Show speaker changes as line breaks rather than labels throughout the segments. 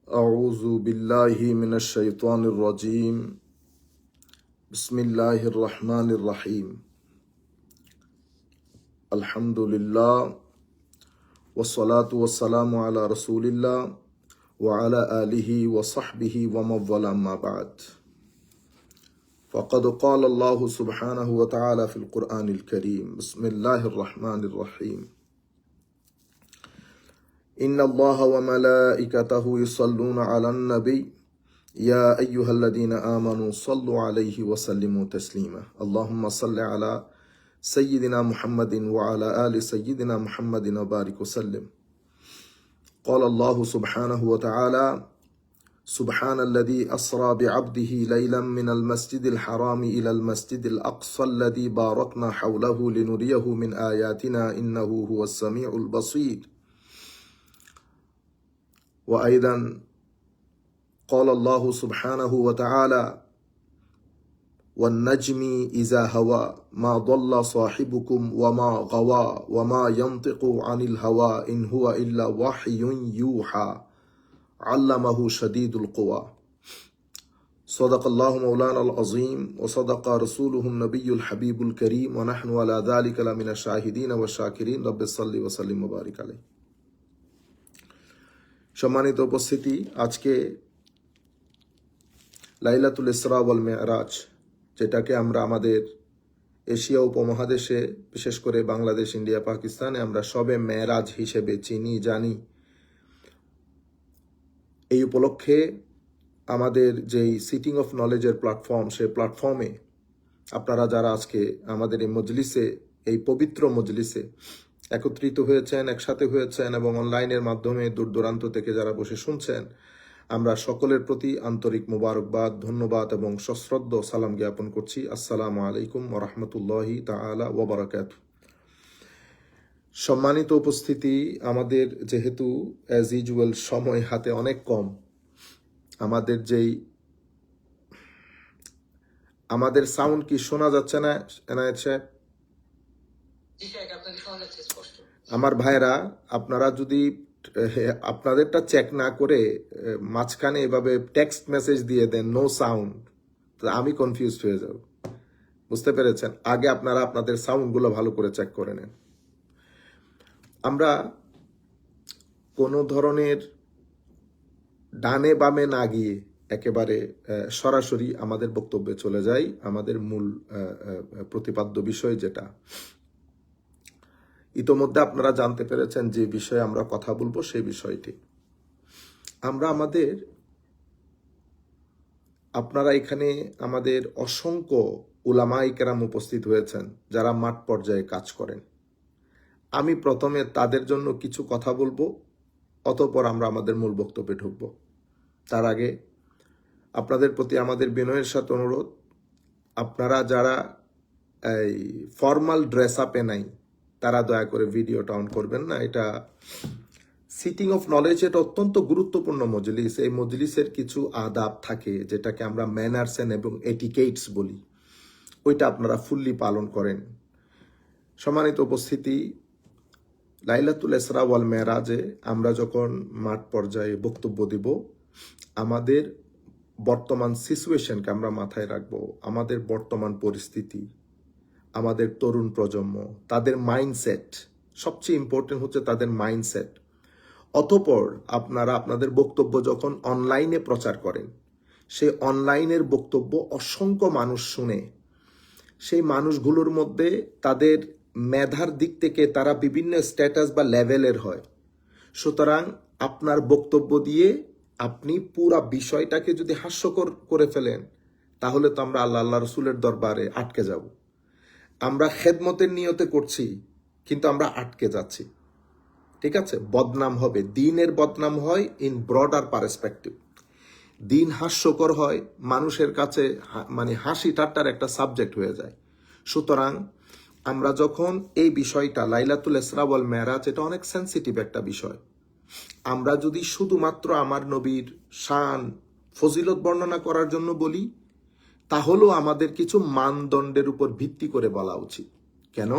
أعوذ بالله من الشيطان الرجيم بسم الله الرحمن الرحيم الحمد لله والصلاة والسلام على رسول الله وعلى آله وصحبه ومن والاه أما بعد فقد قال الله سبحانه وتعالى في القرآن الكريم بسم الله الرحمن الرحيم إن الله وملائكته يصلون على النبي يا أيها الذين آمنوا صلوا عليه وسلموا تسليما اللهم صل على سيدنا محمد وعلى آل سيدنا محمد وبارك وسلم قال الله سبحانه وتعالى سبحان الذي أسرى بعبده ليلا من المسجد الحرام إلى المسجد الأقصى الذي باركنا حوله لنريه من آياتنا إنه هو السميع البصير وأيضا قال الله سبحانه وتعالى والنجم إذا هوى ما ضل صاحبكم وما غوى وما ينطق عن الهوى إن هو إلا وحي يوحى علمه شديد القوى صدق الله مولانا العظيم وصدق رسوله النبي الحبيب الكريم ونحن على ذلك لمن الشاهدين والشاكرين رب صل وسلم وبارك عليه সম্মানিত উপস্থিতি, আজকে লাইলাতুল ইসরা ওয়াল মেরাজ, যেটাকে আমরা আমাদের এশিয়া উপমহাদেশে বিশেষ করে বাংলাদেশ, ইন্ডিয়া, পাকিস্তানে আমরা সবে মেরাজ হিসেবে চিনি জানি। এই উপলক্ষে আমাদের যেই সিটিং অফ নলেজের প্ল্যাটফর্ম, সেই প্ল্যাটফর্মে আপনারা যারা আজকে আমাদের এই মজলিসে, এই পবিত্র মজলিসে একত্রিত হয়েছেন, একসাথে হয়েছেন এবং অনলাইনের মাধ্যমে দূর দূরান্ত থেকে যারা বসে শুনছেন, আমরা সকলের প্রতি আন্তরিক মোবারকবাদ, ধন্যবাদ এবং সশ্রদ্ধ সালাম জ্ঞাপন করছি। আসসালামু আলাইকুম ওয়া রাহমাতুল্লাহি তাআলা ওয়া বারাকাতুহু। সম্মানিত উপস্থিতি, আমাদের যেহেতু অ্যাজ ইউজুয়াল সময় হাতে অনেক কম, আমাদের সাউন্ড কি শোনা যাচ্ছে না এনায়েত সাহেব? আমার ভাইরা, আপনারা যদি আপনাদেরটা চেক না করে মাঝখানে এভাবে টেক্সট মেসেজ দিয়ে দেন নো সাউন্ড, আমি কনফিউজ হয়ে যাব। বুঝতে পেরেছেন? আগে আপনারা আপনাদের সাউন্ডগুলো ভালো করে চেক করে নেন। আমরা কোনো ধরনের ডানে বামে না গিয়ে একেবারে সরাসরি আমাদের বক্তব্যে চলে যাই। আমাদের মূল প্রতিপাদ্য বিষয় যেটা, ইতোমধ্যে আপনারা জানতে পেরেছেন যে বিষয়ে আমরা কথা বলবো, সেই বিষয়টি আপনারা এখানে আমাদের অসংখ্য উলামায়ে কেরাম উপস্থিত হয়েছেন যারা মাঠ পর্যায়ে কাজ করেন। আমি প্রথমে তাদের জন্য কিছু কথা বলবো, অতঃপর আমরা আমাদের মূল বক্তব্যে ঢুকবো। তার আগে আপনাদের প্রতি আমাদের বিনয়ের সাথে অনুরোধ, আপনারা যারা এই ফর্মাল ড্রেস আপে নাই তারা দয়া করে ভিডিওটা অন করবেন না। এটা সিটিং অফ নলেজ, এটা অত্যন্ত গুরুত্বপূর্ণ মজলিস। এই মজলিসের কিছু আদাব থাকে যেটাকে আমরা ম্যানার্স এবং এটিকেটস বলি, ওইটা আপনারা ফুললি পালন করেন। সম্মানিত উপস্থিতি, লাইলাতুল ইসরা ওয়াল মেরাজে আমরা যখন মাঠ পর্যায়ে বক্তব্য দিব, আমাদের বর্তমান সিচুয়েশনকে আমরা মাথায় রাখবো। আমাদের বর্তমান পরিস্থিতি, আমাদের তরুণ প্রজন্ম, তাদের মাইন্ডসেট, সবচেয়ে ইম্পর্টেন্ট হচ্ছে তাদের মাইন্ডসেট। অতঃপর আপনারা আপনাদের বক্তব্য যখন অনলাইনে প্রচার করেন, সেই অনলাইনের বক্তব্য অসংখ্য মানুষ শুনে, সেই মানুষগুলোর মধ্যে তাদের মেধার দিক থেকে তারা বিভিন্ন স্ট্যাটাস বা লেভেলের হয়। সুতরাং আপনার বক্তব্য দিয়ে আপনি পুরা বিষয়টাকে যদি হাস্যকর করে ফেলেন, তাহলে তো আমরা আল্লাহ রসুলের দরবারে আটকে যাব। আমরা খেদমতের নিয়তে করছি, কিন্তু আমরা আটকে যাচ্ছি। ঠিক আছে? বদনাম হবে, দিনের বদনাম হয় ইন ব্রডার পার্সপেক্টিভ। দিন হাস্যকর হয়, মানুষের কাছে মানে হাসি ঠাট্টার একটা সাবজেক্ট হয়ে যায়। সুতরাং আমরা যখন এই বিষয়টা লাইলাতুল ইসরা ওয়াল মেরাজ, এটা অনেক সেন্সিটিভ একটা বিষয়, আমরা যদি শুধুমাত্র আমার নবীর শান ফজিলত বর্ণনা করার জন্য বলি, তাহলেও আমাদের কিছু মানদণ্ডের উপর ভিত্তি করে বলা উচিত। কেন?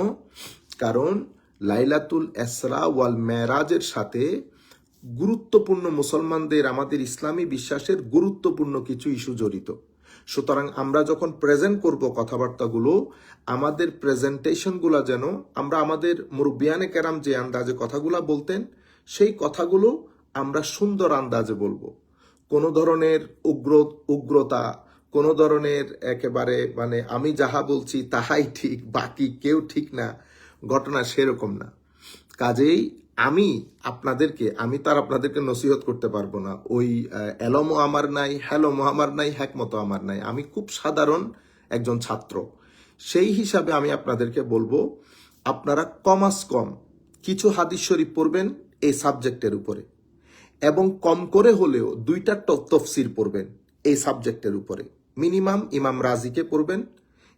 কারণ লাইলাতুল ইসরা ওয়াল মেরাজের সাথে গুরুত্বপূর্ণ মুসলমানদের, আমাদের ইসলামী বিশ্বাসের গুরুত্বপূর্ণ কিছু ইস্যু জড়িত। সুতরাং আমরা যখন প্রেজেন্ট করব কথাবার্তাগুলো, আমাদের প্রেজেন্টেশনগুলো যেন আমরা আমাদের মুরব্বিয়ানে কেরাম যে আন্দাজে কথাগুলো বলতেন, সেই কথাগুলো আমরা সুন্দর আন্দাজে বলবো। কোনো ধরনের উগ্রতা, কোনো ধরনের একেবারে মানে আমি যাহা বলছি তাহাই ঠিক, বাকি কেউ ঠিক না, ঘটনা সেরকম না। কাজেই আমি আপনাদেরকে নসিহত করতে পারবো না। ওই এলমও আমার নাই, হ্যালমও আমার নাই, হ্যাকমতো আমার নাই। আমি খুব সাধারণ একজন ছাত্র। সেই হিসাবে আমি আপনাদেরকে বলবো, আপনারা কমাস কম কিছু হাদিস শরীফ পড়বেন এই সাবজেক্টের উপরে, এবং কম করে হলেও 2টা তফসির পড়বেন এই সাবজেক্টের উপরে। মিনিমাম ইমাম রাজিকে পড়বেন,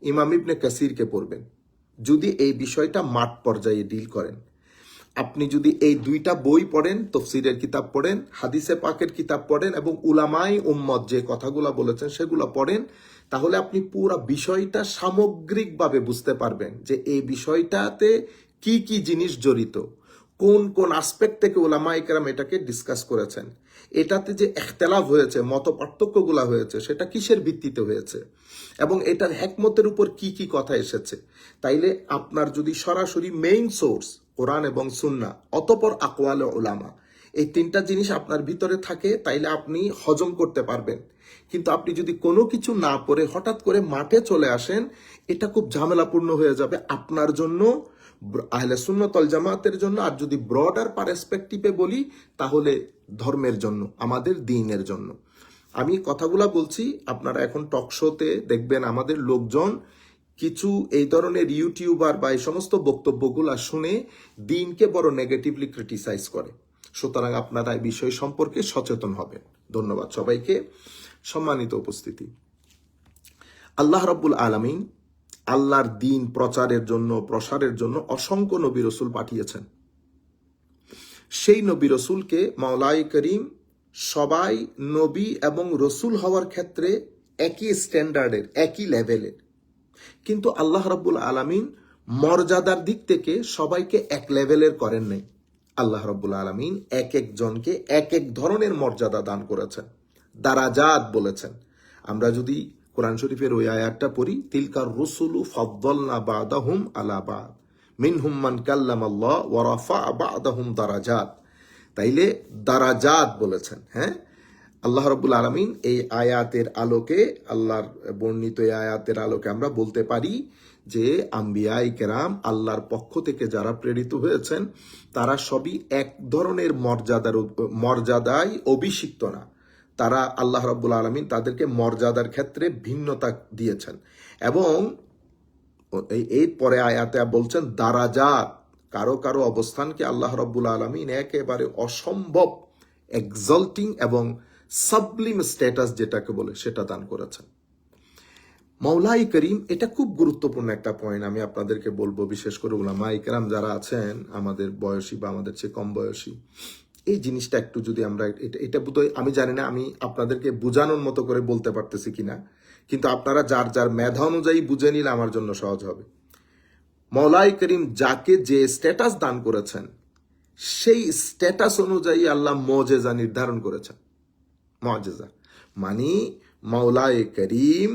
ইমাম ইবনে কাসিরকে পড়বেন, যদি এই বিষয়টা মাঠ পর্যায়ে ডিল করেন। আপনি যদি এই 2টা বই পড়েন, তফসিরের কিতাব পড়েন, হাদিসে পাকের কিতাব পড়েন, এবং উলামাই উম্মত যে কথাগুলো বলেছেন সেগুলো পড়েন, তাহলে আপনি পুরো বিষয়টা সামগ্রিকভাবে বুঝতে পারবেন যে এই বিষয়টাতে কি কি জিনিস জড়িত, কোন কোন আসপেক্ট থেকে উলামায়ে কেরাম এটাকে ডিসকাস করেছেন, এটাতে যে ইখতিলাফ হয়েছে, মত পার্থক্যগুলো হয়েছে, সেটা কিসের ভিত্তিতে হয়েছে, এবং এটার হিকমতের উপর কি কি কথা এসেছে। তাইলে আপনার যদি সরাসরি মেইন সোর্স কোরআন এবং সুন্নাহ, অতঃপর আকওয়ালে উলামা, এই 3টা জিনিস আপনার ভিতরে থাকে, তাইলে আপনি হজম করতে পারবেন। কিন্তু আপনি যদি কোনো কিছু না পড়ে হঠাৎ করে মাঠে চলে আসেন, এটা খুব ঝামেলাপূর্ণ হয়ে যাবে আপনার জন্য, আহলে সুন্নাত ওয়াল জামাতের জন্য। আর যদি ব্রডার পার্সপেক্টিভে বলি, তাহলে ধর্মের জন্য, আমাদের দ্বীনের জন্য। আমি কথাগুলা বলছি, আপনারা এখন টক শোতে দেখবেন আমাদের লোকজন কিছু এই ধরনের ইউটিউবার বা এই সমস্ত বক্তব্যগুলা শুনে দ্বীনকে বড় নেগেটিভলি ক্রিটিসাইজ করে। সুতরাং আপনারা এই বিষয় সম্পর্কে সচেতন হবেন। ধন্যবাদ সবাইকে। সম্মানিত উপস্থিতি, আল্লাহ রাব্বুল আলামিন আল্লাহর দ্বীন প্রচারের জন্য, প্রসারের জন্য অসংখ্য নবী রসুল পাঠিয়েছেন। সেই নবী রসুলকে মাওলাই করিম সবাই নবী এবং রসুল হওয়ার ক্ষেত্রে একই স্ট্যান্ডার্ডের, একই লেভেলের, কিন্তু আল্লাহ রাব্বুল আলামিন মর্যাদার দিক থেকে সবাইকে এক লেভেলের করেন নাই। আল্লাহ রাব্বুল আলামিন এক একজনকে এক এক ধরনের মর্যাদা দান করেছেন, দারাজাত বলেছেন। আমরা যদি কোরআন শরীফের ওই আয়াতটা পড়ি, তিলকার রুসুলু ফাদ্দালনা বাদাহুম আলা বাদ মিনহুম মান কাল্লামাল্লাহ ওয়া রাফা'a বাদাহুম দারাজাত, তাইলে দারাজাত বলেছেন। হ্যাঁ, আল্লাহ রাব্বুল আলামিন এই আয়াতের আলোকে, আল্লাহর বর্ণিত এই আয়াতের আলোকে আমরা বলতে পারি যে আম্বিয়ায়ে কেরাম আল্লাহর পক্ষ থেকে যারা প্রেরিত হয়েছেন, তারা সবই এক ধরনের মর্যাদায় অভিষিক্ত না। তারা আল্লাহ রাব্বুল আলামিন তাদেরকে মর্যাদার ক্ষেত্রে ভিন্নতা দিয়েছেন। এবং এই পরে আয়াতে বলছেন দারাজাত, কারো কারো অবস্থানকে আল্লাহ রাব্বুল আলামিন একেবারে অসম্ভব এক্সল্টিং এবং সাবলিম স্ট্যাটাস যেটাকে বলে সেটা দান করেছেন। মাওলাই করিম, এটা খুব গুরুত্বপূর্ণ একটা পয়েন্ট আমি আপনাদেরকে বলবো, বিশেষ করে উলামায়ে কেরাম যারা আছেন আমাদের বয়সী বা আমাদের চেয়ে কম বয়সী, এই জিনিসটা একটু যদি আমরা এটা বোধহয় আমি জানি না আমি আপনাদেরকে বোঝানোর মতো করে বলতে পারতেছি কিনা, কিন্তু আপনারা যার যার মেধা অনুযায়ী বুঝে নিলে আমার জন্য সহজ হবে। মাওলাই করিম যাকে যে স্ট্যাটাস দান করেছেন, সেই স্ট্যাটাস অনুযায়ী আল্লাহ মুজিজা নির্ধারণ করেছেন। মুজিজা মানে মাওলাই করিম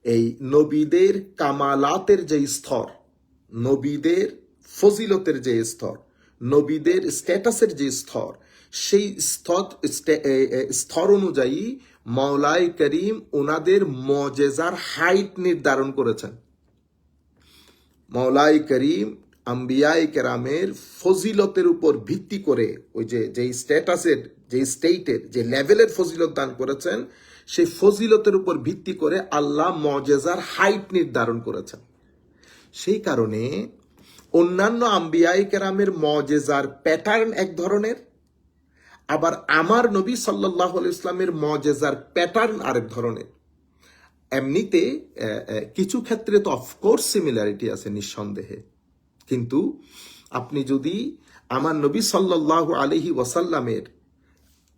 এই নবীদের কামালাতের যে স্তর, নবীদের ফজিলতের যে স্তর, নবীদের স্ট্যাটাসের যে স্তর, সেই স্তর অনুযায়ী মাওলাই করিম ওনাদের মুজিজার হাইট নির্ধারণ করেছেন। মাওলাই করিম আম্বিয়ায়ে কেরামের ফজিলতের উপর ভিত্তি করে ওই যে স্ট্যাটাসের, যে স্টেটের, যে লেভেলের ফজিলত দান করেছেন, সেই ফজিলতের উপর ভিত্তি করে আল্লাহ মুজিজার হাইট নির্ধারণ করেছেন। সেই কারণে অন্যান্য আম্বিয়ায়ে কেরামের মুজিজার প্যাটার্ন এক ধরনের, আবার আমার নবী সাল্লাল্লাহু আলাইহি ওয়াসাল্লামের মুজিজার প্যাটার্ন আরেক ধরনের। এমনিতে কিছু ক্ষেত্রে তো অফকোর্স সিমিলারিটি আছে নিঃসন্দেহে, কিন্তু আপনি যদি আমার নবী সাল্লাল্লাহু আলাইহি ওয়াসাল্লামের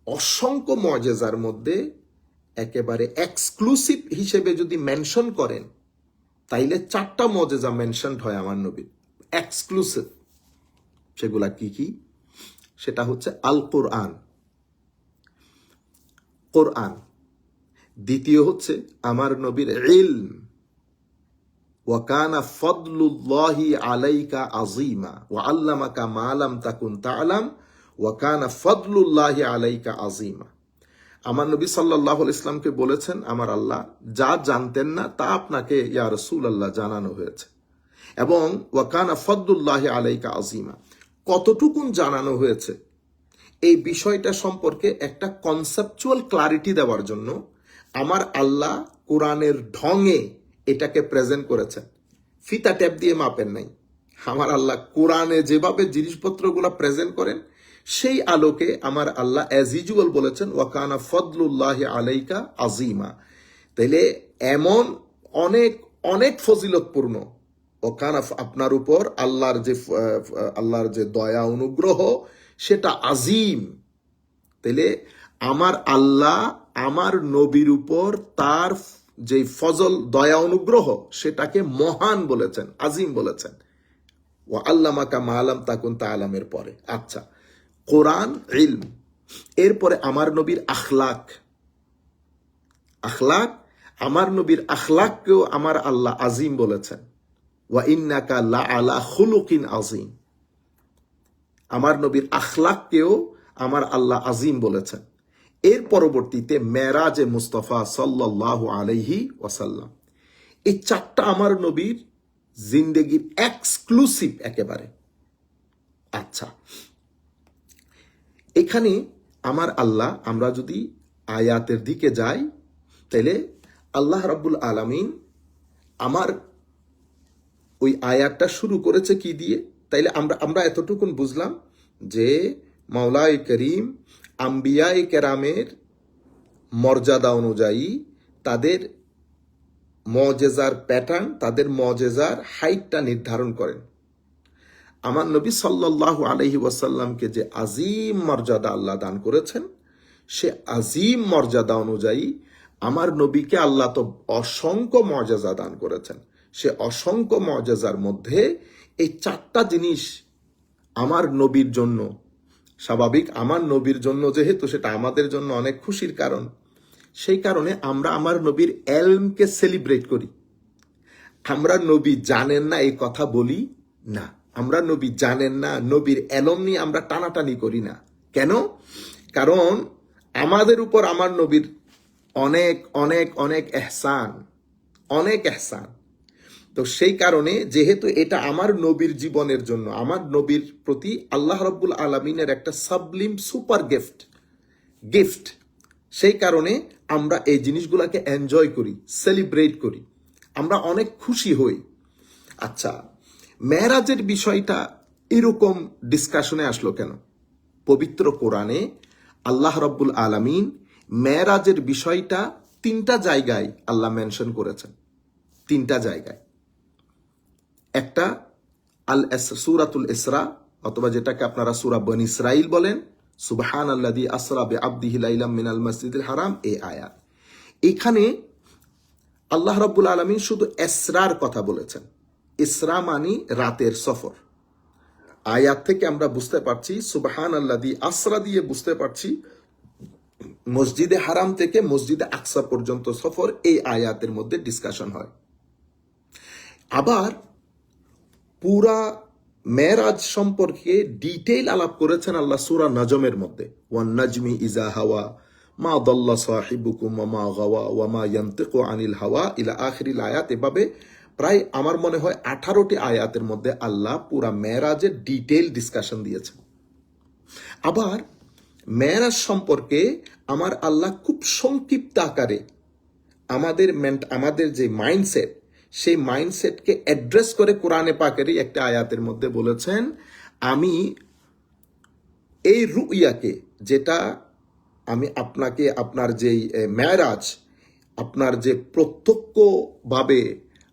অসংখ্য মুজিজার মধ্যে একেবারে এক্সক্লুসিভ হিসেবে যদি মেনশন করেন, তাইলে 4টা মুজিজা মেনশন হয় আমার নবীর এক্সক্লুসিভ। সেগুলা কি কি? সেটা হচ্ছে আল কোরআন, কোরআন, দ্বিতীয় হচ্ছে আমার নবীর ইলম, ওয়াকানা ফদলুল্লাহি আলাইকা আজিমা ওয়া আল্লামাকা মা লাম তাকুন তা'লাম ওয়াকানা ফদলুল্লাহি আলাইকা আজিমা। আমার নবী সাল্লাল্লাহু আলাইহি ইসলামকে বলেছেন, আমার আল্লাহ যা জানতেন না তা আপনাকে ইয়া রাসূলুল্লাহ জানানো হয়েছে, এবং ওয়াকানা ফদলুল্লাহি আলাইকা আজিমা, কতটুকুন জানানো হয়েছে এই বিষয়টা সম্পর্কে একটা কনসেপচুয়াল ক্লারিটি দেওয়ার জন্য আমার আল্লাহ কোরআনের ঢঙে এটাকে প্রেজেন্ট করেছেন। ফিতা ট্যাপ দিয়ে মাপেন নাই। আমার আল্লাহ কোরআনে যেভাবে জিনিসপত্রগুলো প্রেজেন্ট করেন সেই আলোকে আমার আল্লাহ অ্যাজ ইউজুয়াল বলেছেন ওয়াকানা ফদলুল্লাহি আলাইকা আজিমা। তাইলে এমন অনেক অনেক ফজিলতপূর্ণ ওয়াকানা আপনার উপর আল্লাহর যে দয়া অনুগ্রহ সেটা আজিম। তাইলে আমার আল্লাহ আমার নবীর উপর তার যে ফজল দয়া অনুগ্রহ সেটাকে মহান বলেছেন, আজিম বলেছেন। ওয়া আল্লামাকা মা লাম তাকুন তা'লামের পরে আচ্ছা কোরআন, ইলম, এরপরে আমার নবীর আখলাক, আমার নবীর আখলাককেও আমার আল্লাহ আজিম বলেছেন। ওয়া ইন্নাকা লা আলা খুলুকিন আজিম, আমার নবীর আখলাককেও আমার আল্লাহ আজিম বলেছেন। এর পরবর্তীতে মেরাজে মুস্তাফা সাল্লাল্লাহু আলাইহি ওয়াসাল্লাম, এই চারটা আমার নবীর জিন্দেগির এক্সক্লুসিভ একেবারে। আচ্ছা, এখানে আমার আল্লাহ, আমরা যদি আয়াতের দিকে যাই তাহলে আল্লাহ রাব্বুল আলামিন আমার ওই আয়াতটা শুরু করেছে কি দিয়ে? তাইলে আমরা এতটুকুন বুঝলাম যে মাওলাই করিম আম্বিয়ায়ে কেরামের মর্যাদা অনুযায়ী তাদের মজেজার প্যাটার্ন, তাদের মজেজার হাইটটা নির্ধারণ করেন। আমার নবী সাল্লাল্লাহু আলাইহি ওয়াসাল্লামকে যে আজিম মর্যাদা আল্লাহ দান করেছেন, সে আজিম মর্যাদা অনুযায়ী আমার নবীকে আল্লাহ তো অসংখ্য মর্যাদা দান করেছেন। সে অসংখ্য মর্যাদার মধ্যে এই চারটা জিনিস আমার নবীর জন্য স্বাভাবিক, আমার নবীর জন্য যেহেতু সেটা আমাদের জন্য অনেক খুশির কারণ, সেই কারণে আমরা আমার নবীর এলমকে সেলিব্রেট করি। আমরা নবী জানেন না এই কথা বলি না, আমরা নবী জানেন না নবীর এলম নিয়ে আমরা টানাটানি করি না। কেন? কারণ আমাদের উপর আমার নবীর অনেক অনেক অনেক এহসান, অনেক এহসান। তো সেই কারণে যেহেতু এটা আমার নবীর জীবনের জন্য, আমার নবীর প্রতি আল্লাহ রাব্বুল আলামিনের একটা সাবলিম সুপার গিফট, সেই কারণে আমরা এই জিনিসগুলোকে এনজয় করি, সেলিব্রেট করি, আমরা অনেক খুশি হই। আচ্ছা, মেরাজের বিষয়টা এরকম ডিসকাশনে আসলো কেন? পবিত্র কোরআনে আল্লাহ রাব্বুল আলামিন মেরাজের বিষয়টা 3টা জায়গায় আল্লাহ মেনশন করেছেন, 3টা জায়গায়। একটা সূরাতুল ইসরা, অথবা যেটাকে আপনারা সূরা বনী ইসরাইল বলেন, সুবহানাল্লাযী আসরা বিআবদিহি লাইলাম মিনাল মাসজিদিল হারাম, এই আয়াত। এখানে আল্লাহ রাব্বুল আলামিন শুধু ইসরার কথা বলেছেন। ইসরা মানে রাতের সফর। আয়াত থেকে আমরা বুঝতে পারছি, সুবহানাল্লাযী আসরা দিয়ে বুঝতে পারছি মসজিদে হারাম থেকে মসজিদে আকসা পর্যন্ত সফর, এই আয়াতের মধ্যে ডিসকাশন হয়। আবার পুরা মেরাজ সম্পর্কে ডিটেইল আলাপ করেছেন আল্লাহ সূরা নজমের মধ্যে, ওয়ান নাজমি ইজা হাওয়া মা দাল্লা সাহিবুকুম ওয়া মা গাওয়া ওয়া মা ইয়ানতিকু আনিল হাওয়া ইলা আখিরিল আয়াত। এভাবে প্রায় আমার মনে হয় 18টি আয়াতের মধ্যে আল্লাহ পুরা মেরাজের ডিটেইল ডিসকাশন দিয়েছেন। আবার মেরাজ সম্পর্কে আমার আল্লাহ খুব সংক্ষিপ্ত আকারে আমাদের যে মাইন্ডসেট, সেই মাইন্ডসেটকে অ্যাড্রেস করে কোরআনে পাকেরই একটা আয়াতের মধ্যে বলেছেন, আমি এই রুইয়াকে, যেটা আমি আপনাকে আপনার যেই মেরাজ, আপনার যে প্রত্যক্ষভাবে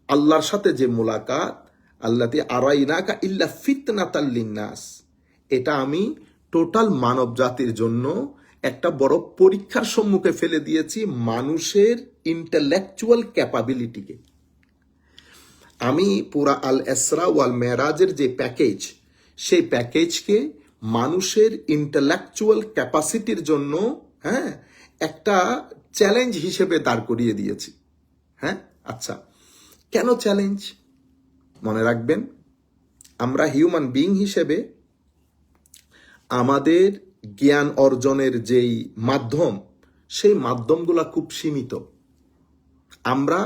আল্লাহর সাথে যে মোলাকাত, আল্লাতি আরাইনাকা ইল্লা ফিতনাতাল লিন্নাস, এটা আমি টোটাল মানব জাতির জন্য একটা বড় পরীক্ষার সম্মুখে ফেলে দিয়েছি, মানুষের ইন্টেলেকচুয়াল ক্যাপাবিলিটিকে। আমি পুরা আল ইসরা ওয়াল মেরাজের যে প্যাকেজ, সেই প্যাকেজকে মানুষের ইন্টেলেকচুয়াল ক্যাপাসিটির জন্য হ্যাঁ, একটা চ্যালেঞ্জ হিসেবে দাঁড় করিয়ে দিয়েছি। হ্যাঁ, আচ্ছা, কেন চ্যালেঞ্জ? মনে রাখবেন, আমরা হিউম্যান বিইং হিসেবে আমাদের জ্ঞান অর্জনের যেই মাধ্যম, সেই মাধ্যমগুলা খুব সীমিত। আমরা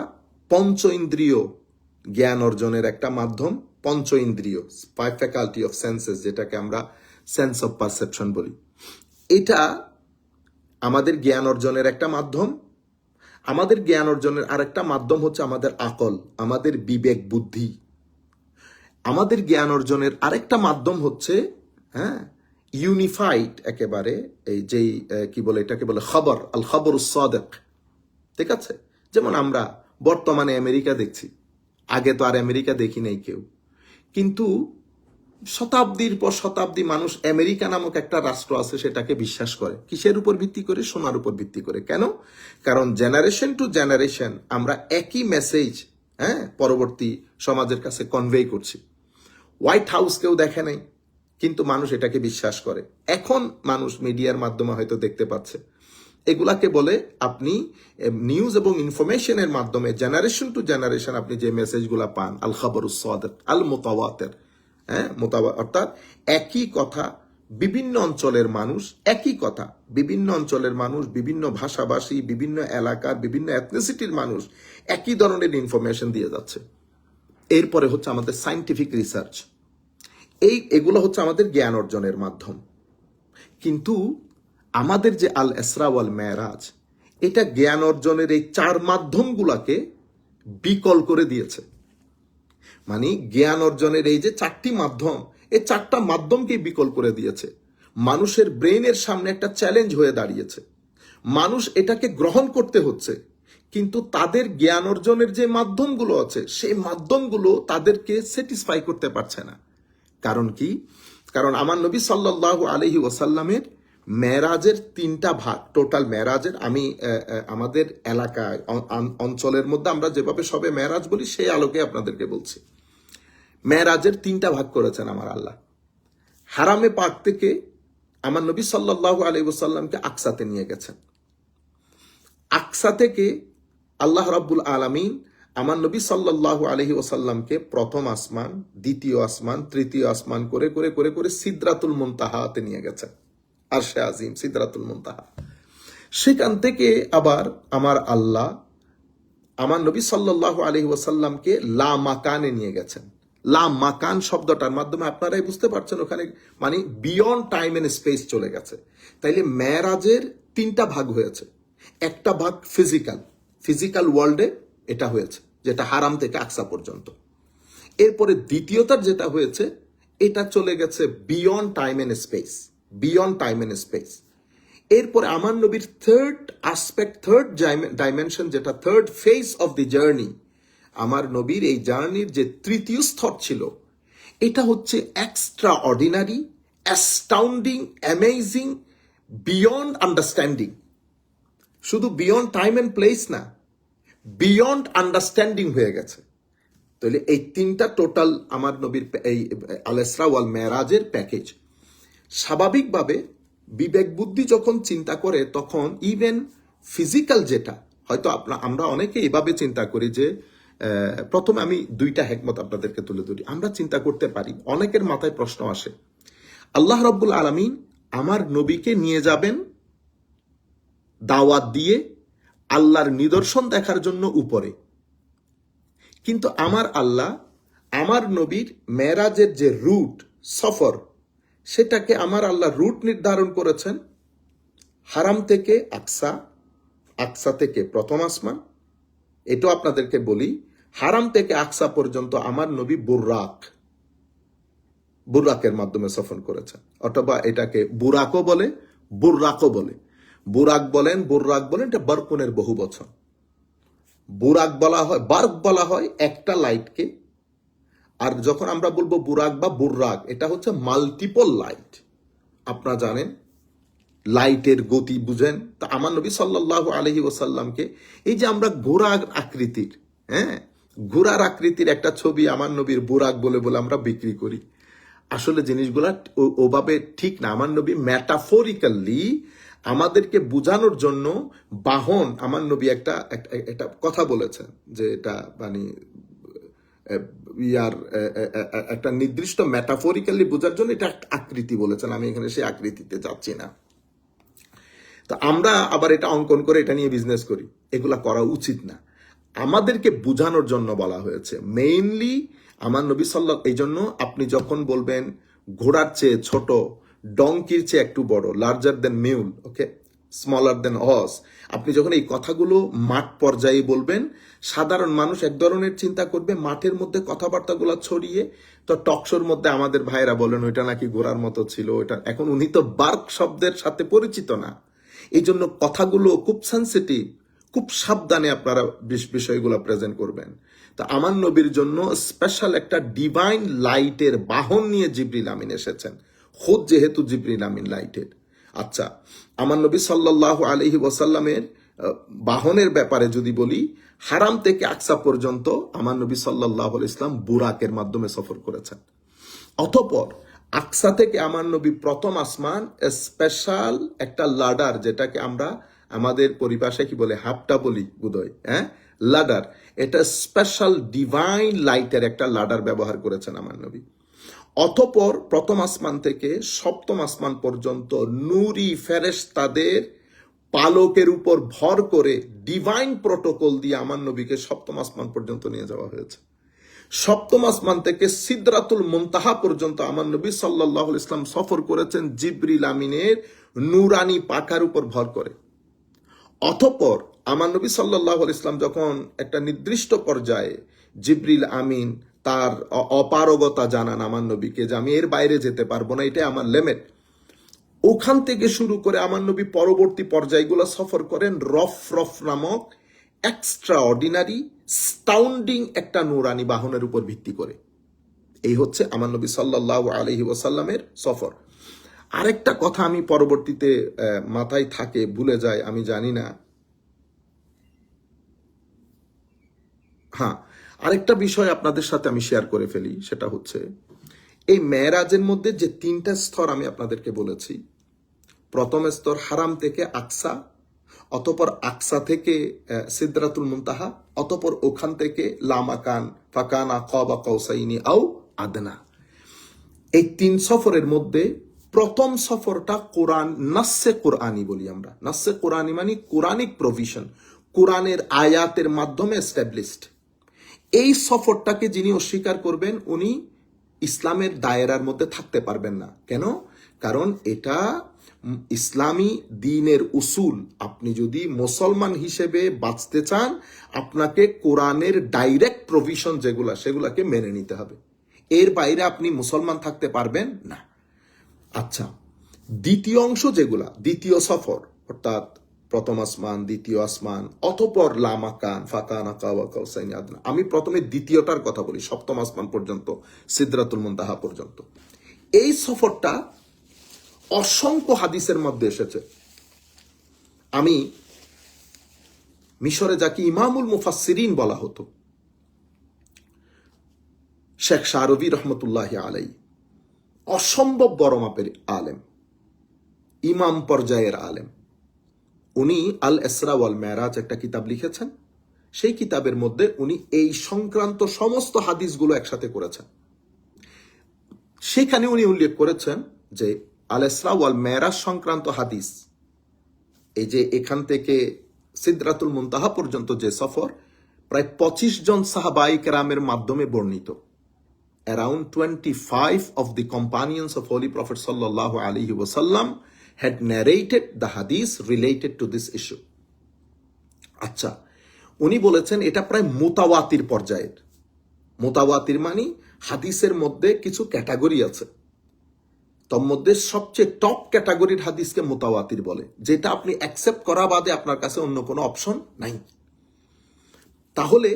পঞ্চ ইন্দ্রিয় জ্ঞান অর্জনের একটা মাধ্যম, পঞ্চ ইন্দ্রিয়, ফ্যাকাল্টি অফ সেন্সেস, যেটাকে আমরা সেন্স অফ পারসেপশন বলি। এটা আমাদের জ্ঞান অর্জনের একটা মাধ্যম। আমাদের জ্ঞান অর্জনের আরেকটা মাধ্যম হচ্ছে আমাদের আকল, আমাদের বিবেক বুদ্ধি। আমাদের জ্ঞান অর্জনের আরেকটা মাধ্যম হচ্ছে, হ্যাঁ, ইউনিফাইড একেবারে, এই যেই কি বলে, এটাকে বলে খবর, আল খবর সাদেক। ঠিক আছে? যেমন আমরা বর্তমানে আমেরিকা দেখছি, আগে তো আর আমেরিকা দেখি নাই কেউ, কিন্তু শতাব্দীর পর শতাব্দী মানুষ আমেরিকা নামক একটা রাষ্ট্র আছে সেটাকে বিশ্বাস করে। কিসের উপর ভিত্তি করে? সোনার উপর ভিত্তি করে। কেন? কারণ জেনারেশন টু জেনারেশন আমরা একই মেসেজ, হ্যাঁ, পরবর্তী সমাজের কাছে কনভে করছি। হোয়াইট হাউস কেউ দেখে নাই, কিন্তু মানুষ এটাকে বিশ্বাস করে। এখন মানুষ মিডিয়ার মাধ্যমে হয়তো দেখতে পাচ্ছে। এগুলাকে বলে আপনি নিউজ এবং ইনফরমেশনের মাধ্যমে জেনারেশন টু জেনারেশন আপনি যে মেসেজগুলা পান, আল খবরুস সাদিক, আল মুতাওয়াতির, হ্যাঁ, অর্থাৎ একই কথা বিভিন্ন অঞ্চলের মানুষ, একই কথা বিভিন্ন অঞ্চলের মানুষ, বিভিন্ন ভাষাভাষী, বিভিন্ন এলাকার, বিভিন্ন এথনিসিটির মানুষ একই ধরনের ইনফরমেশন দিয়ে যাচ্ছে। এরপরে হচ্ছে আমাদের সায়েন্টিফিক রিসার্চ। এগুলো হচ্ছে আমাদের জ্ঞান অর্জনের মাধ্যম। কিন্তু আমাদের যে আল ইসরা ওয়াল মেরাজ, এটা জ্ঞান অর্জনের এই চার মাধ্যমগুলাকে বিকল করে দিয়েছে। মানে জ্ঞান অর্জনের এই যে চারটি মাধ্যম, এই চারটা মাধ্যমকে বিকল করে দিয়েছে। মানুষের ব্রেইনের সামনে একটা চ্যালেঞ্জ হয়ে দাঁড়িয়েছে। মানুষ এটাকে গ্রহণ করতে হচ্ছে, কিন্তু তাদের জ্ঞান অর্জনের যে মাধ্যমগুলো আছে, সেই মাধ্যমগুলো তাদেরকে স্যাটিসফাই করতে পারছে না। কারণ কি? কারণ আমার নবী সাল্লাল্লাহু আলাইহি ওয়াসাল্লামের মেরাজের তিনটা ভাগ, টোটাল মেরাজের, আমি আমাদের এলাকায় অঞ্চলের মধ্যে আমরা যেভাবে সবে মেরাজ বলি সেই আলোকে আপনাদেরকে বলছি। মেরাজের তিনটা ভাগ করেছেন আমার আল্লাহ। হারামে পাক থেকে আমার নবী সাল্লাল্লাহু আলাইহি ওয়াসাল্লামকে আকসাতে নিয়ে গেছেন। আকসা থেকে আল্লাহ রাব্বুল আলামিন আমার নবী সাল্লাল্লাহু আলাইহি ওয়াসাল্লামকে প্রথম আসমান, দ্বিতীয় আসমান, তৃতীয় আসমান করে করে করে করে সিদরাতুল মুনতাহাতে নিয়ে গেছেন। আরশে আজিম, সিদরাতুল মুনতাহা। সেখান থেকে আবার আমার আল্লাহ আমার নবী সাল্লাল্লাহু আলাইহি ওয়াসাল্লামকে লা মাকানে নিয়ে গেছেন। লা মাকান শব্দটার মাধ্যমে আপনারাই বুঝতে পারছেন, ওখানে মানে বিয়ন্ড টাইম এন্ড স্পেস চলে গেছে। তাইলে মেরাজের তিনটা ভাগ হয়েছে। একটা ভাগ ফিজিক্যাল ওয়ার্ল্ডে এটা হয়েছে, যেটা হারাম থেকে আকসা পর্যন্ত। এরপরে দ্বিতীয়টার যেটা হয়েছে, এটা চলে গেছে বিয়ন্ড টাইম এন্ড স্পেস। এরপরে আমার নবীর থার্ড অ্যাসপেক্ট, থার্ড ডাইমেনশন, যেটা third phase of the journey, আমার নবীর এই জার্নির যে তৃতীয় স্তর ছিল, এটা হচ্ছে extraordinary, astounding, amazing, beyond understanding. শুধু বিয়ন্ড টাইম এন্ড প্লেস না, বিয়ন্ড আন্ডারস্ট্যান্ডিং হয়ে গেছে। তাহলে এই তিনটা টোটাল আমার নবীর এই আল ইসরা ওয়াল মেরাজের প্যাকেজ। স্বাভাবিকভাবে বিবেক বুদ্ধি যখন চিন্তা করে, তখন ইভেন ফিজিক্যাল যেটা, হয়তো আমরা অনেকে এভাবে চিন্তা করি যে, প্রথমে আমি দুইটা হেকমত আপনাদেরকে তুলে ধরি। আমরা চিন্তা করতে পারি, অনেকের মাথায় প্রশ্ন আসে, আল্লাহ রাব্বুল আলামিন আমার নবীকে নিয়ে যাবেন দাওয়াত দিয়ে আল্লাহর নিদর্শন দেখার জন্য উপরে, কিন্তু আমার আল্লাহ আমার নবীর মেরাজের যে রুট, সফর, সেটাকে আমার আল্লাহ রুট নির্ধারণ করেছেন হারাম থেকে আকসা, আকসা থেকে প্রথম আসমান। এটাও আপনাদেরকে বলি, হারাম থেকে আকসা পর্যন্ত আমার নবী বুরাকের মাধ্যমে সফর করেছেন, অথবা এটাকে বুরাকও বলে, বুর্রাকও বলে। বুরাক বলেন, বুর্রাক বলেন, এটা বারকুনের বহু বচন। বুরাক বলা হয়, বার্ক বলা হয় একটা লাইটকে, আর যখন আমরা বলবো বুরাক বা বুর্রাক, এটা হচ্ছে মাল্টিপল লাইট। আপনারা জানেন লাইটের গতি বুঝেন। তা আমার নবী সাল্লাল্লাহু আলাইহি ওয়াসাল্লামকে এই যে আমরা ঘোড়ার আকৃতির, হ্যাঁ, ঘোড়ার আকৃতির একটা ছবি আমার নবীর বুরাক বলে বলে আমরা বিক্রি করি। আসলে জিনিসগুলা ওভাবে ঠিক না। আমার নবী ম্যাটাফোরিক্যালি আমাদেরকে বোঝানোর জন্য বাহন, আমার নবী একটা একটা কথা বলেছেন যে এটা মানে ইয়ার একটা নির্দিষ্ট মেটাফরিক্যালি বোঝার জন্য এটা একটা আকৃতি বলেছেন। আমি এখানে সেই আকৃতিতে যাচ্ছি না। তো আমরা আবার এটা অঙ্কন করে এটা নিয়ে বিজনেস করি, এগুলা করা উচিত না। আমাদেরকে বোঝানোর জন্য বলা হয়েছে মেইনলি। আমার নবী এই জন্য আপনি যখন বলবেন ঘোড়ার চেয়ে ছোট, ডঙ্কির চেয়ে একটু বড়, লার্জার দেন মিউল, ওকে, স্মলার দেন হর্স, আপনি যখন এই কথাগুলো মাঠ পর্যায়ে বলবেন, সাধারণ মানুষ এক ধরনের চিন্তা করবে, মাঠের মধ্যে কথাবার্তাগুলো ছড়িয়ে তো টকশোর মধ্যে আমাদের ভাইরা বলেন ওইটা নাকি ঘোড়ার মতো ছিল, ওইটা, এখন উনি তো বার্ক শব্দের সাথে পরিচিত না, এই জন্য কথাগুলো খুব সেন্সিটিভ, খুব সাবধানে আপনারা বিষয়গুলো প্রেজেন্ট করবেন। তো আমার নবীর জন্য স্পেশাল একটা ডিভাইন লাইটের বাহন নিয়ে জিবরিল আমিন এসেছেন, খুদ যেহেতু জিবরিল আমিন লাইটের। আচ্ছা, আমার নবী সাল্লাল্লাহু আলাইহি ওয়াসাল্লামের বাহনের ব্যাপারে যদি বলি, হারাম থেকে আকসা পর্যন্ত আমার নবী সাল্লাল্লাহু আলাইহি ইসলাম বুরাকের মাধ্যমে সফর করেছেন। অতঃপর আকসা থেকে আমার নবী প্রথম আসমান স্পেশাল একটা লাডার, যেটাকে আমরা আমাদের পরিভাষায় কি বলে, হাপটা বলি বোধহয়, হ্যাঁ, লাডার, এটা স্পেশাল ডিভাইন লাইটের একটা লাডার ব্যবহার করেছেন আমার নবী। অতঃপর প্রথম আসমান থেকে সপ্তম আসমান পর্যন্ত নূরি ফেরেশতাদের পালকের উপর ভর করে ডিভাইন প্রোটোকল দিয়ে আমার নবীকে সপ্তম আসমান পর্যন্ত নিয়ে যাওয়া হয়েছে। সপ্তম আসমান থেকে সিদরাতুল মুনতাহা পর্যন্ত আমার নবী সাল্লাল্লাহু আলাইহি ইসলাম সফর করেছেন জিবরিল আমিনের নূরানি পাখার উপর ভর করে। অতঃপর আমার নবী সাল্লাল্লাহু আলাইহি ইসলাম যখন একটা নির্দিষ্ট পর্যায়ে জিবরিল আমিন তার অপারগতা জানান আমার নবীকে যে আমি এর বাইরে যেতে পারবো না, এটা আমার লিমিট, ওখান থেকে শুরু করে আমার নবী পরবর্তী পর্যায়গুলো সফর করেন রফ নামক এক্সট্রা অর্ডিনারি স্টাউন্ডিং একটা নুরানি বাহনের উপর ভিত্তি করে। এই হচ্ছে আমার নবী সাল্লাল্লাহু আলাইহি ওয়াসাল্লামের সফর। আরেকটা কথা আমি পরবর্তীতে মাথায় থাকে, ভুলে যায়, আমি জানি না। হ্যাঁ, আরেকটা বিষয় আপনাদের সাথে আমি শেয়ার করে ফেলি, সেটা হচ্ছে এই মেরাজের মধ্যে যে তিনটা স্তর আমি আপনাদেরকে বলেছি, প্রথম স্তর হারাম থেকে আকসা, অতঃপর আকসা থেকে সিদরাতুল মুনতাহা, অতঃপর ওখান থেকে লামাকান ফাকানা কাবা কাউসাইনি আও আদনা। এই তিন সফরের মধ্যে প্রথম সফরটা কোরআন নাসে কোরআনি বলি আমরা। নাসে কোরআনি মানে কোরআনিক প্রভিশন, কোরআনের আয়াতের মাধ্যমে এস্টাবলিশড। এই সফরটাকে যিনি অস্বীকার করবেন উনি ইসলামের দায়রার মধ্যে থাকতে পারবেন না। কেন? কারণ এটা ইসলামী দ্বীনের উসুল। আপনি যদি মুসলমান হিসেবে বাঁচতে চান, আপনাকে কোরআনের ডাইরেক্ট প্রভিশন যেগুলা, সেগুলাকে মেনে নিতে হবে। এর বাইরে আপনি মুসলমান থাকতে পারবেন না। আচ্ছা, দ্বিতীয় অংশ যেগুলা, দ্বিতীয় সফর, অর্থাৎ প্রথম আসমান, দ্বিতীয় আসমান, অতঃপর লামাকান ফাকানা কাবা কাউসাইনি আদনা। আমি প্রথমে দ্বিতীয়টার কথা বলি, সপ্তম আসমান পর্যন্ত, সিদরাতুল মুনতাহা পর্যন্ত। এই সফরটা অসংখ্য হাদিসের মধ্যে এসেছে। আমি মিশরে যাকে ইমামুল মুফাসসিরিন বলা হতো, শেখ শাহরবি রহমতুল্লাহ আলাই, অসম্ভব বড় মাপের আলেম, ইমাম পর্যায়ের আলেম। উনি আল ইসরা ওয়াল মেরাজ একটা কিতাব লিখেছেন। সেই কিতাবের মধ্যে উনি এই সংক্রান্ত সমস্ত হাদিসগুলো একসাথে করেছেন। সেখানে উনি উল্লেখ করেছেন যে আল ইসরা ওয়াল মেরাজ সংক্রান্ত হাদিস, এই যে এখান থেকে সিদরাতুল মুনতাহা পর্যন্ত যে সফর, প্রায় 25 জন সাহাবায়ে কেরামের মাধ্যমে বর্ণিত। Around 25 of the companions of Holy Prophet sallallahu alaihi wasallam had narrated the hadith related to this issue. আচ্ছা, উনি বলেছেন এটা প্রায় মুতাওয়াতির পর্যায়ের। মুতাওয়াতির মানে হাদিসের মধ্যে কিছু ক্যাটাগরি আছে, তোর মধ্যে সবচেয়ে টপ ক্যাটাগরির হাদিসকে মুতাওয়াতির বলে, যেটা আপনি অ্যাকসেপ্ট করা বাদে আপনার কাছে অন্য কোনো অপশন নাই। তাহলে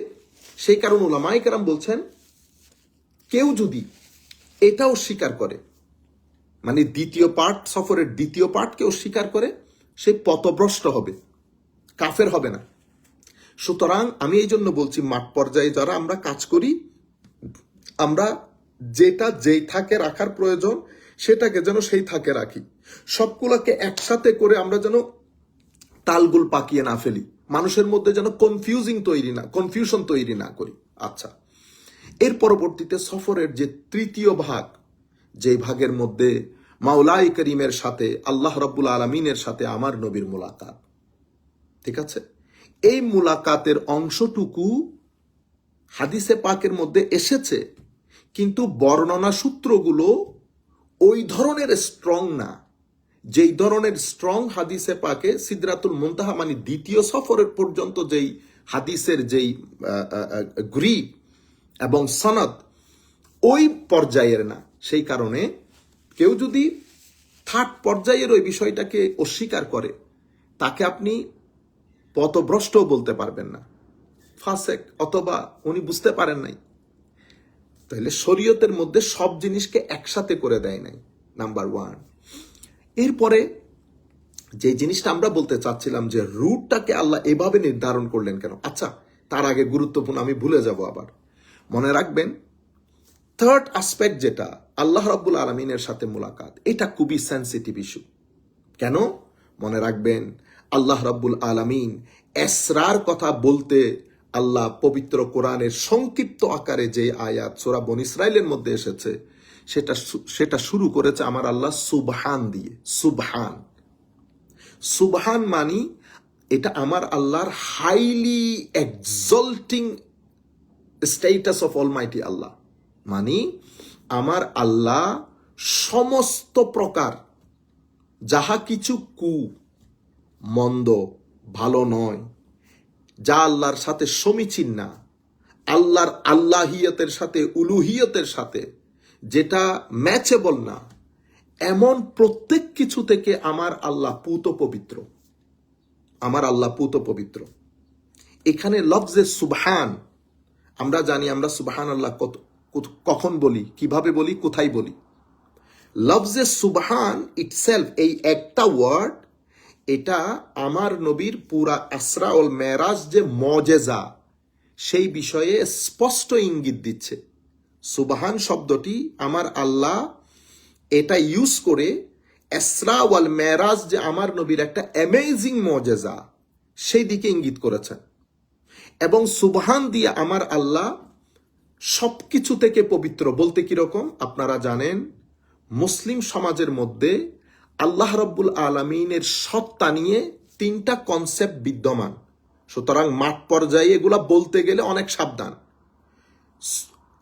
সেই কারণে উলামায়ে কেরাম বলছেন, কেউ যদি এটাও স্বীকার করে, মানে দ্বিতীয় পার্ট, সফরের দ্বিতীয় পার্টকে অস্বীকার করে, সে পথভ্রষ্ট হবে, কাফের হবে না। সুতরাং আমি এই জন্য বলছি, মাঠ পর্যায়ে যারা আমরা কাজ করি, আমরা যেটা যেই থাকে রাখার প্রয়োজন সেটাকে যেন সেই থাকে রাখি। সবগুলোকে একসাথে করে আমরা যেন তালগুল পাকিয়ে না ফেলি, মানুষের মধ্যে যেন কনফিউশন তৈরি না করি। আচ্ছা, এর পরবর্তীতে সফরের যে তৃতীয় ভাগ, যে ভাগের মধ্যে মাওলাই করিমের সাথে আল্লাহ রাব্বুল আলামিনের সাথে আমার নবীর মুলাকাত, ঠিক আছে, এই মুলাকাতের অংশটুকু হাদিসে পাকের মধ্যে এসেছে, কিন্তু বর্ণনা সূত্রগুলো ওই ধরনের স্ট্রং না যেই ধরনের স্ট্রং হাদিসে পাকে সিদরাতুল মুনতাহা মানে দ্বিতীয় সফরের পর্যন্ত যেই হাদিসের যেই গ্রিপ এবং সনদ ওই পর্যায়ের না। সেই কারণে কেউ যদি থার্ড পর্যায়ের ওই বিষয়টাকে অস্বীকার করে, তাকে আপনি পথভ্রষ্টও বলতে পারবেন না, ফাসেক, অথবা উনি বুঝতে পারেন নাই। তাহলে শরীয়তের মধ্যে সব জিনিসকে একসাথে করে দেয় নাই, নাম্বার ওয়ান। এরপরে যে জিনিসটা আমরা বলতে চাচ্ছিলাম যে রুটটাকে আল্লাহ এভাবে নির্ধারণ করলেন কেন। আচ্ছা, তার আগে গুরুত্বপূর্ণ, আমি ভুলে যাব আবার, মনে রাখবেন থার্ড অ্যাসপেক্ট যেটা আল্লাহ রাব্বুল আলামিনের সাথে মুলাকাত, এটা খুবই সেনসিটিভ ইস্যু। কেন? মনে রাখবেন আল্লাহ রাব্বুল আলামিন এসরার কথা বলতে আল্লাহ পবিত্র কোরআনের সংক্ষিপ্ত আকারে যে আয়াত সূরা বনী ইসরাইলের মধ্যে এসেছে সেটা শুরু করেছে আমার আল্লাহ সুবহান দিয়ে। সুবহান মানি এটা আমার আল্লাহর হাইলি এক্সল্টিং স্টেটাস অফ অলমাইটি আল্লাহ, মানি আমার আল্লাহ সমস্ত প্রকার যাহা কিছু মন্দ, ভালো নয়, যা আল্লাহর সাথে সমীচীন না, আল্লাহর আল্লাহিয়তের সাথে উলুহিয়তের সাথে যেটা ম্যাচেবল না, এমন প্রত্যেক কিছু থেকে আমার আল্লাহ পূত পবিত্র। আমার আল্লাহ পূত পবিত্র। এখানে লফজে সুবহান, আমরা জানি আমরা সুবহান আল্লাহ কখন বলি, কিভাবে বলি, কোথায় বলি। লফজে সুবহান ইটসেলফ, এই একটা ওয়ার্ড, এটা আমার নবীর পুরা ইসরা ওয়াল মেরাজ যে মজেজা, সেই বিষয়ে স্পষ্ট ইঙ্গিত দিচ্ছে। সুবহান শব্দটি আমার আল্লাহ এটা ইউজ করে ইসরা ওয়াল মেরাজ যে আমার নবীর একটা অ্যামেজিং মজেজা, সেই দিকে ইঙ্গিত করেছেন। এবং সুবহান দিয়ে আমার আল্লাহ সবকিছু থেকে পবিত্র বলতে কিরকম আপনারা জানেন, মুসলিম সমাজের মধ্যে আল্লাহ রাব্বুল আলামিনের সত্তা নিয়ে তিনটা কনসেপ্ট বিদ্যমান। সুতরাং মাঠ পর্যায়ে এগুলা বলতে গেলে অনেক সাবধান।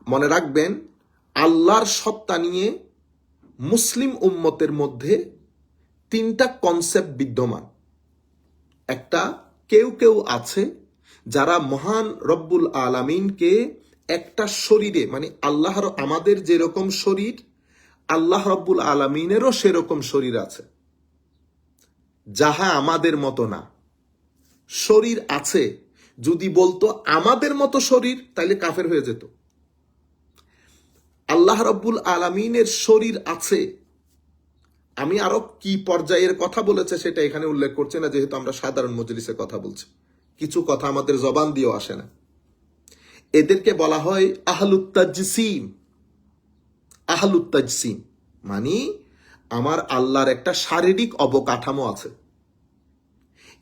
মনে রাখবেন আল্লাহর সত্তা নিয়ে মুসলিম উম্মতের মধ্যে তিনটা কনসেপ্ট বিদ্যমান। একটা, কেউ কেউ আছে যারা মহান রব্বুল আলামিনকে একটা শরীরে, মানে আল্লাহর আমাদের যেরকম শরীর, আল্লাহ রব্বুল আলামিনেরও সেরকম শরীর আছে, যাহা আমাদের মতো না। শরীর আছে, যদি বলতো আমাদের মতো শরীর, তাইলে কাফের হয়ে যেত। আল্লাহ রব্বুল আলামিনের শরীর আছে। আমি আরো কি পর্যায়ের কথা বলেছে সেটা এখানে উল্লেখ করছে না, যেহেতু আমরা সাধারণ মজলিসে কথা বলছি, কিছু কথা আমাদের জবান দিয়েও আসে না। এদেরকে বলা হয় আহলুত তাজসিম। আহলুত তাজসিম মানে আমার আল্লাহর একটা শারীরিক অবকাঠামো আছে।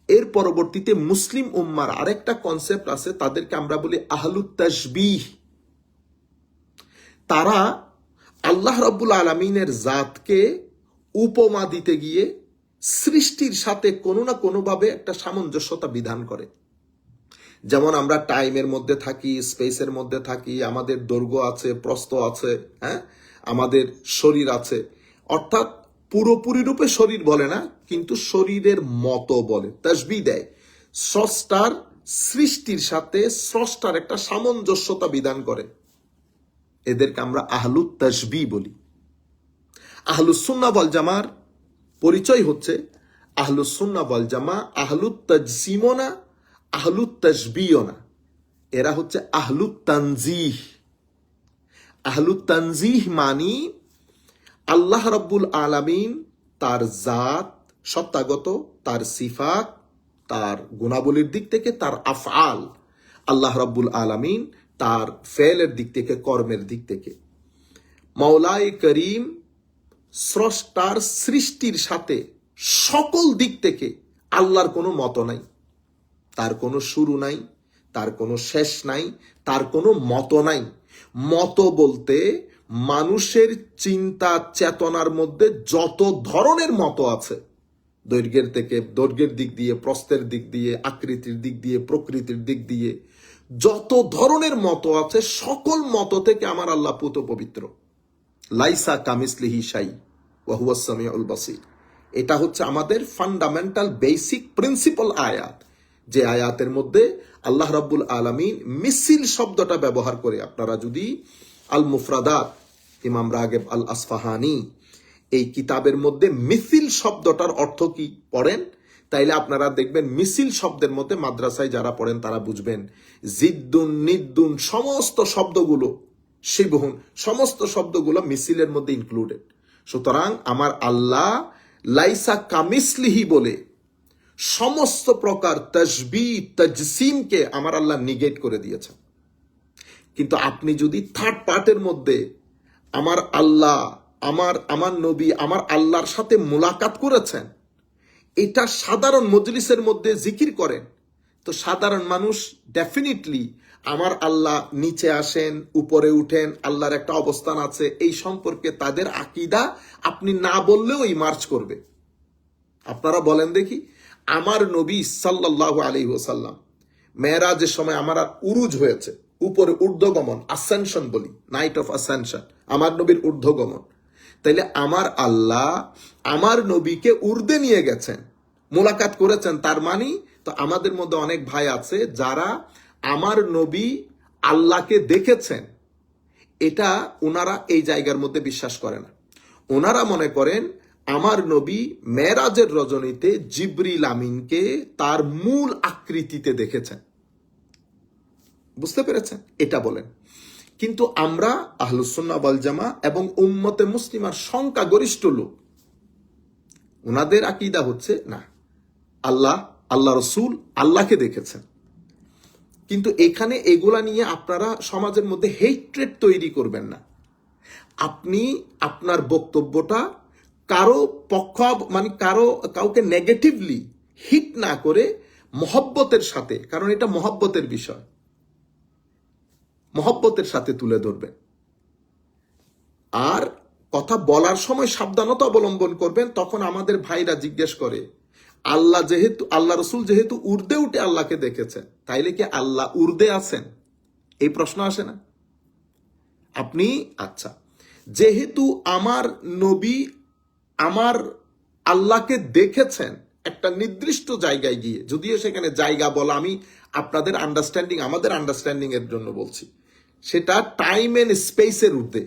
এর পরবর্তীতে মুসলিম উম্মার আরেকটা কনসেপ্ট আছে, তাদেরকে আমরা বলি আহলুত তাশবিহ। তারা আল্লাহ রাব্বুল আলামিনের জাতকে উপমা দিতে গিয়ে সৃষ্টির সাথে কোনো না কোনোভাবে একটা সামঞ্জস্যতা বিধান করে। যেমন আমরা টাইমের মধ্যে থাকি, স্পেসের মধ্যে থাকি, আমাদের দৈর্ঘ্য আছে, প্রস্থ আছে, হ্যাঁ, আমাদের শরীর আছে, অর্থাৎ পুরোপুরি রূপে শরীর বলে না, কিন্তু শরীরের মতো বলে, তাসবিহ দেয়। স্রষ্টার সৃষ্টির সাথে স্রষ্টার একটা সামঞ্জস্যতা বিধান করে। এদেরকে আমরা আহলুত তাশবিহ বলি। আহলুস সুন্নাহ ওয়াল জামার পরিচয় হচ্ছে আহলুস সুন্নাহ ওয়াল জামা আহলুত তাজসিমও না, আহলুত তাশবিহও না, এরা হচ্ছে আহলুত তানজিহ। আহলুত তানজিহ মানি আল্লাহ রাব্বুল আলামিন তার জাত সত্তাগত, তার সিফাত, তার গুণাবলীর দিক থেকে, তার আফআল, আল্লাহ রাব্বুল আলামিন তার ফেলের দিক থেকে, কর্মের দিক থেকে। মাওলাই করিম স্রষ্টার সৃষ্টির সাথে সকল দিক থেকে আল্লাহর কোনো মত নাই, তার কোনো শুরু নাই, তার কোনো শেষ নাই, তার কোনো মত নাই। মত বলতে মানুষের চিন্তা চেতনার মধ্যে যত ধরনের মত আছে, দৈর্ঘ্যের দিক দিয়ে, প্রস্থের দিক দিয়ে, আকৃতির দিক দিয়ে, প্রকৃতির দিক দিয়ে যত ধরনের মত আছে, সকল মত থেকে আমার আল্লাহ পুত পবিত্র। লাইসা কামিসলিহি শাই ওয়া হুয়াস সামিউল বাসীর। এটা হচ্ছে আমাদের ফান্ডামেন্টাল বেসিক প্রিন্সিপাল আয়াত, যে আয়াতের মধ্যে আল্লাহ রাব্বুল আলামিন মিছিল শব্দটা ব্যবহার করে। আপনারা যদি আল মুফরাদাত ইমাম রাগেব আল আসফাহানি এই কিতাবের মধ্যে মিছিল শব্দটার অর্থ কি পড়েন, তাইলে আপনারা দেখবেন মিছিল শব্দের মধ্যে, মাদ্রাসায় যারা পড়েন তারা বুঝবেন, জিদ্দুন, নিদ্দুন, সমস্ত শব্দগুলো, শিবহুন, সমস্ত শব্দগুলো মিছিলের মধ্যে ইনক্লুডেড। সুতরাং আমার আল্লাহ লাইসা কামিসলিহি বলে সমস্ত প্রকার তাসবিহ তাজসিমকে আমার আল্লাহ নিগেট করে দিয়েছেন। কিন্তু আপনি যদি থার্ড পার্টের মধ্যে আমার আল্লাহ, আমার নবী, আমার আল্লাহর সাথে মুলাকাত করেছেন, এটা সাধারণ মজলিসের মধ্যে জিকির করেন, তো সাধারণ মানুষ ডেফিনেটলি আমার আল্লাহ নিচে আসেন, উপরে উঠেন, আল্লাহর একটা অবস্থান আছে, এই সম্পর্কে তাদের আকীদা আপনি না বললেও মার্চ করবে। আপনারা বলেন দেখি, আমার নবী সাল্লাল্লাহু আলাইহি ওয়াসাল্লাম মেরাজের সময় আমার উরুজ হয়েছে, উপরে ঊর্ধ্বগমন, আসেনশন বলি, নাইট অফ আসেনশন, আমার নবীর ঊর্ধ্বগমন। তাইলে আমার আল্লাহ আমার নবীকে উর্দে নিয়ে গেছেন, মোলাকাত করেছেন। তার মানে তো আমাদের মধ্যে অনেক ভাই আছে যারা আমার নবী আল্লাহকে দেখেছেন, এটা ওনারা এই জায়গার মধ্যে বিশ্বাস করে না। ওনারা মনে করেন আমার নবী মেরাজের রজনীতে জিবরিল আমিনকে তার মূল আকৃতিতে দেখেছেন। বুঝতে পেরেছেন? এটা বলেন। কিন্তু আমরা আহলুস সুন্নাহ ওয়াল জামা এবং উম্মতে মুসলিমার সংখ্যাগরিষ্ঠ লোক, ওনাদের আকীদা হচ্ছে না, আল্লাহ রসুল আল্লাহকে দেখেছেন। কিন্তু এখানে এগুলা নিয়ে আপনারা সমাজের মধ্যে হেট্রেড তৈরি করবেন না। আপনি আপনার বক্তব্যটা কারো পক্ষ, মানে কাউকে নেগেটিভলি হিট না করে মহব্বতের সাথে, কারণ এটা মহব্বতের বিষয়, মহব্বতের সাথে তুলে ধরবেন। আর কথা বলার সময় সাবধানতা অবলম্বন করবেন। তখন আমাদের ভাইরা জিজ্ঞেস করে, আল্লাহ রসুল যেহেতু উর্দে উঠে আল্লাহকে দেখেছেন, তাইলে কি আল্লাহ উর্দে আছেন? এই প্রশ্ন আসে না? আপনি আচ্ছা, যেহেতু আমার নবী আমার আল্লাহকে দেখেছেন একটা নির্দিষ্ট জায়গায় গিয়ে, যদিও সেখানে জায়গা বলা আমি আপনাদের আন্ডারস্ট্যান্ডিং, আমাদের আন্ডারস্ট্যান্ডিং এর জন্য বলছি, সেটা টাইম এন্ড স্পেসের ঊর্ধ্বে।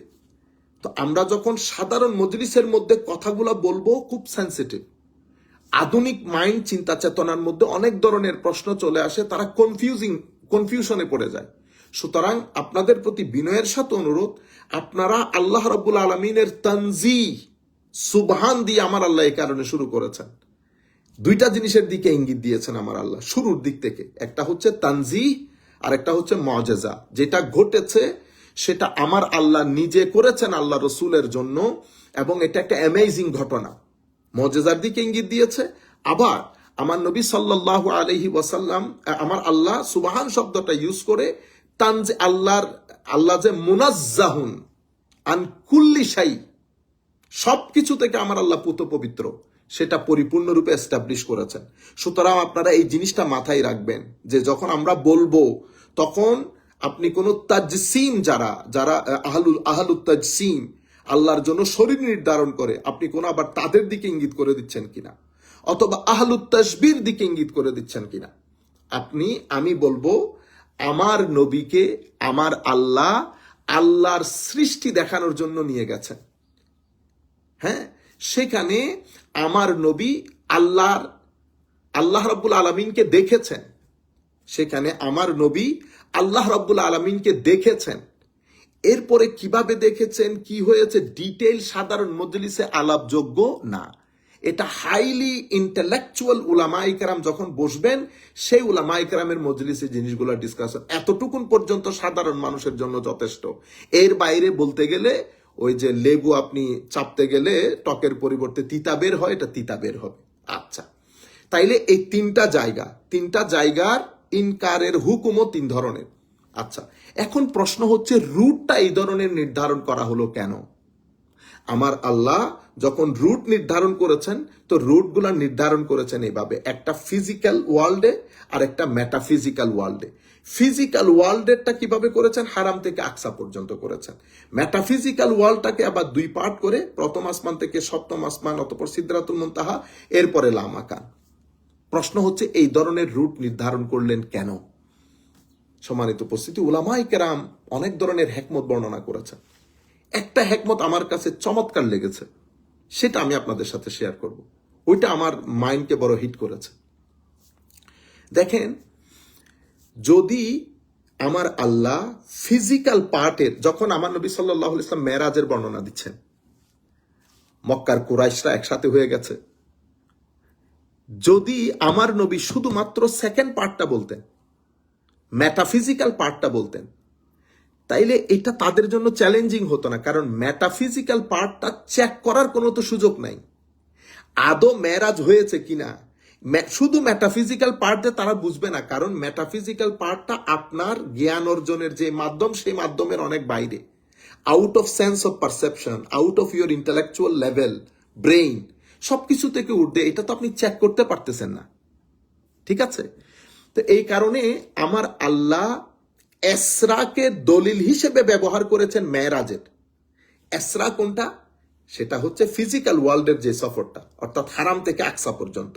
তো আমরা যখন সাধারণ মজলিসের মধ্যে কথাগুলো বলবো, খুব সেন্সিটিভ। আধুনিক মাইন্ড, চিন্তা চেতনার মধ্যে অনেক ধরনের প্রশ্ন চলে আসে, তারা কনফিউশনে পড়ে যায়। সুতরাং আপনাদের প্রতি বিনয়ের সাথে অনুরোধ, আপনারা আল্লাহ রাব্বুল আলামিনের তানজিহ, সুবহান দিয়ে আমার আল্লাহ এই কারণে শুরু করেছেন। দুইটা জিনিসের দিকে ইঙ্গিত দিয়েছেন আমার আল্লাহ শুরুর দিক থেকে, একটা হচ্ছে তানজিহ আর একটা হচ্ছে মুআজিজা। যেটা ঘটেছে সেটা আমার আল্লাহ নিজে করেছেন আল্লাহ রসুলের জন্য, এবং এটা একটা অ্যামেজিং ঘটনা, মুআজিজার দিকে ইঙ্গিত দিয়েছে। আবার আমার নবী সাল্লাল্লাহু আলাইহি ওয়াসাল্লাম, আমার আল্লাহ সুবহান শব্দটা ইউজ করে আল্লাহ যে মুনাজ্জাহুন আন কুল্লি শাই, সবকিছু থেকে আমার আল্লাহ পুত পবিত্র, সেটা পরিপূর্ণরূপে এস্টাবলিশ করেছেন। সুতরাং আপনারা এই জিনিসটা মাথায় রাখবেন যে যখন আমরা বলবো, তখন আপনি কোন তাজসিম, যারা আহলুত তাজসিম, আল্লাহর জন্য শরীর নির্ধারণ করে, আপনি কোন আবার তাদের দিকে ইঙ্গিত করে দিচ্ছেন কিনা, অথবা আহলুত তাসবির দিকে ইঙ্গিত করে দিচ্ছেন কিনা। আমি বলবো, আমার নবীকে আমার আল্লাহর সৃষ্টি দেখানোর জন্য নিয়ে গেছেন। হ্যাঁ, সেখানে আমার নবী আল্লাহ রাব্বুল আলামিনকে দেখেছেন, সেখানে আমার নবী আল্লাহ রাব্বুল আলামিনকে দেখেছেন। এরপরে কিভাবে দেখেছেন, কি হয়েছে, ডিটেইল সাধারণ মজলিসে আলাপযোগ্য না। এটা হাইলি ইন্টেলেকচুয়াল উলামায়ে কেরাম যখন বসবেন, সেই উলামায়ে কেরামের মজলিসে জিনিসগুলো ডিসকাশন, এতটুকুন পর্যন্ত সাধারণ মানুষের জন্য যথেষ্ট। এর বাইরে বলতে গেলে ওই যে লেবু আপনি চাপতে গেলে টকের পরিবর্তে তিতা বের হয়, এটা তিতা বের হবে। আচ্ছা, তাইলে এই তিনটা জায়গার ইনকারের হুকুমও 3 ধরনের। আচ্ছা, এখন প্রশ্ন হচ্ছে রুটটা এই ধরনের নির্ধারণ করা হলো কেন? আমার আল্লাহ যখন রুট নির্ধারণ করেছেন, তো রুটগুলা নির্ধারণ করেছেন এইভাবে, একটা ফিজিক্যাল ওয়ার্ল্ডে আর একটা মেটাফিজিক্যাল ওয়ার্ল্ডে। ফিজিক্যাল ওয়ার্ল্ডেরটা কিভাবে করেছেন? হারাম থেকে আকসা পর্যন্ত করেছেন। মেটাফিজিক্যাল ওয়ার্ল্ডটাকে আবার 2 পার্ট করে, প্রথম আসমান থেকে সপ্তম আসমান, অতঃপর সিদরাতুল মুনতাহা, এরপরে লামাকান। প্রশ্ন হচ্ছে এই ধরনের রুট নির্ধারণ করলেন কেন? সম্মানিত উপস্থিতি, উলামায়ে কেরাম অনেক ধরনের হিকমত বর্ণনা করেছেন। একটা হিকমত আমার কাছে চমৎকার লেগেছে, সেটা আমি আপনাদের সাথে শেয়ার করব। ওইটা আমার মাইন্ডকে বড় হিট করেছে। দেখেন, যদি আমার আল্লাহ ফিজিক্যাল পার্টের, যখন আমার নবী সাল্লাল্লাহু আলাইহি ওয়াসাল্লাম মেরাজের বর্ণনা দিচ্ছেন, মক্কার কুরাইশরা একসাথে হয়ে গেছে, যদি আমার নবী শুধুমাত্র সেকেন্ড পার্টটা বলতেন, মেটাফিজিক্যাল পার্টটা বলতেন, তাইলে এটা তাদের জন্য চ্যালেঞ্জিং হতো না, কারণ মেটাফিজিক্যাল পার্টটা চেক করার কোনো তো সুযোগ নাই। আদৌ মেরাজ হয়েছে কিনা শুধু মেটাফিজিক্যাল পার্ট দিয়ে তারা বুঝবে না, কারণ মেটাফিজিক্যাল পার্টটা আপনার জ্ঞান অর্জনের যে মাধ্যম, সেই মাধ্যমের অনেক বাইরে, out of sense of perception, out of your intellectual level, brain, সবকিছু থেকে উঠে, এটা তো আপনি চেক করতে পারতেছেন না। ঠিক আছে? তো এই কারণে আমার আল্লাহ এসরাকে দলিল হিসেবে ব্যবহার করেছেন মেরাজের। এসরা কোনটা? সেটা হচ্ছে ফিজিক্যাল ওয়ার্ল্ডের যে সফরটা, অর্থাৎ হারাম থেকে আকসা পর্যন্ত।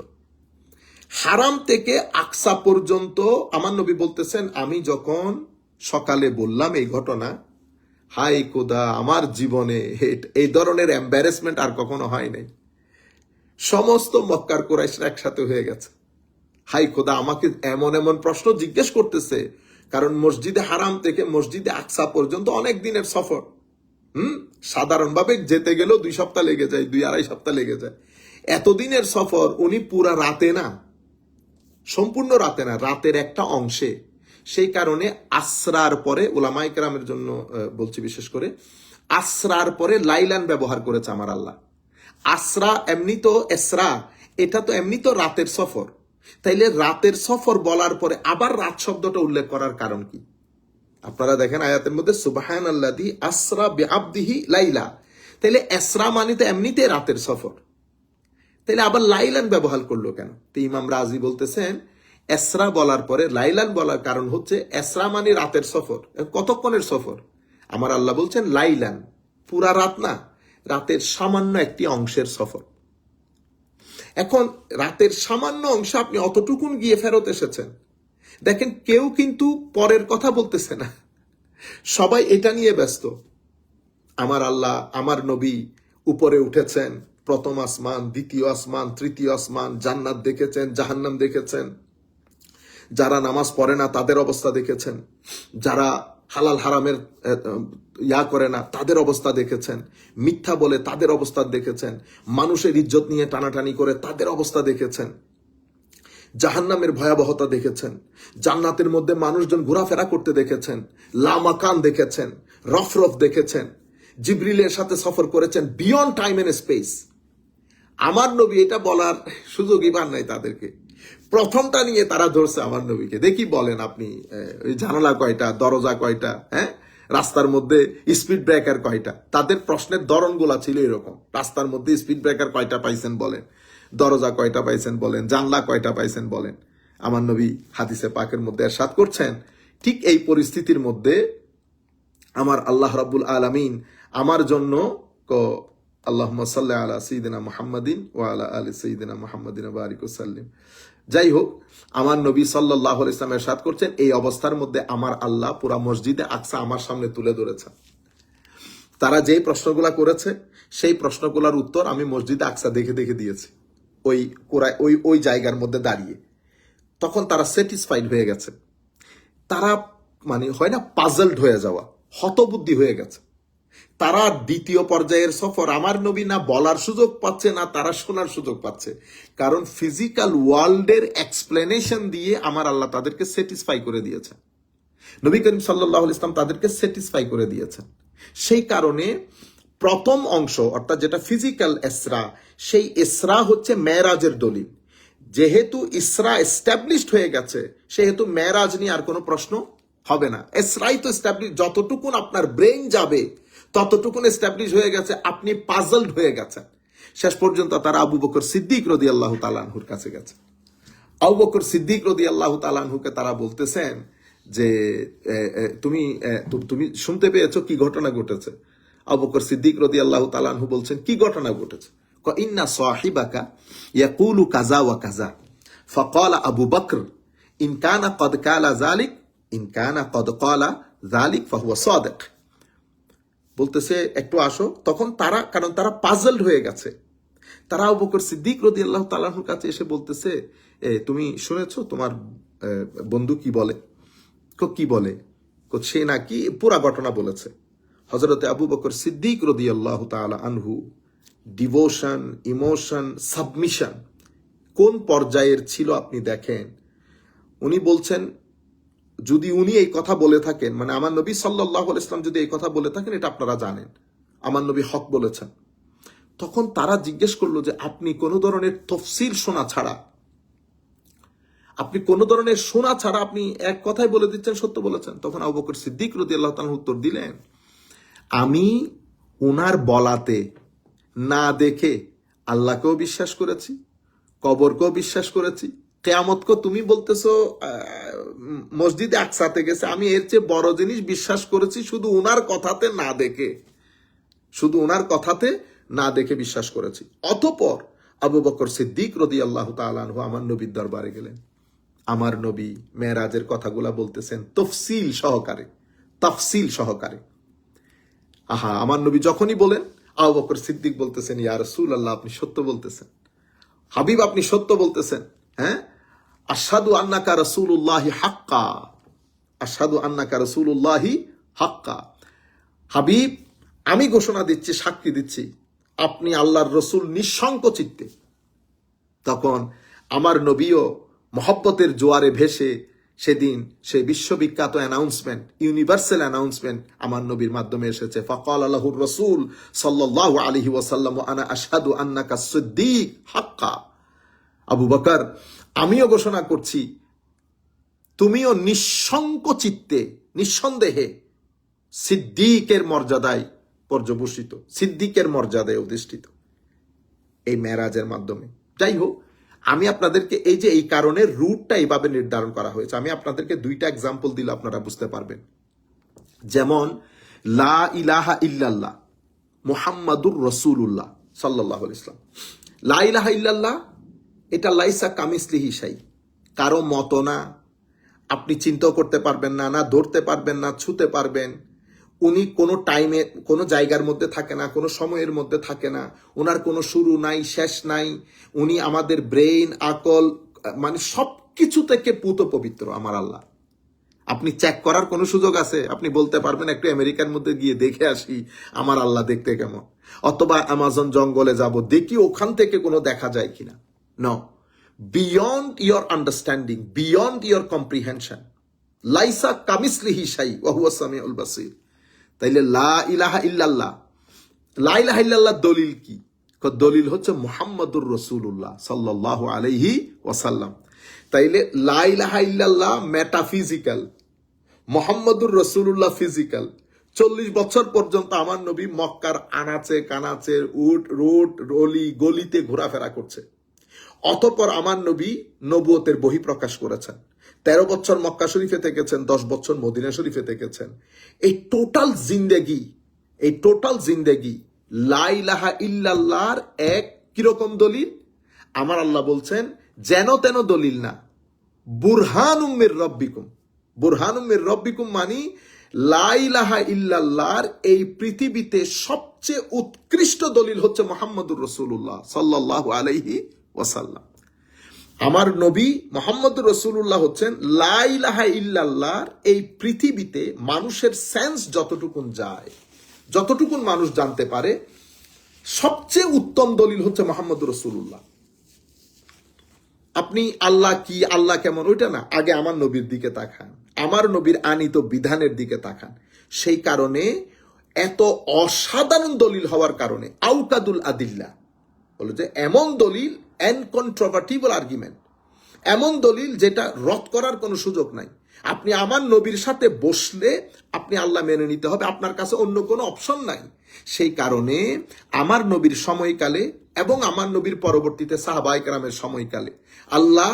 হারাম থেকে আকসা পর্যন্ত আমার নবী বলতেছেন, আমি যখন সকালে বললাম এই ঘটনা, হাই খোদা, আমার জীবনে এই ধরনের এম্বারেসমেন্ট আর কখনো হয় নাই। সমস্ত মক্কার কুরাইশরা একসাথে হয়ে গেছে। হাই খোদা, আমাকে এমন এমন প্রশ্ন জিজ্ঞেস করতেছে, কারণ মসজিদে হারাম থেকে মসজিদে আকসা পর্যন্ত অনেক দিনের সফর। সাধারণভাবে যেতে গেলেও 2 সপ্তাহ লেগে যায়, 2-2.5 সপ্তাহ লেগে যায়। এতদিনের সফর উনি পুরা রাতে না, সম্পূর্ণ রাতে না, রাতের একটা অংশে। সেই কারণে আসরার পরে, উলামায়ে কেরামের জন্য বলছি বিশেষ করে, আসরার পরে লাইলান ব্যবহার করেছে আমার আল্লাহ। আসরা এমনি তো, এসরা এটা তো এমনি তো রাতের সফর, তাইলে রাতের সফর বলার পরে আবার রাত শব্দটা উল্লেখ করার কারণ কি? আপনারা দেখেন আয়াতের মধ্যে সুবহানাল্লাযী আসরা বিআবদিহি লাইলা, তাইলে এসরা মানে তো এমনিতে রাতের সফর, তাইলে আবার লাইলান ব্যবহার করলো কেন? তো ইমাম রাজি বলতেছেন, এসরা বলার পরে লাইলান বলার কারণ হচ্ছে, এসরা মানে রাতের সফর। কতক্ষণের সফর? আমার আল্লাহ বলছেন লাইলান, পুরা রাত না, রাতের সামান্য একটি অংশের সফর। এখন রাতের সামান্য অংশ আপনি অতটুকুন গিয়ে ফেরত এসেছেন। দেখেন, কেউ কিন্তু পরের কথা বলতেছে না, সবাই এটা নিয়ে ব্যস্ত। আমার আল্লাহ, আমার নবী উপরে উঠেছেন, প্রথম আসমান, দ্বিতীয় আসমান, তৃতীয় আসমান, জান্নাত দেখেছেন, জাহান্নাম দেখেছেন, যারা নামাজ পড়ে না তাদের অবস্থা দেখেছেন, যারা হালাল হারামের করে না তাদের অবস্থা দেখেছেন, মিথ্যা বলে তাদের অবস্থা দেখেছেন, মানুষের ইজ্জত নিয়ে টানাটানি করে তাদের অবস্থা দেখেছেন, জাহান্নামের ভয়াবহতা দেখেছেন, জান্নাতের মধ্যে মানুষজন ঘোরাফেরা করতে দেখেছেন, লামাকান দেখেছেন, রফরফ দেখেছেন, জিবরিলের সাথে সফর করেছেন বিয়ন্ড টাইম এন্ড স্পেস। আমার নবী এটা বলার সুযোগই পান নাই তাদেরকে। প্রথমটা নিয়ে তারা ধরছে আমার নবীকে। দেখি বলেন আপনি, ওই জানালা কয়টা, দরজা কয়টা, হ্যাঁ, রাস্তার মধ্যে স্পিড ব্রেকার কয়টা? তাদের প্রশ্নের ধরনগুলা ছিল এরকম, রাস্তার মধ্যে স্পিড ব্রেকার কয়টা পাইছেন বলেন, দরজা কয়টা পাইছেন বলেন, জানলা কয়টা পাইছেন বলেন। আমার নবী হাদিসে পাকের মধ্যে ইরশাদ করছেন, ঠিক এই পরিস্থিতির মধ্যে আমার আল্লাহ রাব্বুল আলামিন আমার জন্য আল্লাহুম্মা সাল্লি আলা সাইয়্যিদিনা মুহাম্মাদিন ওয়া আলা আলি সাইয়্যিদিনা মুহাম্মাদিন ওয়া বারিক ওয়া সাল্লিম। যাই হোক, আমার নবী সাল্লাল্লাহু আলাইহি ওয়াসাল্লাম ইরশাদ করছেন, এই অবস্থার মধ্যে আমার আল্লাহ পুরা মসজিদে আকসা আমার সামনে তুলে ধরেছেন। তারা যেই প্রশ্নগুলা করেছে, সেই প্রশ্নগুলোর উত্তর আমি মসজিদে আকসা দেখে দেখে দিয়েছি, ওই জায়গার মধ্যে দাঁড়িয়ে। তখন তারা স্যাটিসফাইড হয়ে গেছে। তারা মানে হয় না, পাজলড হয়ে যাওয়া, হতবুদ্ধি হয়ে গেছে। তারা দ্বিতীয় পর্যায়ের সফর আমার নবী না বলার সুযোগ পাচ্ছে, না তারা শোনার সুযোগ পাচ্ছে, কারণ ফিজিক্যাল ওয়ার্ল্ডের এক্সপ্লেনেশন দিয়ে আমার আল্লাহ তাদেরকে স্যাটিসফাই করে দিয়েছেন। নবী করিম সাল্লাল্লাহু আলাইহি ওয়াসাল্লাম তাদেরকে স্যাটিসফাই করে দিয়েছেন। সেই কারণে প্রথম অংশ অর্থাৎ যেটা ফিজিক্যাল ইসরা, সেই ইসরা হচ্ছে মেরাজের দলিল। যেহেতু ইসরা এস্টাবলিশড হয়ে গেছে, সেহেতু মেরাজ নিয়ে আর কোনো প্রশ্ন হবে না। ইসরাই তো এস্টাবলিশ, যতটুকুন আপনার ব্রেন যাবে ততটুকুন এস্টাবলিশ হয়ে গেছে, আপনি পাজলড হয়ে গেছেন। শেষ পর্যন্ত তারা আবু বকর সিদ্দিক রাদিয়াল্লাহু তাআলা আনহুর কাছে গেছে। আবু বকর সিদ্দিক রাদিয়াল্লাহু তাআলা আনহুকে তারা বলতেছেন যে তুমি তুমি শুনতে পেয়েছো কি ঘটনা ঘটেছে? আবু বকর সিদ্দিক রাদিয়াল্লাহু তাআলা আনহু বলছেন, কি ঘটনা ঘটেছে? ইন্না সাহিবাকা ইয়াকুলু কাযা ওয়া কাযা ফাকালা আবু বকর ইন কানা ক্বাদ কালা যালিক ইন কানা ক্বাদ ক্বালা যালিক ফাহুয়া সাদিক। বলতেছে একটু আসো। তখন তারা, কারণ তারা পাজলড হয়ে গেছে, তারা আবু বকর সিদ্দিক রাদিয়াল্লাহু তাআলা আনহুর কাছে এসে বলতেছে, তুমি শুনেছো তোমার বন্ধু কি বলে? কি বলে? সে নাকি পুরা ঘটনা বলেছে। হযরতে আবু বকর সিদ্দিক রাদিয়াল্লাহু তাআলা আনহু ডিভোশন, ইমোশন, সাবমিশন কোন পর্যায়ের ছিল আপনি দেখেন। উনি বলছেন, যদি উনি এই কথা বলে থাকেন, মানে আমার নবী সাল্লাল্লাহু আলাইহি ওয়াসাল্লাম যদি এই কথা বলে থাকেন, এটা আপনারা জানেন, আমার নবী হক বলেছেন। তখন তারা জিজ্ঞেস করলো যে আপনি কোনো ধরনের তফসিল শোনা ছাড়া, আপনি কোনো ধরনের শোনা ছাড়া আপনি এক কথাই বলে দিচ্ছেন সত্য বলেছেন? তখন আবু বকর সিদ্দিক রাদিয়াল্লাহু তাআলা উত্তর দিলেন, আমি ওনার বলাতে না দেখে আল্লাহকেও বিশ্বাস করেছি, কবরকেও বিশ্বাস করেছি, কিয়ামতকে তুমি বলতেছো মসজিদে আকসাতে গেছে, আমি এর চেয়ে বড় জিনিস বিশ্বাস করেছি শুধু ওনার কথাতে না দেখে, শুধু ওনার কথাতে না দেখে বিশ্বাস করেছি। অতঃপর আবু বকর সিদ্দিক রাদিয়াল্লাহু তাআলা আনহু আমার নবীর দরবারে গেলেন। আমার নবী মেরাজের কথাগুলা বলতেছেন তফসিল সহকারে, তাফসিল সহকারে। আহা, আমার নবী যখনই বলেন, আবু বকর সিদ্দিক বলতেছেন, ইয়া রাসূলুল্লাহ, আপনি সত্য বলতেছেন, হাবিব আপনি সত্য বলতেছেন। হ্যাঁ, আশহাদু আন্নাকা রাসূলুল্লাহি হাক্কা, আশহাদু আন্নাকা রাসূলুল্লাহি হাক্কা। হাবিব, আমি ঘোষণা দিচ্ছি, সাক্ষী দিচ্ছি, আপনি আল্লাহর রসুল নিঃসংকোচিত্তে। তখন আমার নবীও মহব্বতের জোয়ারে ভেসে সেদিন সেই বিশ্ববিখ্যাত অ্যানাউন্সমেন্ট, ইউনিভার্সাল অ্যানাউন্সমেন্ট আমার নবীর মাধ্যমে এসেছে, ফাকাল আলাহুর রাসূল সাল্লাল্লাহু আলাইহি ওয়াসাল্লাম আনা আশহাদু আন্নাকা সিদ্দিক হাক্কা। আবু বকর, আমিও ঘোষণা করছি, তুমিও নিঃসংকোচিত্তে, নিঃসন্দেহে সিদ্দিকের মর্যাদায় পর্যবসিত, সিদ্দিকের মর্যাদায় অধিষ্ঠিত এই মেরাজের মাধ্যমে। যাই হোক, আমি আপনাদেরকে এই যে এই কারণে রুটটা এইভাবে নির্ধারণ করা হয়েছে, আমি আপনাদেরকে দুইটা এক্সাম্পল দিলে আপনারা বুঝতে পারবেন। যেমন লা ইলাহা ইল্লাল্লাহ মুহাম্মাদুর রাসূলুল্লাহ সাল্লাল্লাহু আলাইহি ওয়াসাল্লাম, লা ইলাহা ইল্লাল্লাহ, এটা লাইসা কামিসলিহি শাই, কারো মতো না, আপনি চিন্তাও করতে পারবেন না, না ধরতে পারবেন না, ছুতে পারবেন। উনি কোনো টাইমে, কোনো জায়গার মধ্যে থাকে না, কোনো সময়ের মধ্যে থাকে না, ওনার কোনো শুরু নাই, শেষ নাই। উনি আমাদের ব্রেইন, আকল, মানে সবকিছু থেকে পুত পবিত্র আমার আল্লাহ। আপনি চেক করার কোনো সুযোগ আছে? আপনি বলতে পারবেন একটু আমেরিকার মধ্যে গিয়ে দেখে আসি আমার আল্লাহ দেখতে কেমন, অথবা অ্যামাজন জঙ্গলে যাব, দেখি ওখান থেকে কোনো দেখা যায় কিনা। No, beyond your understanding, beyond your comprehension, লাইসা কামিসলিহি শাই ওয়া হুয়া সামিউল বাসীর। তাইলে লা ইলাহা ইল্লাল্লাহ, লা ইলাহা ইল্লাল্লাহ দলিল কি? দলিল হচ্ছে মুহাম্মাদুর রাসূলুল্লাহ সাল্লাল্লাহু আলাইহি ওয়াসাল্লাম। তাইলে লা ইলাহা ইল্লাল্লাহ মেটাফিজিক্যাল, মুহাম্মাদুর রাসূলুল্লাহ ফিজিক্যাল। 40 বছর পর্যন্ত আমার নবী মক্কার আনাচে কানাচে, রোড রলি গলিতে ঘোরাফেরা করছে। অতঃপর আমার নবী নবুয়তের বহিঃপ্রকাশ করেছেন। 13 বছর মক্কা শরীফে থেকেছেন, 10 বছর মদিনা শরীফে থেকেছেন। এই টোটাল জিন্দেগি লা ইলাহা ইল্লাল্লাহর এক কিরকম দলিল? আমার আল্লাহ বলছেন যেন তেন দলিল না, বুরহানুম মির রব্বিকুম। বুরহানুম মির রব্বিকুম মানি লা ইলাহা ইল্লাল্লাহর এই পৃথিবীতে সবচেয়ে উৎকৃষ্ট দলিল হচ্ছে মুহাম্মাদুর রাসূলুল্লাহ সাল্লাল্লাহু আলাইহি ওয়াসাল্লাম। আমার নবী মুহাম্মাদুর রাসূলুল্লাহ হচ্ছেন লা ইলাহা ইল্লাল্লাহর এই পৃথিবীতে মানুষের সেন্স যতটুকুন যায়, যতটুকুন মানুষ জানতে পারে, সবচেয়ে উত্তম দলিল হচ্ছে মুহাম্মাদুর রাসূলুল্লাহ। আপনি আল্লাহ কি, আল্লাহ কেমন, ওইটা না, আগে আমার নবীর দিকে তাকান, আমার নবীর আনিত বিধানের দিকে তাকান। সেই কারণে এত অসাধারণ দলিল হওয়ার কারণে আউকাদুল আদিল্লা বলে যে এমন দলিল আনকন্ট্রোভার্টিবল আর্গুমেন্ট, এমন দলিল যেটা রদ করার কোনো সুযোগ নাই। আপনি আমার নবীর সাথে বসলে আপনি আল্লাহ মেনে নিতে হবে, আপনার কাছে অন্য কোনো অপশন নাই। সেই কারণে আমার নবীর সময়কালে এবং আমার নবীর পরবর্তীতে সাহাবায়ে কেরামের সময়কালে আল্লাহ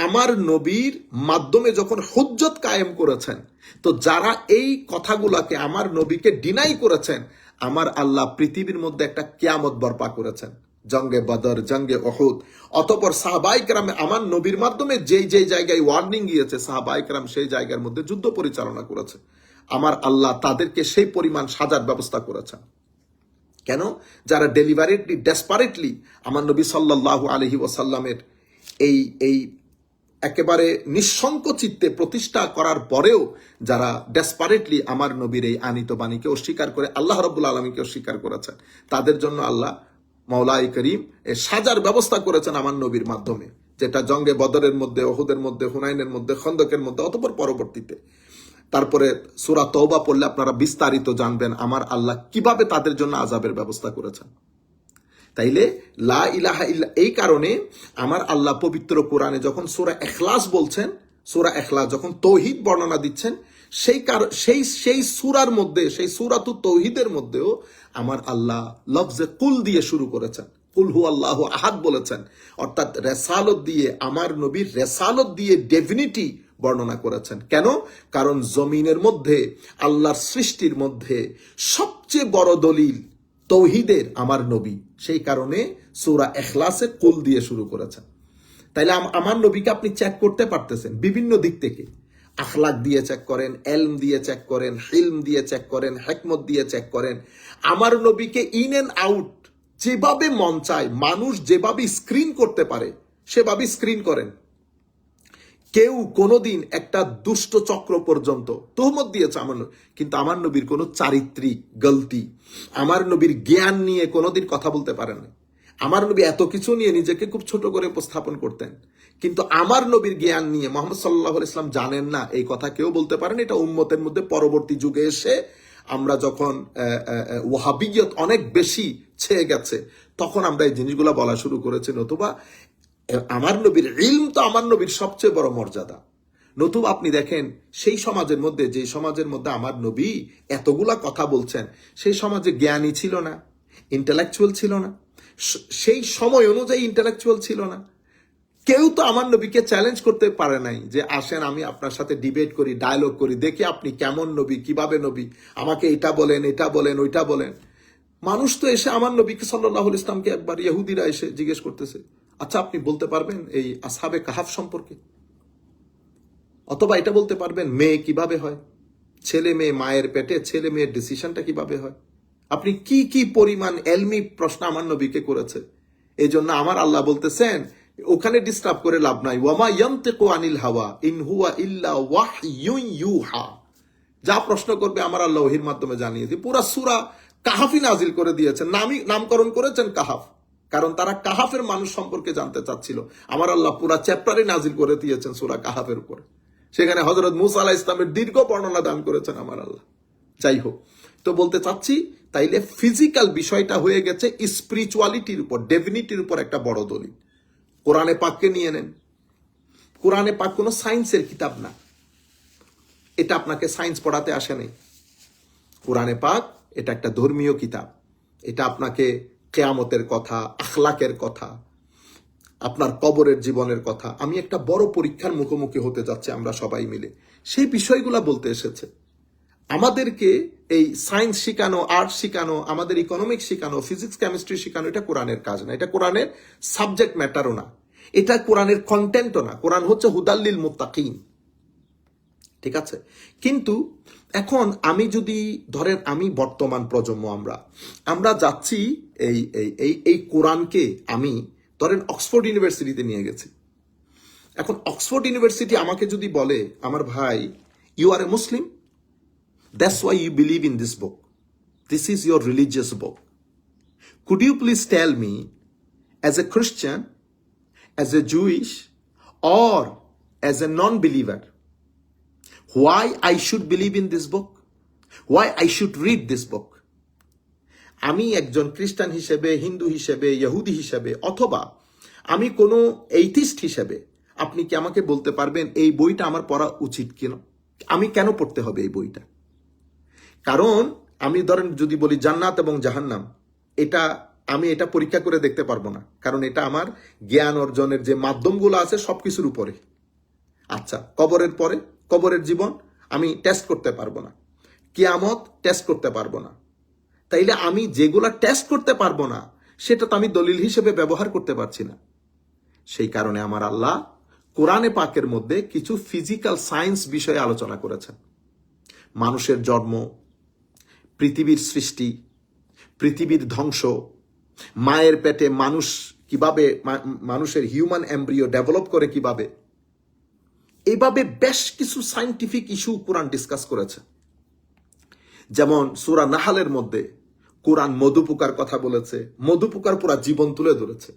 আমার নবীর মাধ্যমে যখন হুজ্জত কায়েম করেছেন, তো যারা এই কথাগুলাকে আমার নবীকে ডিনাই করেছেন, আমার আল্লাহ পৃথিবীর মধ্যে একটা কিয়ামত বর্পা করেছেন, জঙ্গে বদর, জঙ্গে উহুদ। অতঃপর সাহাবায়ে কেরামে আমার নবীর মাধ্যমে যেই যেই জায়গায় ওয়ার্নিং গিয়েছে, সাহাবায়ে কেরাম সেই জায়গার মধ্যে যুদ্ধ পরিচালনা করেছে। আমার আল্লাহ তাদেরকে সেই পরিমাণ সাজার ব্যবস্থা করেছেন। কেন? যারা ডেলিভারেটলি ডেসপারেটলি আমার নবী সাল্লাল্লাহু আলাইহি ওয়াসাল্লামের এই এই একেবারে নিঃশঙ্ক চিত্তে প্রতিষ্ঠা করার পরেও যারা ডেসপারেটলি আমার নবীর এই আনিত বাণীকে অস্বীকার করে আল্লাহ রাব্বুল আলামিনকে অস্বীকার করেছেন, তাদের জন্য আল্লাহ মাওলাই করিম এ সাজার ব্যবস্থা করেছেন আমার নবীর মাধ্যমে, যেটা জঙ্গে বদরের মধ্যে, ওহুদের মধ্যে, হুনাইনের মধ্যে, খন্দকের মধ্যে, অতঃপর পরবর্তীতে। তারপরে সূরা তওবা পড়লে আপনারা বিস্তারিত জানবেন আমার আল্লাহ কিভাবে তাদের জন্য আযাবের ব্যবস্থা করেছেন। তাইলে লা ইলাহা ইল্লা, এই কারণে আমার আল্লাহ পবিত্র কোরআনে যখন সূরা ইখলাস বলছেন, সূরা ইখলাস যখন তৌহিদ বর্ণনা দিচ্ছেন, সেই সূরার মধ্যে, সেই সূরাতুত তৌহিদের মধ্যেও আমার আল্লাহ লফজে কুল দিয়ে শুরু করেছেন, কুল হু আল্লাহু আহাদ বলেছেন, অর্থাৎ রেসালত দিয়ে, আমার নবীর রেসালত দিয়ে ডেফিনিটি বর্ণনা করেছেন। কেন? কারণ জমিনের মধ্যে, আল্লাহর সৃষ্টির মধ্যে সবচেয়ে বড় দলিল তৌহিদের আমার নবী, সেই কারণে সূরা ইখলাসে কুল দিয়ে শুরু করেছেন। তাইলে আমার নবীকে আপনি চেক করতে পারতেছেন বিভিন্ন দিক থেকে, আখলাক দিয়ে চেক করেন, এলম দিয়ে চেক করেন, হিলম দিয়ে চেক করেন, হিকমত দিয়ে চেক করেন। আমার নবীকে ইন এন্ড আউট যেভাবে মন চায়, মানুষ যেভাবে স্ক্রিন করতে পারে সেভাবে স্ক্রিন করেন। কেউ কোনোদিন একটা দুষ্ট চক্র পর্যন্ত তোহমত দিয়েছে আমার নবী, কিন্তু আমার নবীর কোনো চারিত্রিক গলতি, আমার নবীর জ্ঞান নিয়ে কোনোদিন কথা বলতে পারেন না। আমার নবী এত কিছু নিয়ে নিজেকে খুব ছোট করে উপস্থাপন করতেন, কিন্তু আমার নবীর জ্ঞান নিয়ে মুহাম্মদ সাল্লাল্লাহু আলাইহি ওয়াসাল্লাম জানেন না, এই কথা কেউ বলতে পারেন। এটা উম্মতের মধ্যে পরবর্তী যুগে এসে আমরা যখন ওয়াহাবিয়ত অনেক বেশি ছেয়ে গেছে, তখন আমরা এই জিনিসগুলো বলা শুরু করেছি। নতুবা আমার নবীর ইলম তো আমার নবীর সবচেয়ে বড় মর্যাদা। নতুবা আপনি দেখেন সেই সমাজের মধ্যে, যে সমাজের মধ্যে আমার নবী এতগুলা কথা বলছেন, সেই সমাজে জ্ঞানী ছিল না, ইন্টেলেকচুয়াল ছিল না, সেই সময় অনুযায়ী ইন্টেলেকচুয়াল ছিল না। কেউ তো আমার নবীকে চ্যালেঞ্জ করতে পারে নাই যে আসেন আমি আপনার সাথে ডিবেট করি, ডায়লগ করি, দেখি আপনি কেমন নবী, কিভাবে নবী, আমাকে এটা বলেন, এটা বলেন, ওইটা বলেন। মানুষ তো এসে আমার নবীকে সাল্লাল্লাহু আলাইহি ইসলামকে একবার ইহুদিরা এসে জিজ্ঞেস করতেছে, আচ্ছা আপনি বলতে পারবেন এই আসহাবে কাহাফ সম্পর্কে? অথবা এটা বলতে পারবেন মেয়ে কিভাবে হয়, ছেলে মেয়ে মায়ের পেটে, ছেলে মেয়ের ডিসিশনটা কিভাবে হয়? আপনি কি কি পরিমাণ এলমি প্রশ্ন আমার নবীকে করেছে। এই জন্য আমার আল্লাহ বলতেছেন, ওখানে ডিস্টার্ব করে লাভ নাই, ওয়ামা ইয়ানতিকু আনিল হাওয়া ইন হুয়া ইল্লা ওয়াহয়ুন ইউহা। যা প্রশ্ন করবে আমার আল্লাহ ওহীর মাধ্যমে জানিয়ে দিয়ে পুরা সূরা কাহাফই নাজিল করে দিয়েছেন, নামকরণ করেছেন কাহাফ, কারণ তারা কাহাফের মানুষ সম্পর্কে জানতে চাচ্ছিল। আমার আল্লাহ পুরা চ্যাপ্টারে নাজিল করে দিয়েছেন সূরা কাহাফের উপর। সেখানে হযরত মূসা আলাইহিস সালামের দীর্ঘ বর্ণনা দান করেছেন আমার আল্লাহ। যাই হোক, তো বলতে চাচ্ছি, তাইলে ফিজিক্যাল বিষয়টা হয়ে গেছে স্পিরিচুয়ালিটির উপর, ডেফিনিটির উপর একটা বড় দলিল। কোরআনে পাককে নিয়ে নেন। কোরআনে পাক কোনো সায়েন্সের কিতাব না, এটা আপনাকে সায়েন্স পড়াতে আসে নাই। কোরআনে পাক এটা একটা ধর্মীয় কিতাব। এটা আপনাকে কিয়ামতের কথা, আখলাকের কথা, আপনার কবরের জীবনের কথা। আমি একটা বড় পরীক্ষার মুখোমুখি হতে যাচ্ছে আমরা সবাই মিলে, সেই বিষয়গুলা বলতে এসেছে। আমাদেরকে এই সায়েন্স শিখানো, আর্ট শিখানো, আমাদের ইকোনমিক্স শিখানো, ফিজিক্স কেমিস্ট্রি শিখানো, এটা কোরআনের কাজ না, এটা কোরআনের সাবজেক্ট ম্যাটারও না, এটা কোরআনের কন্টেন্টও না। কোরআন হচ্ছে হুদাল্লিল মুত্তাকিন, ঠিক আছে? কিন্তু এখন আমি যদি ধরেন, আমি বর্তমান প্রজন্ম, আমরা যাচ্ছি এই এই এই এই কোরআনকে আমি ধরেন অক্সফোর্ড ইউনিভার্সিটিতে নিয়ে গেছি। এখন অক্সফোর্ড ইউনিভার্সিটি আমাকে যদি বলে, আমার ভাই, you are a Muslim, that's why you believe in this book, this is your religious book, could you please tell me as a Christian, as a Jewish, or as a non-believer, why I should believe in this book? Why I should read this book? আমি একজন খ্রিস্টান হিসেবে, হিন্দু হিসেবে, ইহুদি হিসেবে, অথবা আমি কোনো এইথিস্ট হিসেবে, আপনি কি আমাকে বলতে পারবেন এই বইটা আমার পড়া উচিত কিনা? আমি কেন পড়তে হবে এই বইটা? কারণ আমি ধরেন যদি বলি জান্নাত এবং জাহান্নাম, আমি এটা পরীক্ষা করে দেখতে পারবো না, কারণ এটা আমার জ্ঞান অর্জনের যে মাধ্যমগুলো আছে সবকিছুর উপরে। আচ্ছা, কবরের পরে, কবরের জীবন আমি টেস্ট করতে পারবো না, কিয়ামত টেস্ট করতে পারবো না। তাইলে আমি যেগুলা টেস্ট করতে পারবো না সেটা তো আমি দলিল হিসেবে ব্যবহার করতে পারছি না। সেই কারণে আমার আল্লাহ কোরআনে পাকের মধ্যে কিছু ফিজিক্যাল সায়েন্স বিষয়ে আলোচনা করেছেন। মানুষের জন্ম, পৃথিবীর সৃষ্টি, পৃথিবীর ধ্বংস, মায়ের পেটে মানুষ কিভাবে, মানুষের হিউম্যান এমব্রিও ডেভেলপ করে কিভাবে, এইভাবে বেশ কিছু সায়েন্টিফিক ইস্যু কোরআন ডিসকাস করেছে। যেমন সূরা নাহালের মধ্যে কোরআন মধুপোকার কথা বলেছে, মধুপোকার পুরা জীবন তুলে ধরেছে,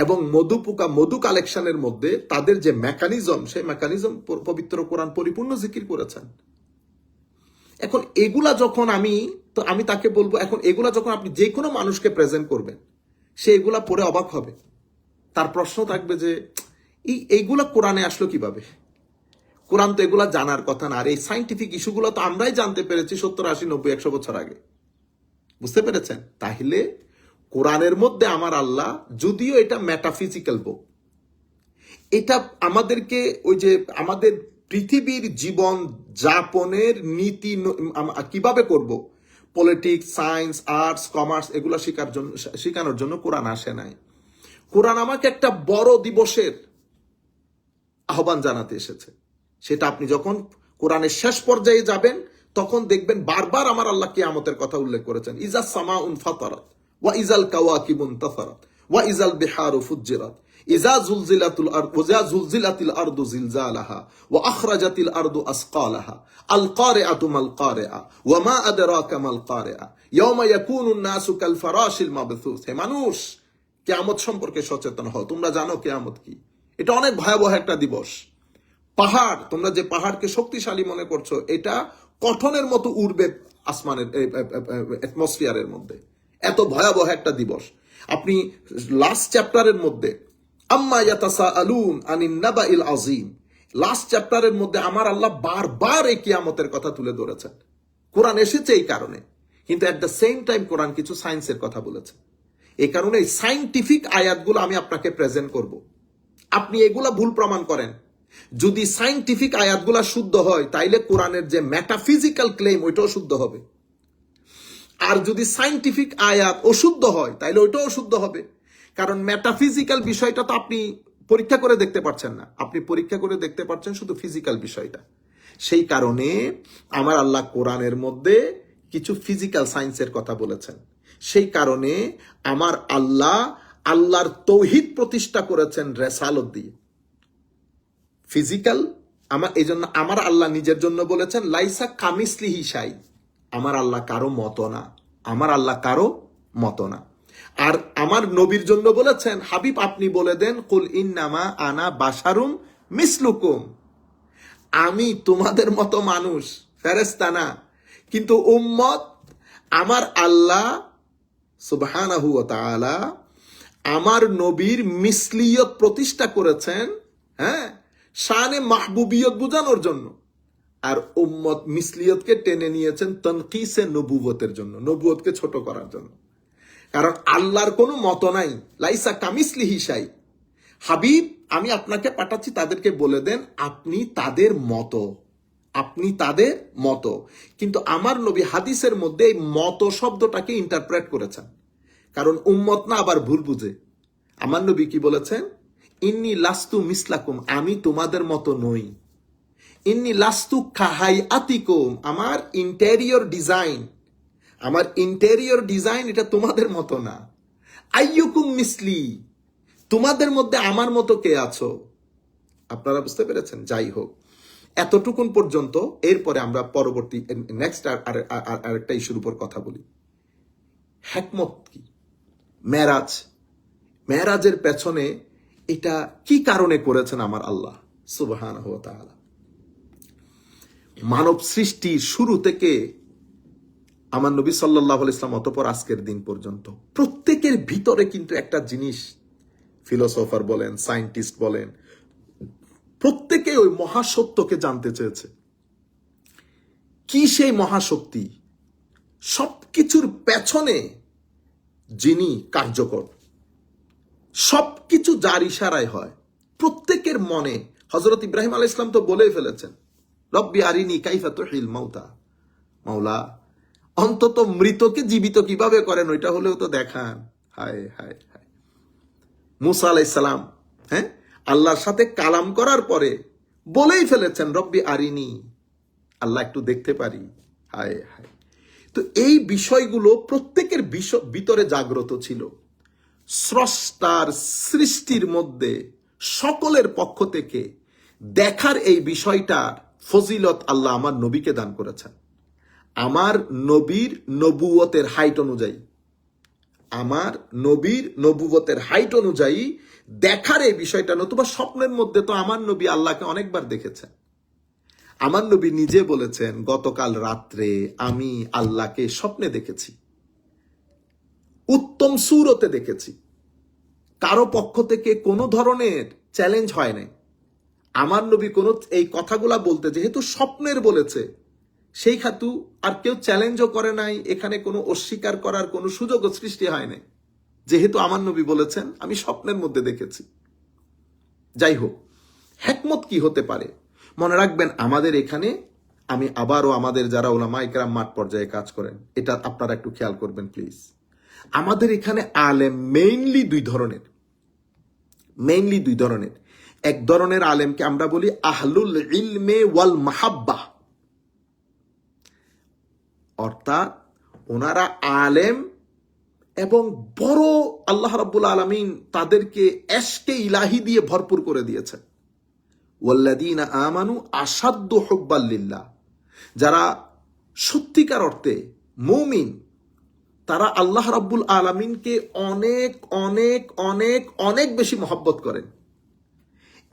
এবং মধুপোকা মধু কালেকশনের মধ্যে তাদের যে মেকানিজম, সেই মেকানিজম পবিত্র কোরআন পরিপূর্ণ জিকির করেছেন। এখন এগুলা যখন আমি তাকে বলবো, এখন এগুলা যখন আপনি যে কোনো মানুষকে প্রেজেন্ট করবেন, সে এগুলা পড়ে অবাক হবে। তার প্রশ্ন থাকবে যে এইগুলা কোরআনে আসলো কিভাবে? কোরআন তো এগুলা জানার কথা না। আর এই সাইন্টিফিক ইস্যুগুলো তো আমরাই জানতে পেরেছি 70, 80, 90, 100 বছর আগে। বুঝতে পেরেছেন? তাহলে কোরআনের মধ্যে আমার আল্লাহ, যদিও এটা মেটাফিজিক্যাল বুক, এটা আমাদেরকে ওই যে আমাদের পৃথিবীর জীবন যাপনের নীতি কিভাবে করব, পলিটিক্স, সায়েন্স, আর্টস, কমার্স, এগুলো শেখানোর জন্য কোরআন আসে নাই। কোরআন আমাকে একটা বড় দিবসের আহ্বান জানাতে এসেছে। সেটা আপনি যখন কোরআনের শেষ পর্যায়ে যাবেন তখন দেখবেন বারবার আমার আল্লাহ কিয়ামতের কথা উল্লেখ করেছেন। ইজা সামাউন ফাতারাত ওয়া ইজাল কাওয়াকিবুন তাসারাত ওয়া ইজাল বিহারু ফুজ্জিরাত ইজা জুলজিলাতিল আরদু জিলজালাহা ওয়া আখরাজাতিল আরদু আসকালাহা আল কারিআতু মাল কারিআ ওয়া মা আদরাকা মাল কারিআ ইয়াওমা ইয়াকুনুন নাসু কাল ফারাশিল মাবথুস। হে মানুষ, কিয়ামত সম্পর্কে সচেতন হও। তোমরা জানো কিয়ামত কি? এটা অনেক ভয়াবহ একটা দিবস। পাহাড়, তোমরা যে পাহাড়কে শক্তিশালী মনে করছো, এটা কঠনের মতো উড়বে আসমানের অ্যাটমসফিয়ারের মধ্যে। এত ভয়াবহ একটা দিবস। আপনি লাস্ট চ্যাপ্টারের মধ্যে আম্মা ইয়াতাসাআলুন আনিন নাবাইল আযীম, লাস্ট চ্যাপ্টারের মধ্যে আমার আল্লাহ বারবার এই কিয়ামতের কথা তুলে ধরেছেন। কোরআন এসেছে এই কারণে, কিন্তু এট দ্য সেম টাইম কোরআন কিছু সায়েন্সের কথা বলেছে। এই কারণে এই সায়েন্টিফিক আয়াতগুলো আমি আপনাকে প্রেজেন্ট করব। আপনি এগুলা ভুল প্রমাণ করেন, যদি সায়েন্টিফিক আয়াতগুলা শুদ্ধ হয় তাইলে কোরআনের যে মেটাফিজিক্যাল ক্লেম ওইটাও শুদ্ধ হবে। আর যদি সায়েন্টিফিক আয়াত অশুদ্ধ হয় তাইলে ওইটাও অশুদ্ধ হবে। কারণ মেটাফিজিক্যাল বিষয়টা তো আপনি পরীক্ষা করে দেখতে পাচ্ছেন না, আপনি পরীক্ষা করে দেখতে পাচ্ছেন শুধু ফিজিক্যাল বিষয়টা। সেই কারণে আমার আল্লাহ কোরআনের মধ্যে কিছু ফিজিক্যাল সায়েন্সের কথা বলেছেন। সেই কারণে আমার আল্লাহর তৌহিদ প্রতিষ্ঠা করেছেন রেসালত দিয়ে। ফিজিক্যাল এই জন্য আমার আল্লাহ নিজের জন্য বলেছেন লাইসা কামিসলিহি শাই, আমার আল্লাহ কারো মতো না, আমার আল্লাহ কারো মতো না। আর আমার নবীর জন্য বলেছেন, হাবিব আপনি বলে দেন কুল ইন্নামা আনা বাশারুম মিসলুকুম, আমি তোমাদের মতো মানুষ, ফেরেশতা না। কিন্তু উম্মত, আমার আল্লাহ সুবহানাহু ওয়া তাআলা আমার নবীর মিসলিয়ত প্রতিষ্ঠা করেছেন, হ্যাঁ, শানে মাহবুবিয়ত বোঝানোর জন্য। আর উম্মত মিসলিয়তকে টেনে নিয়েছেন তনকিসে নবুয়তের জন্য, নবুয়তকে ছোট করার জন্য। কারণ আল্লাহর কোনো মত নাই, লাইসা কামিসলিহি শাই। হাবিব আমি আপনাকে পাঠাচ্ছি, তাদেরকে বলে দেন আপনি তাদের মতো, আপনি তাদের মতো। কিন্তু আমার নবী হাদিসের মধ্যে এই মত শব্দটাকে ইন্টারপ্রেট করেছেন, কারণ উম্মত না আবার ভুল বুঝে। আমার নবী কি বলেছেন? ইন্নি লাস্তু মিসলাকুম, আমি তোমাদের মতো নই। ইন্নি লাস্তু কাহাই আতিকুম, আমার ইন্টেরিয়র ডিজাইন এটা তোমাদের মতো না। আইয়ুকুম মিসলি, তোমাদের মধ্যে আমার মতো কে আছো? আপনারা বুঝতে পেরেছেন? যাই হোক, এতটুকুন পর্যন্ত। এরপরে আমরা পরবর্তী নেক্সট আরেকটা ইস্যুর উপর কথা বলি। হিকমত কি? মেরাজের পেছনে এটা কি কারণে করেছেন আমার আল্লাহ সুবহানাহু ওয়া তাআলা? মানব সৃষ্টির শুরু থেকে আমার নবী সাল্লাল্লাহু আলাইহি ওয়াসাল্লাম অতঃপর আজকের দিন পর্যন্ত প্রত্যেকের ভিতরে কিন্তু একটা জিনিস, ফিলোসোফার বলেন, সায়েন্টিস্ট বলেন, প্রত্যেকে ওই মহাসত্যকে জানতে চেয়েছে। কি সেই মহাশক্তি? সবকিছুর পেছনে যিনি কার্যকর, সবকিছু যার ইশারায় হয়। প্রত্যেকের মনে, হযরত ইব্রাহিম আলাইহিস সালাম তো বলেই ফেলেছেন, রব্বি আরিনি কাইফা তুহিল মাউতা, মাওলা অন্তত মৃতকে জীবিত কিভাবে করেন ওইটা হলেও তো দেখান। হায় হায় হায়। মুসা আলাইহিস সালাম আল্লাহর সাথে কালাম করার পরে বলেই ফেলেছেন, রব্বি আরিনি, আল্লাহ একটু দেখতে পারি। হায় হায়। তো এই বিষয়গুলো প্রত্যেকের ভিতরে জাগ্রত ছিল। স্রষ্টার সৃষ্টির মধ্যে সকলের পক্ষ থেকে দেখার এই বিষয়টার ফজিলত আল্লাহ আমার নবীকে দান করেছেন। আমার নবীর নবুয়তের হাইট অনুযায়ী, আমার নবীর নবুয়তের হাইট অনুযায়ী দেখার এই বিষয়টা, নতুবা স্বপ্নের মধ্যে তো আমার নবী আল্লাহকে অনেকবার দেখেছেন। আমার নবী নিজে বলেছেন, গতকাল রাত্রে আমি আল্লাহকে স্বপ্নে দেখেছি, উত্তম সুরতে দেখেছি। কারো পক্ষ থেকে কোনো ধরনের চ্যালেঞ্জ হয় নাই। আমার নবী কোন এই কথাগুলা বলতে যেহেতু স্বপ্নের বলেছে, সেই খাতু আর কেউ চ্যালেঞ্জও করে নাই, এখানে কোনো অস্বীকার করার কোনো সুযোগও সৃষ্টি হয় নাই, যেহেতু আমার নবী বলেছেন আমি স্বপ্নের মধ্যে দেখেছি। যাই হোক, হিকমত কি হতে পারে? মনে রাখবেন, আমাদের এখানে আমি আবারও আমাদের যারা উলামায়ে কেরাম মাঠ পর্যায়ে কাজ করেন, এটা আপনারা একটু খেয়াল করবেন প্লিজ। আমাদের এখানে আলেম মেইনলি দুই ধরনের। এক ধরনের আলেমকে আমরা বলি আহলুল ইলমে ওয়াল মাহাব্বা, অর্থাৎ ওনারা আলেম এবং বড়, আল্লাহ রাব্বুল আলামিন তাদেরকে এশকে ইলাহি দিয়ে ভরপুর করে দিয়েছেন। ওয়াল্লাযীনা আমানু আশাদ্দু হুব্বাল লিল্লাহ, যারা সত্যিকার অর্থে মুমিন, তারা আল্লাহ রাব্বুল আলামিনকে অনেক অনেক অনেক অনেক বেশি মহব্বত করেন।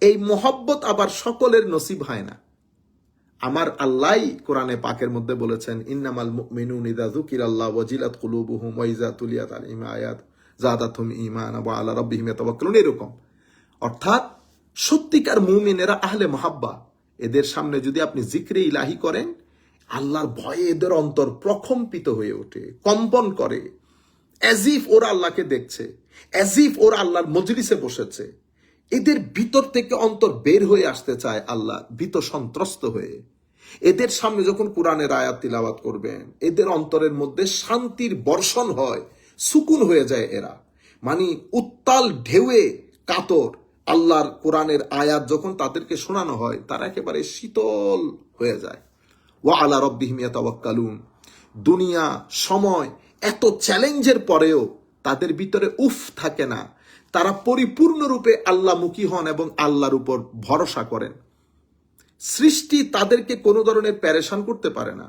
এই মহব্বত আবার সকলের নসিব হয় না। আমার আল্লাহ কোরআনে পাকের মধ্যে বলেছেন, ইন্নামাল মুমিনুনা ইযা যুকিরাল্লাহু ওয়াজিলাত কুলুবুহুম ওয়া ইযা তুলিয়াত আলাইহিম আয়াত যাদাতহুম ঈমানা ওয়া আলা রাব্বিহিম ইয়াতাওয়াক্কালুন। এরকম অর্থাৎ সত্যিকার মুমিনেরা আহলে মাহাব্বা, এদের সামনে যদি আপনি জিক্রে ইলাহি করেন, আল্লাহর ভয়ে এদের অন্তর প্রকম্পিত হয়ে ওঠে, কম্পন করে, অ্যাজ ইফ ওরা আল্লাহকে দেখছে, অ্যাজ ইফ ওরা আল্লাহর মজলিসে বসেছে। এদের ভিতর থেকে অন্তর বের হয়ে আসতে চায় আল্লাহ ভীত সন্ত্রস্ত হয়ে। এদের সামনে যখন কোরআনের আয়াত তিলাওয়াত করবেন, এদের অন্তরের মধ্যে শান্তির বর্ষণ হয়, সুকুন হয়ে যায় এরা। মানে উত্তাল ঢেউয়ে কাতর আল্লাহর কোরআনের আয়াত যখন তাদেরকে শোনানো হয়, তারা একেবারে শীতল হয়ে যায়। ওয়া আলা রাব্বিহিম ইয়াতাওয়াক্কালুন। দুনিয়া, সময়, এত চ্যালেঞ্জের পরেও তাদের ভিতরে উফ থাকে না। তারা পরিপূর্ণরূপে আল্লাহমুখী হন এবং আল্লাহর উপর ভরসা করেন। সৃষ্টি তাদেরকে কোনো ধরনের প্যারেশান করতে পারে না।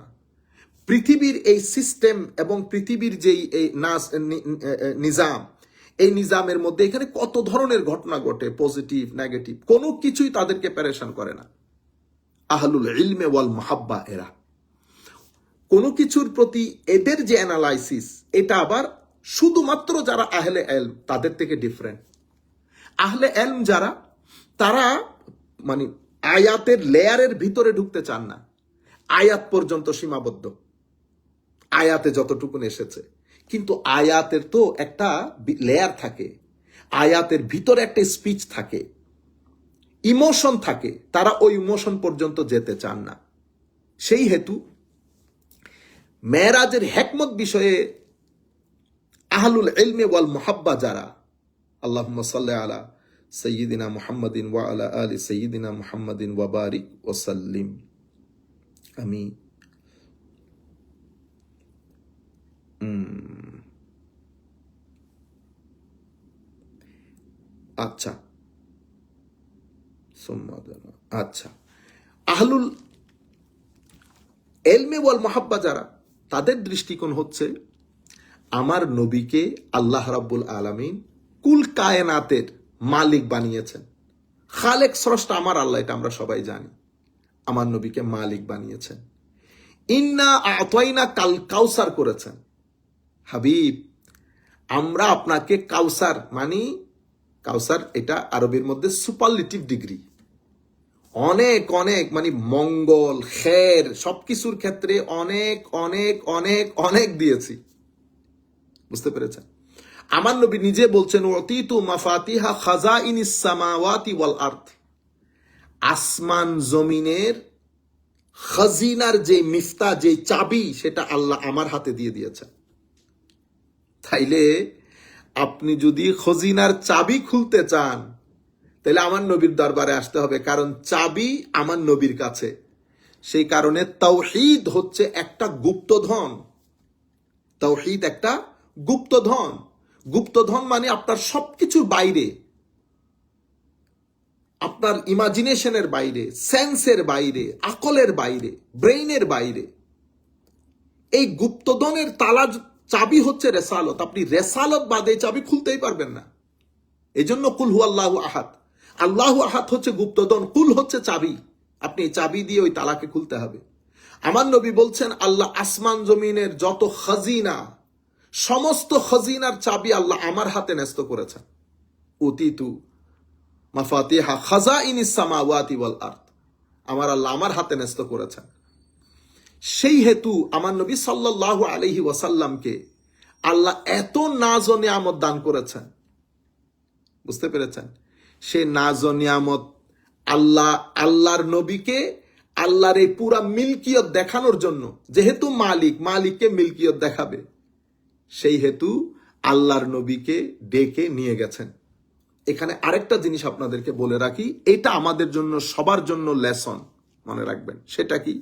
পৃথিবীর এই সিস্টেম এবং পৃথিবীর যেই এই নিজাম, এই নিজামের মধ্যে এখানে কত ধরনের ঘটনা ঘটে, পজিটিভ, নেগেটিভ, কোনো কিছুই তাদেরকে প্যারেশান করে না। আহলুল ইলমে ওয়াল মাহাব্বা এরা। কোনো কিছুর প্রতি এদের যে অ্যানালাইসিস, এটা আবার শুধুমাত্র যারা আহলে ইলম তাদের থেকে ডিফারেন্ট। আহলে ইলম যারা, তারা মানে আয়াতের লেয়ারের ভিতরে ঢুকতে চান না, আয়াত পর্যন্ত সীমাবদ্ধ, আয়াতে যতটুকুন এসেছে। কিন্তু আয়াতের তো একটা লেয়ার থাকে, আয়াতের ভিতরে একটা স্পিচ থাকে, ইমোশন থাকে, তারা ওই ইমোশন পর্যন্ত যেতে চান না। সেই হেতু মেরাজের হিকমত বিষয়ে আহলুল ইলমে ওয়াল মুহাব্বা যারা, আল্লাহুম্মা সাল্লি আলা সাইয়্যিদিনা মুহাম্মাদিন ওয়া আলা আলি সাইয়্যিদিনা মুহাম্মাদিন ওয়া বারিক ওয়া সাল্লিম। আমি আচ্ছা আচ্ছা, আহলুল ইলমে ওয়াল মুহাব্বা যারা, তাদের দৃষ্টিকোণ হচ্ছে আমার নবীকে আল্লাহ রাব্বুল আলামিন কুল কায়নাতের মালিক বানিয়েছেন। খালেক স্রষ্টা আমার আল্লাহ, এটা আমরা সবাই জানি। আমার নবীকে মালিক বানিয়েছেন। ইন্না আতাইনা কাল কাউসার করেছেন। হাবিব, আমরা আপনাকে কাউসার কাউসার এটা আরবের মধ্যে সুপারলেটিভ ডিগ্রি, অনেক অনেক মঙ্গল খের সবকিছুর ক্ষেত্রে অনেক অনেক অনেক অনেক দিয়েছি। বুঝতে পেরেছেন? আমার নবী নিজে বলছেন, ওয়াতিতু মাফাতিহা খাজাইনিস সামাওয়াতি ওয়াল আরদ, আসমান জমিনের খাজিনার যে মিফতা, যে চাবি, সেটা আল্লাহ আমার হাতে দিয়ে দিয়েছেন। তাইলে আপনি যদি খজিনার চাবি খুলতে চান, তাহলে আমার নবীর দরবারে আসতে হবে, কারণ চাবি আমার নবীর কাছে। সেই কারণে তাওহীদ হচ্ছে একটা গুপ্তধন। তাওহীদ একটা গুপ্তধন। গুপ্তধন মানে আপনার সবকিছুর বাইরে, আপনার ইমাজিনেশনের বাইরে, সেন্সের বাইরে, আকলের বাইরে, ব্রেইনের বাইরে। এই গুপ্তধনের তালা চাবি হচ্ছে রেসালত। আপনি রেসালত বাদে চাবি খুলতেই পারবেন না। এই জন্য কুল হু আল্লাহু আহাদ, আল্লাহু আহাদ হচ্ছে গুপ্তধন, কুল হচ্ছে চাবি। আপনি এই চাবি দিয়ে ওই তালাকে খুলতে হবে। আমার নবী বলছেন, আল্লাহ আসমান জমিনের যত খাজিনা, সমস্ত খাজিনার চাবি আল্লাহ আমার হাতে ন্যস্ত করেছেন। উতিতু মাফাতিহা খাজাইনিস সামাওয়াতি ওয়াল আরদ, আমার আল্লাহ আমার হাতে ন্যস্ত করেছেন। সেই হেতু আমার নবী সাল্লাল্লাহু আলাইহি ওয়াসাল্লামকে আল্লাহ এত নাজ ও নিয়ামত দান করেছেন। বুঝতে পেরেছেন? সে নাজ ও নিয়ামত আল্লাহর নবীকে আল্লাহর এই পুরা মিল্কিয়ত দেখানোর জন্য, যেহেতু মালিককে মিল্কিয়ত দেখাবে, সেই হেতু আল্লাহর নবীকে ডেকে নিয়ে গেছেন। এখানে আরেকটা জিনিস আপনাদেরকে বলে রাখি, এটা আমাদের জন্য, সবার জন্য লেসন, মনে রাখবেন। সেটা কি?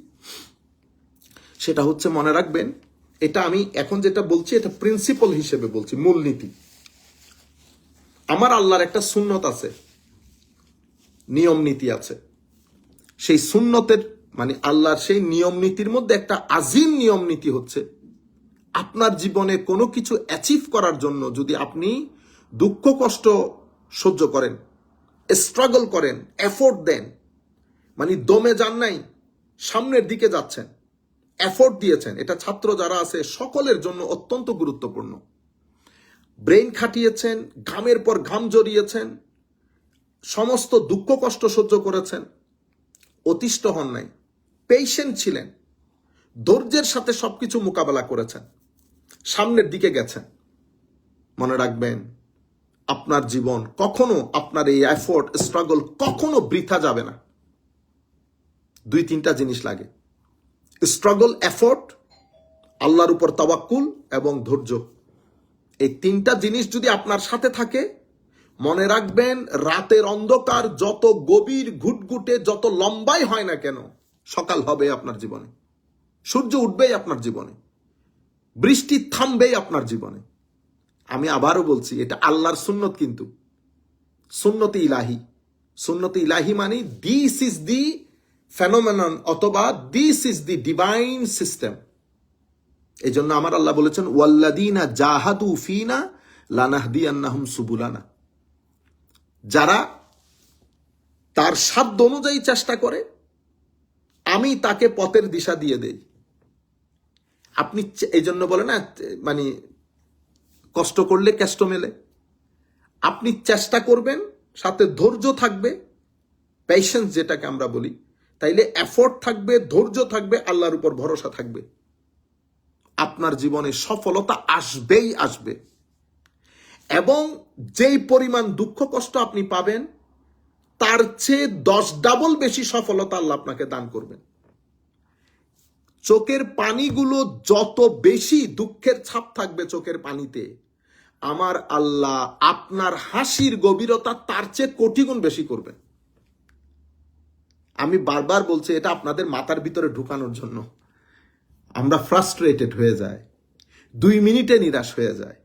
সেটা হচ্ছে, মনে রাখবেন, এটা আমি এখন যেটা বলছি এটা প্রিন্সিপাল হিসেবে বলছি, মূলনীতি। আমার আল্লাহর একটা সুন্নত আছে, নিয়ম নীতি আছে। সেই সুন্নতের আল্লাহর সেই নিয়ম নীতির মধ্যে একটা আজিম নিয়ম নীতি হচ্ছে, আপনার জীবনে কোনো কিছু অ্যাচিভ করার জন্য যদি আপনি দুঃখ কষ্ট সহ্য করেন, স্ট্রাগল করেন, এফোর্ট দেন, দমে যান নাই, সামনের দিকে যাচ্ছেন, এফোর্ট দিয়েছেন, এটা ছাত্র যারা আছে সকলের জন্য অত্যন্ত গুরুত্বপূর্ণ। ব্রেইন খাটিয়েছেন, ঘামের পর ঘাম জড়িয়েছেন, সমস্ত দুঃখ কষ্ট সহ্য করেছেন, অতিষ্ঠ হন নাই, পেশেন্ট ছিলেন, ধৈর্যের সাথে সবকিছু মোকাবেলা করেছেন, সামনের দিকে গেছেন। মনে রাখবেন, আপনার জীবন কখনো, আপনার এই এফোর্ট স্ট্রাগল কখনো বৃথা যাবে না। দুই তিনটা জিনিস লাগে, স্ট্রাগল, এফোর্ট, আল্লাহর উপর তাওয়াক্কুল এবং ধৈর্য। এই তিনটা জিনিস যদি আপনার সাথে থাকে, মনে রাখবেন, রাতের অন্ধকার যত গভীর, ঘুটঘুটে যত লম্বাই হয় না কেন, সকাল হবে আপনার জীবনে, সূর্য উঠবেই আপনার জীবনে, বৃষ্টি থামবেই আপনার জীবনে। আমি আবারও বলছি, এটা আল্লাহর সুন্নত, কিন্তু সুন্নতে ইলাহি। সুন্নতে ইলাহি দিস ইজ দি ফেনোমেনন, অথবা this is the divine system. এই জন্য আমার আল্লাহ বলেছেন, ওয়াল্লাযীনা জাহাদু ফিনা লানাহদিয়ান্নাহুম সুবুলানা, যারা তার সাধ্য অনুযায়ী চেষ্টা করে, আমি তাকে পথের দিশা দিয়ে দেই। আপনি এই জন্য বলে না, কষ্ট করলে কেষ্ট মেলে। আপনি চেষ্টা করবেন, সাথে ধৈর্য থাকবে, পেশেন্স যেটাকে আমরা বলি, তাইলে এফোর্ট থাকবে, ধৈর্য থাকবে, আল্লাহর উপর ভরসা থাকবে, আপনার জীবনে সফলতা আসবেই আসবে। এবং যেই পরিমাণ দুঃখ কষ্ট আপনি পাবেন, তার চেয়ে 10 ডাবল বেশি সফলতা আল্লাহ আপনাকে দান করবেন। চোখের পানিগুলো যত বেশি দুঃখের ছাপ থাকবে চোখের পানিতে, আমার আল্লাহ আপনার হাসির গভীরতা তার চেয়ে কোটি গুণ বেশি করবেন। আমি বারবার বলছি, এটা আপনাদের মাথার ভিতরে ঢুকানোর জন্য। আমরা ফ্রাস্ট্রেটেড হয়ে যায়, 2 মিনিটে নিরাশ হয়ে যায়।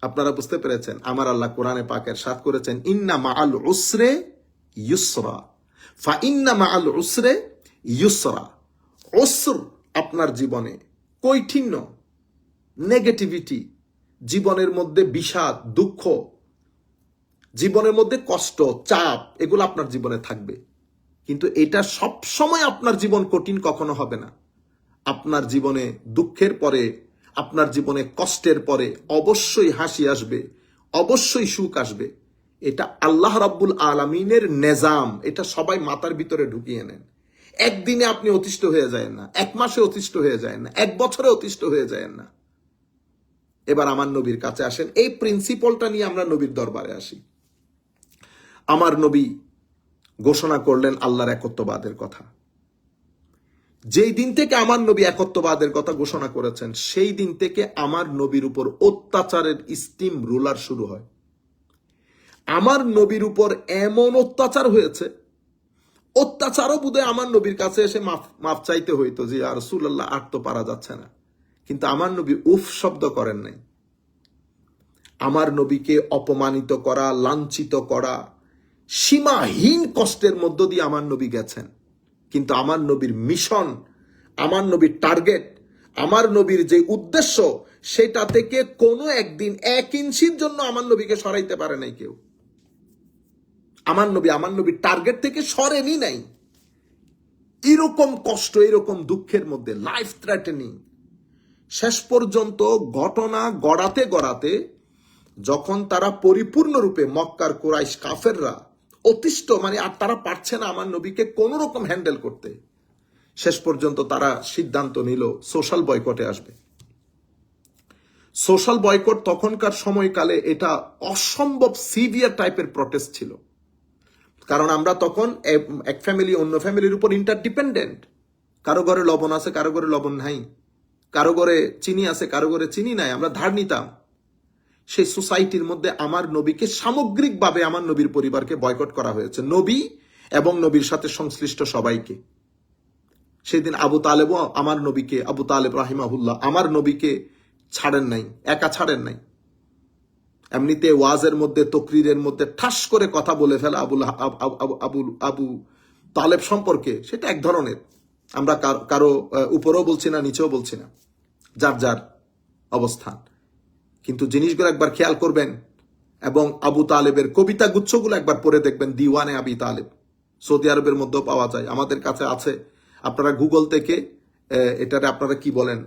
আপনারা বুঝতে পেরেছেন? আমার আল্লাহ কোরআনে পাকের সাথ করেছেন, ইন্না মাআল উসরে ইউসরা, ফা ইন্না মাআল উসরে ইউসরা। উসর আপনার জীবনে কৈঠিন্য, নেগেটিভিটি, জীবনের মধ্যে বিষাদ, দুঃখ, জীবনের মধ্যে কষ্ট, চাপ, এগুলো আপনার জীবনে থাকবে। কিন্তু এটা সব সময় আপনার জীবন কঠিন কখনো হবে না। আপনার জীবনে দুঃখের পরে, আপনার জীবনে কষ্টের পরে অবশ্যই হাসি আসবে, অবশ্যই সুখ আসবে। এটা আল্লাহ রাব্বুল আলামিনের নিজাম। এটা সবাই মাথার ভিতরে ঢুকিয়ে নেন। একদিনে আপনি অতিষ্ঠ হয়ে যায় না, এক মাসে অতিষ্ঠ হয়ে যায় না, এক বছরে অতিষ্ঠ হয়ে যায় না। এবার আমার নবীর কাছে আসেন, এই প্রিন্সিপালটা নিয়ে আমরা নবীর দরবারে আসি। আমার নবী ঘোষণা করলেন আল্লাহর একত্ববাদের কথা। যেই দিন থেকে আমার নবী একত্ববাদের কথা ঘোষণা করেছেন, সেই দিন থেকে আমার নবীর উপর অত্যাচারের স্টিম রোলার শুরু হয়। আমার নবীর উপর এমন অত্যাচার হয়েছে, অত্যাচারও বোধহয় আমার নবীর কাছে এসে মাফ চাইতে হইতো যে ইয়া রাসূলুল্লাহ, আর তো পারা যাচ্ছে না। কিন্তু আমার নবী উফ শব্দ করেন নাই। আমার নবীকে অপমানিত করা, লাঞ্ছিত করা, সীমাহীন কষ্টের মধ্য দিয়ে আমার নবী গেছেন। কিন্তু আমার নবীর মিশন, আমার নবীর টার্গেট, আমার নবীর যে উদ্দেশ্য, সেটা থেকে কোনো একদিন 1 ইঞ্চির জন্য আমার নবীকে সরাইতে পারে নাই কেউ। আমার নবীর টার্গেট থেকে সরেনি নাই। এরকম কষ্ট, এরকম দুঃখের মধ্যে, লাইফ থ্রেটেনিং, শেষ পর্যন্ত ঘটনা গড়াতে গড়াতে যখন তারা পরিপূর্ণরূপে মক্কার কুরাইশ কাফেররা অতিষ্ঠ, মানে আর তারা পারছে না আমার নবীকে কোন রকম হ্যান্ডেল করতে, শেষ পর্যন্ত তারা সিদ্ধান্ত নিল সোশ্যাল বয়কটে আসবে। সোশ্যাল বয়কট তখনকার সময়কালে এটা অসম্ভব সিভিয়ার টাইপের প্রটেস্ট ছিল। কারণ আমরা তখন এক ফ্যামিলি অন্য ফ্যামিলির উপর ইন্টারডিপেন্ডেন্ট। কারো ঘরে লবণ আছে, কারো ঘরে লবণ নাই, কারো ঘরে চিনি আছে, কারো ঘরে চিনি নাই, আমরা ধার নিতাম। সেই সোসাইটির মধ্যে আমার নবীকে সামগ্রিকভাবে, আমার নবীর পরিবারকে বয়কট করা হয়েছে, নবী এবং নবীর সাথে সংশ্লিষ্ট সবাইকে। সেদিন আবু তালেবও আমার নবীকে, আবু তালেব রাহিমাহুল্লাহ আমার নবীকে ছাড়েন নাই, একা ছাড়েন নাই। এমনিতে ওয়াজের মধ্যে, তকরিরের মধ্যে ঠাস করে কথা বলে ফেলা আবু তালেব সম্পর্কে, সেটা এক ধরনের, আমরা কারো উপরেও বলছি না, নিচেও বলছি না, যার যার অবস্থান। কিন্তু জিনিসগুলো একবার খেয়াল করবেন এবং আবু তালেবের কবিতা গুচ্ছগুলো একবার পড়ে দেখবেন। দিওয়ানে আবি তালেব সৌদি আরবের মধ্যেও পাওয়া যায়, আমাদের কাছে আছে। আপনারা গুগল থেকে এটারে আপনারা কি বলেন,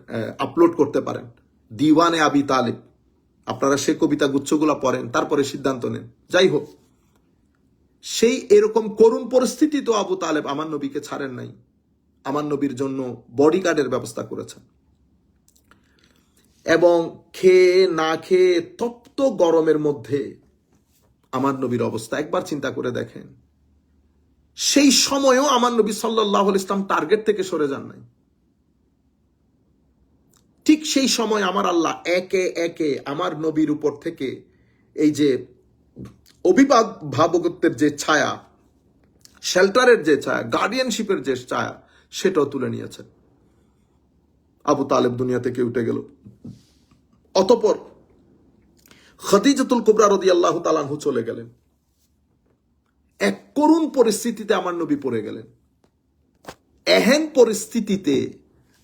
আপলোড করতে পারেন, দিওয়ানে আবি তালেব। আপনারা সেই কবিতা গুচ্ছগুলো পড়েন, তারপরে সিদ্ধান্ত নেন। যাই হোক, সেই এরকম করুণ পরিস্থিতি তো আবু তালেব আমার নবীকে ছাড়েন নাই, আমার নবীর জন্য বডিগার্ডের ব্যবস্থা করেছেন। এবং খেয়ে না খেয়ে তপ্ত গরমের মধ্যে আমার নবীর অবস্থা একবার চিন্তা করে দেখেন। সেই সময়ও আমার নবী সাল্লাল্লাহু আলাইহি ওয়াসাল্লাম টার্গেট থেকে সরে যান নাই। ঠিক সেই সময় আমার আল্লাহ একে একে আমার নবীর উপর থেকে এই যে অভিভাবকত্বের যে ছায়া, শেল্টারের যে ছায়া, গার্ডিয়ানশিপের যে ছায়া, সেটাও তুলে নিয়েছেন। আবু তালেব দুনিয়া থেকে উঠে গেল। অতঃপর খাদিজাতুল কুবরা রাদিয়াল্লাহু তাআলা আনহু চলে গেলেন। এক করুণ পরিস্থিতিতে আমার নবী পড়ে গেলেন। এহেন পরিস্থিতিতে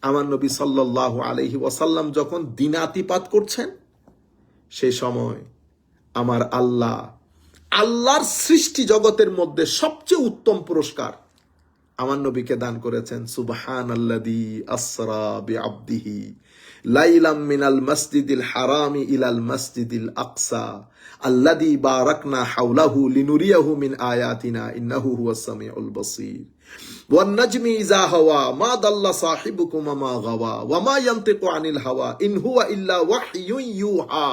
আমার নবী সাল্লাল্লাহু আলাইহি ওয়াসাল্লাম যখন দিনাতিপাত করছেন, সেই সময় আমার আল্লাহর সৃষ্টি জগতের মধ্যে সবচেয়ে উত্তম পুরস্কার আমার নবীকে দান করেছেন। সুবহানাল্লাযী আসরা বিআবদিহি লাইলাম মিনাল মাসজিদিল হারামি ইলাল মাসজিদিল আকসা আল্লাযী বারাকনা হাওলাহু লিনুরিয়াহু মিন আয়াতিনা ইন্নাহু হুয়াস সামিউল বাসীর। ওয়ান নাজমি ইযা হাওয়া মা দাল্লা সাহিবুকুম মা গাওয়া ওয়া মা ইয়ানতিকু আনিল হাওয়া ইন হুয়া ইল্লা ওয়াহয়ুন ইউহা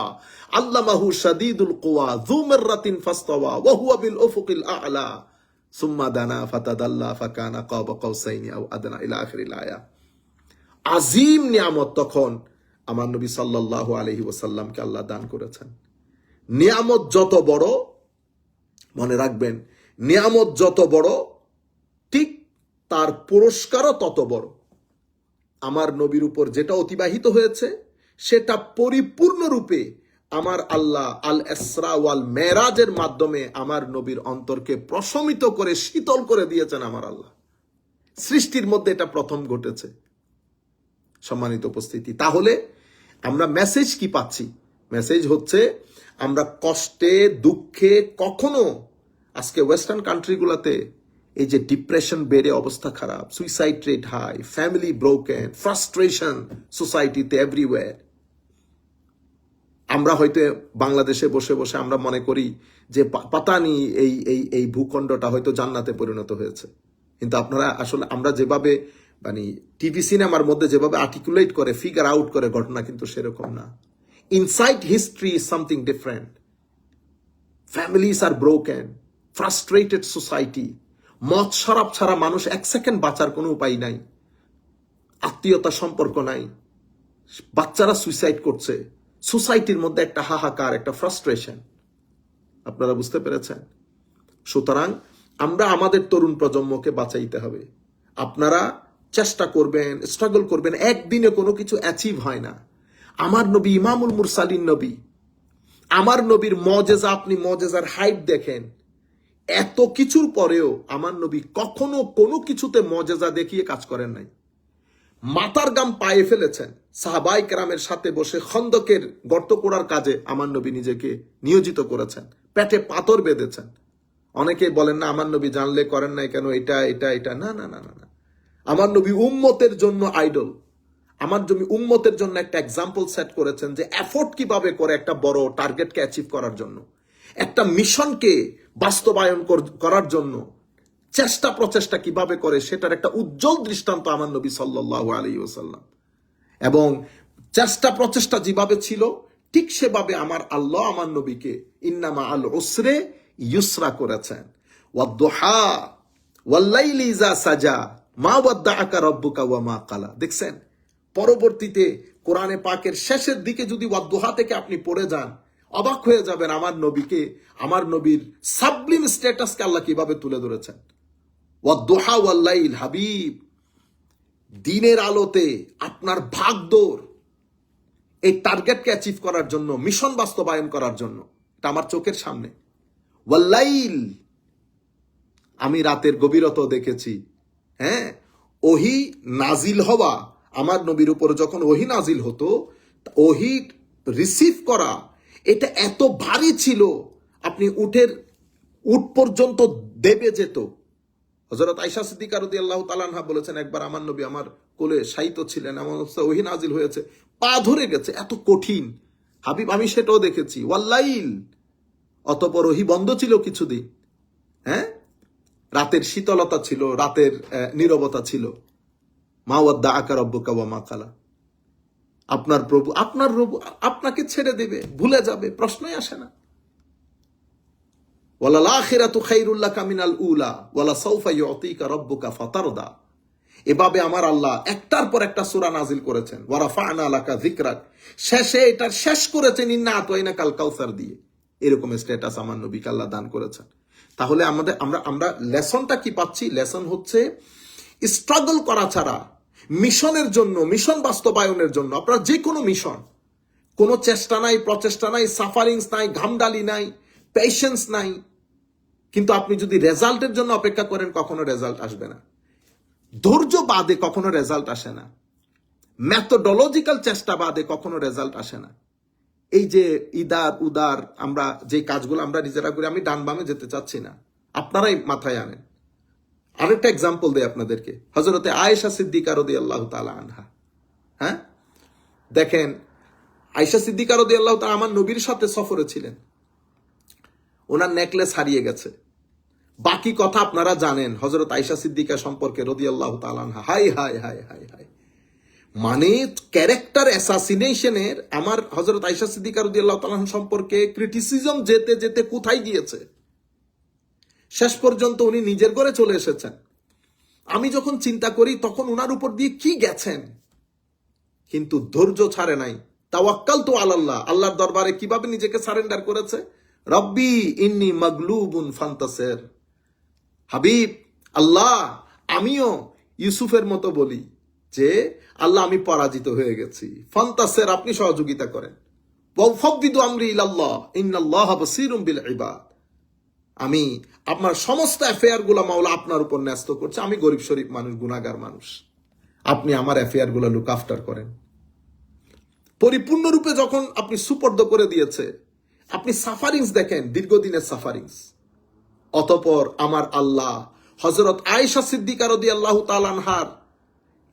আল্লামাহু শাদীদুল কুওয়া যু মিররাতিন ফাসতাওয়া ওয়া হুয়া বিল উফুকিল আ'লা সুম্মা দানা ফাতাদাল্লা ফাকানা কাবা কাউসাইনি আও আদনা ইলা আখিরিল আয়া। আজিম নিয়ামত তখন আমার নবী সাল্লাল্লাহু আলাইহি ওয়াসাল্লামকে আল্লাহ দান করেছেন। নিয়ামত যত বড়, মনে রাখবেন, নিয়ামত যত বড়, ঠিক তার পুরস্কারও তত বড়। আমার নবীর উপর যেটা অতিবাহিত হয়েছে, সেটা পরিপূর্ণরূপে আমার আল্লাহ আল ইসরা ওয়াল মেরাজের মাধ্যমে আমার নবীর অন্তরকে প্রশমিত করে শীতল করে দিয়েছেন আমার আল্লাহ। সৃষ্টির মধ্যে এটা প্রথম ঘটেছে। সম্মানিত উপস্থিতি, তাহলে আমরা মেসেজ কি পাচ্ছি? মেসেজ হচ্ছে, আমরা কষ্টে দুঃখে কখনো, আজকে ওয়েস্টার্ন কান্ট্রিগুলোতে এই যে ডিপ্রেশন বেড়ে অবস্থা খারাপ, suicide rate high, family broken, frustration সোসাইটিতে এভরিওয়্যার। আমরা হয়তো বাংলাদেশে বসে বসে আমরা মনে করি যে পাতানি এই এই এই ভূখণ্ডটা হয়তো জান্নাতে পরিণত হয়েছে, কিন্তু আপনারা আসলে আমরা যেভাবে মানে টিভি সিনেমার মধ্যে যেভাবে আর্টিকুলেট করে, ফিগার আউট করে ঘটনা, কিন্তু সেরকম না। Inside history is something different. Families are broken, frustrated society, মদ শরাব ছাড়া মানুষ এক সেকেন্ড বাঁচার কোনো উপায় নাই, আত্মীয়তা সম্পর্ক নাই, বাচ্চারা সুইসাইড করছে, সোসাইটির মধ্যে একটা হাহাকার, একটা ফ্রাস্ট্রেশন। আপনারা বুঝতে পেরেছেন? সুতরাং আমরা আমাদের তরুণ প্রজন্মকে বাঁচাইতে হবে। আপনারা চেষ্টা করবেন, স্ট্রাগল করবেন, একদিনে কোনো কিছু অ্যাচিভ হয় না। আমার নবী ইমামুল মুরসালিন নবী, আমার নবীর মজেজা, আপনি মজেজার হাইট দেখেন, এত কিছুর পরেও আমার নবী কখনো কোনো কিছুতে মজেজা দেখিয়ে কাজ করেন নাই। মাথার গাম পায়ে ফেলেছেন, সাহাবাই কেরামের সাথে বসে খন্দকের গর্ত করার কাজে আমার নবী নিজেকে নিয়োজিত করেছেন, পেটে পাথর বেঁধেছেন। অনেকে বলেন না আমার নবী জানলে করেন নাই কেন, এটা এটা এটা, না না না না না। আমার নবী উম্মতের জন্য আইডল, আমার নবী উম্মতের জন্য একটা এক্সাম্পল সেট করেছেন যে এফোর্ট কিভাবে করে একটা বড় টার্গেটকে অ্যাচিভ করার জন্য, একটা মিশনকে বাস্তবায়ন করার জন্য চেষ্টা প্রচেষ্টা কিভাবে করে, সেটার একটা উজ্জ্বল দৃষ্টান্ত আমার নবী সাল্লাল্লাহু আলাইহি ওয়াসাল্লাম। এবং চেষ্টা প্রচেষ্টা যেভাবে ছিল, ঠিক সেভাবে আমার আল্লাহ আমার নবীকে ইন্নামা আল উসরে ইউসরা করেছেন। ওয়াদ-দুহা ওয়াল-লাইলি ইযা সাজা মা ওয়াদ্দাআকা রাব্বুকা ওয়া মা ক্বালা। দেখছেন, পরবর্তীতে কোরআনে পাকের শেষের দিকে যদি ওয়াদ-দুহা থেকে আপনি পড়ে যান, অবাক হয়ে যাবেন আমার নবীকে, আমার নবীর সাবলিম স্ট্যাটাসকে আল্লাহ কিভাবে তুলে ধরেছেন। ওয়াদ-দুহা ওয়াল-লাইল, হাবিব, দিনের আলোতে আপনার ভাগদৌড়, এই টার্গেটকে অ্যাচিভ করার জন্য, মিশন বাস্তবায়ন করার জন্য, এটা আমার চোখের সামনে। ওয়াল্লাইল, আমি রাতের গভীরতাও দেখেছি। হ্যাঁ, ওহি নাজিল হওয়া, আমার নবীর উপর যখন ওহি নাজিল হতো, ওহি রিসিভ করা, এটা এত ভারী ছিল, আপনি উট পর্যন্ত দেবে যেত। হযরত আয়েশা সিদ্দিকা রাদিয়াল্লাহু তাআলা আনহা বলেছেন, একবার আমার নবী আমার কোলে শায়িত ছিলেন, এমন অবস্থায় ওহী নাজিল হয়েছে, পা ধরে গেছে, এত কঠিন। হাবিব, আমি সেটাও দেখেছি। ওয়াল্লাইল, অতঃপর ওহী বন্ধ ছিল কিছুদিন। হ্যাঁ, রাতের শীতলতা ছিল, রাতের নীরবতা ছিল। মা ওয়াদ্দাআকা রাব্বুকা ওয়া মা ক্বালা, আপনার প্রভু আপনাকে ছেড়ে দেবে, ভুলে যাবে, প্রশ্নই আসে না। ওয়ালাল আখিরাতু খায়রুল লাকা মিনাল উলা ওয়ালা সাউফা ইউতিকা রাব্বুকা ফাতারদা। এভাবে আমার আল্লাহ একটার পর একটা সূরা নাজিল করেছেন। ওয়া রাফা'না লাকা যিকরাক, শেষে এটা শেষ করেছেন ইন্না আতাইনাকাল কাউসার দিয়ে। এরকম স্ট্যাটাস আমার নবীকে আল্লাহ দান করেছেন। তাহলে আমরা লেসনটা কি পাচ্ছি? লেসন হচ্ছে স্ট্রাগল করা ছাড়া, মিশনের জন্য, মিশন বাস্তবায়নের জন্য, আপনার যে কোনো মিশন, কোনো চেষ্টা নাই, প্রচেষ্টা নাই, সাফারিংস নাই, ঘামডালি নাই, পেশেন্স নাই, কিন্তু আপনি যদি রেজাল্টের জন্য অপেক্ষা করেন, কখনো রেজাল্ট আসবে না। ধৈর্য বাদে কখনো রেজাল্ট আসে না, মেথোডোলজিক্যাল চেষ্টা বাদে কখনো রেজাল্ট আসে না। এই যে ইদার উদার আমরা যে কাজগুলো আমরা নিজেরা করি, আমি ডান বামে যেতে চাচ্ছি না, আপনারাই মাথায় আনেন। আরেকটা এক্সাম্পল দেই আপনাদেরকে, হযরতে আয়েশা সিদ্দিকা রাদিয়াল্লাহু তাআলা আনহা। হ্যাঁ, দেখেন, আয়েশা সিদ্দিকা রাদিয়াল্লাহু তাআলা আমার নবীর সাথে সফরে ছিলেন, ওনার নেকলেস হারিয়ে গেছে। বাকি কথা আপনারা জানেন হযরত আয়েশা সিদ্দিকা সম্পর্কে রাদিয়াল্লাহু তাআলা আনহা। High high high high high, মানে ক্যারেক্টার অ্যাসাসিনেশনের আমার হযরত আয়েশা সিদ্দিকা রাদিয়াল্লাহু তাআলা সম্পর্কে ক্রিটিসিজম যেতে যেতে কোথায় গিয়েছে, শেষ পর্যন্ত উনি নিজের ঘরে চলে এসেছেন। আমি যখন চিন্তা করি তখন উনার উপর দিয়ে কি গেছেন, কিন্তু ধৈর্য ছাড়ে নাই। তাওয়াক্কালতু আলাল্লাহ, আল্লাহর দরবারে কিভাবে নিজেকে সারেন্ডার করেছে। রব্বি ইন্নী মাগলুবুন ফান্তাসির। হাবিব, আল্লাহ, আমিও ইউসুফের মতো বলি যে আল্লাহ, আমি পরাজিত হয়ে গেছি, ফান্তাসির, আপনি সহযোগিতা করেন। ওয়াফাওয়িদু আমরি ইলাল্লাহ ইন্নাল্লাহা বাসীরুম বিল ইবাদ। আমি আপনার সমস্ত অ্যাফেয়ার গুলা মাওলা আপনার উপর ন্যস্ত করছে, আমি গরিব শরীফ মানুষ, গুনাহগার মানুষ, আপনি আমার অ্যাফেয়ার গুলা লুক আফটার করেন। পরিপূর্ণরূপে যখন আপনি সুপর্দ করে দিয়েছে, আপনি সাফারিংস দেখেন, দীর্ঘদিনের সাফারিংস, অতঃপর আমার আল্লাহ হযরত আয়েশা সিদ্দিকা রাদিয়াল্লাহু তাআলা আনহার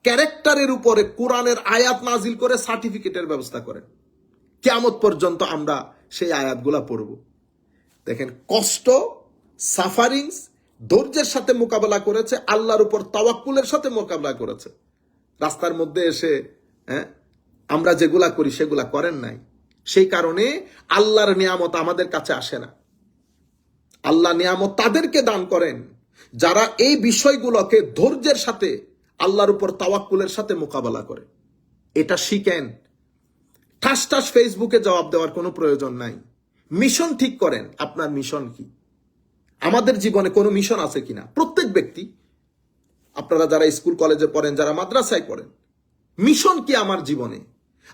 ক্যারেক্টারের উপরে কোরআনের আয়াত নাজিল করে সার্টিফিকেটের ব্যবস্থা করেন। কিয়ামত পর্যন্ত আমরা সেই আয়াতগুলা পড়ব। দেখেন, কষ্ট, সাফারিংস, ধৈর্যের সাথে মোকাবেলা করেছে, আল্লাহর উপর তাওয়াক্কুলের সাথে মোকাবেলা করেছে। রাস্তার মধ্যে এসে আমরা যেগুলা করি সেগুলা করেন নাই। সেই কারণে আল্লাহর নিয়ামত আমাদের কাছে আসে না। আল্লাহ নিয়ামত তাদেরকে দান করেন যারা এই বিষয়গুলোকে ধৈর্যের সাথে আল্লাহর উপর তাওয়াক্কুলের সাথে মোকাবেলা করে। এটা শিখেন। ঠাস ঠাস ফেসবুকে জবাব দেওয়ার কোনো প্রয়োজন নাই। মিশন ঠিক করেন, আপনার মিশন কি? আমাদের জীবনে কোনো মিশন আছে কিনা? প্রত্যেক ব্যক্তি, আপনারা যারা স্কুল কলেজে পড়েন, যারা মাদ্রাসায় পড়েন, মিশন কি আমার জীবনে?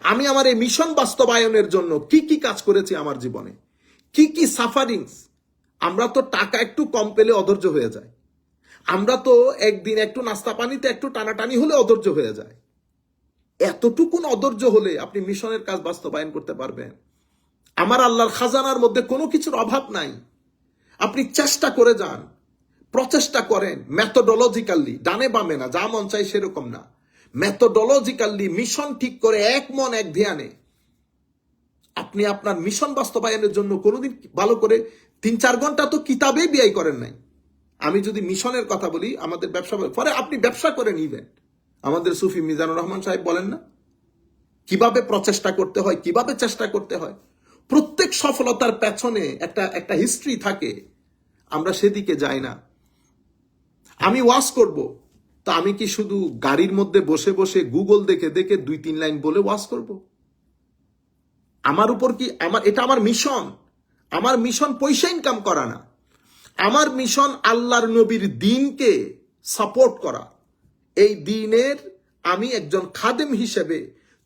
আমি আমার এই মিশন বাস্তবায়নের জন্য কি কি কাজ করেছি আমার জীবনে, কি কি সাফারিংস। আমরা তো টাকা একটু কম পেলে অধৈর্য হয়ে যায়। আমরা তো একদিন একটু নাস্তা পানিতে একটু টানাটানি হলে অধৈর্য হয়ে যায়। এতটুকুন অধৈর্য হলে আপনি মিশনের কাজ বাস্তবায়ন করতে পারবেন? আমার আল্লাহর খাজানার মধ্যে কোনো কিছুর অভাব নাই। আপনি চেষ্টা করে যান, প্রচেষ্টা করেন, মেথোডোলজিক্যালি, ডানে বামে না, যা মন চাই সেরকম না, মেথোডোলজিক্যালি মিশন ঠিক করে এক মন এক ধ্যানে আপনি আপনার মিশন বাস্তবায়নের জন্য কোনোদিন ভালো করে 3-4 ঘন্টা তো কিতাবেই ব্যয় করেন নাই। আমি যদি মিশনের কথা বলি, আমাদের ব্যবসা, পরে আপনি ব্যবসা করে নিবেন। আমাদের সুফি মিজানুর রহমান সাহেব বলেন না, কিভাবে প্রচেষ্টা করতে হয়, কিভাবে চেষ্টা করতে হয়। প্রত্যেক সফলতার পেছনে একটা হিস্ট্রি থাকে। আমরা সেদিকে যাই না। আমি ওয়াজ করব, তা আমি কি শুধু গাড়ির মধ্যে বসে বসে গুগল দেখে দেখে 2-3 লাইন বলে ওয়াজ করব? আমার উপর কি এটা আমার মিশন? আমার মিশন পয়সা ইনকাম করা না। আমার মিশন আল্লাহর নবীর দ্বীনকে সাপোর্ট করা। এই দ্বীনের আমি একজন খাদেম হিসেবে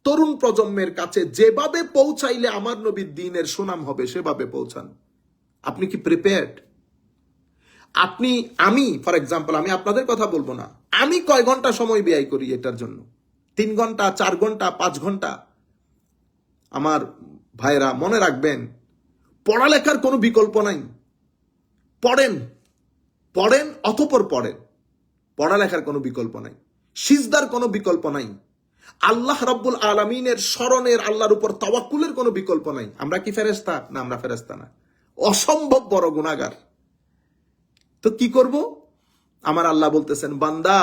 তরুণ প্রজন্মের কাছে যেভাবে পৌঁছাইলে আমার নবীর দ্বীনের সুনাম হবে সেভাবে পৌঁছান। আপনি কি প্রিপেয়ার্ড? আমি ফর এক্সাম্পল, আমি আপনাদের কথা বলবো না, আমি কয় ঘন্টা সময় ব্যয় করি এটার জন্য? 3 ঘন্টা, 4 ঘন্টা, 5 ঘন্টা। আমার ভাইরা মনে রাখবেন, পড়ালেখার কোনো বিকল্প নাই। পড়েন, পড়েন, অতঃপর পড়েন। পড়ালেখার কোনো বিকল্প নাই। সিজদার কোনো বিকল্প নাই। আল্লাহ রাব্বুল আলামিনের স্মরণের, আল্লাহর উপর তাওয়াক্কুলের কোনো বিকল্প নাই। আমরা কি ফেরেশতা? না, আমরা ফেরেশতা না, অসম্ভব বড় গুনাহগার। তো কি করব? আমার আল্লাহ বলতেছেন, বান্দা,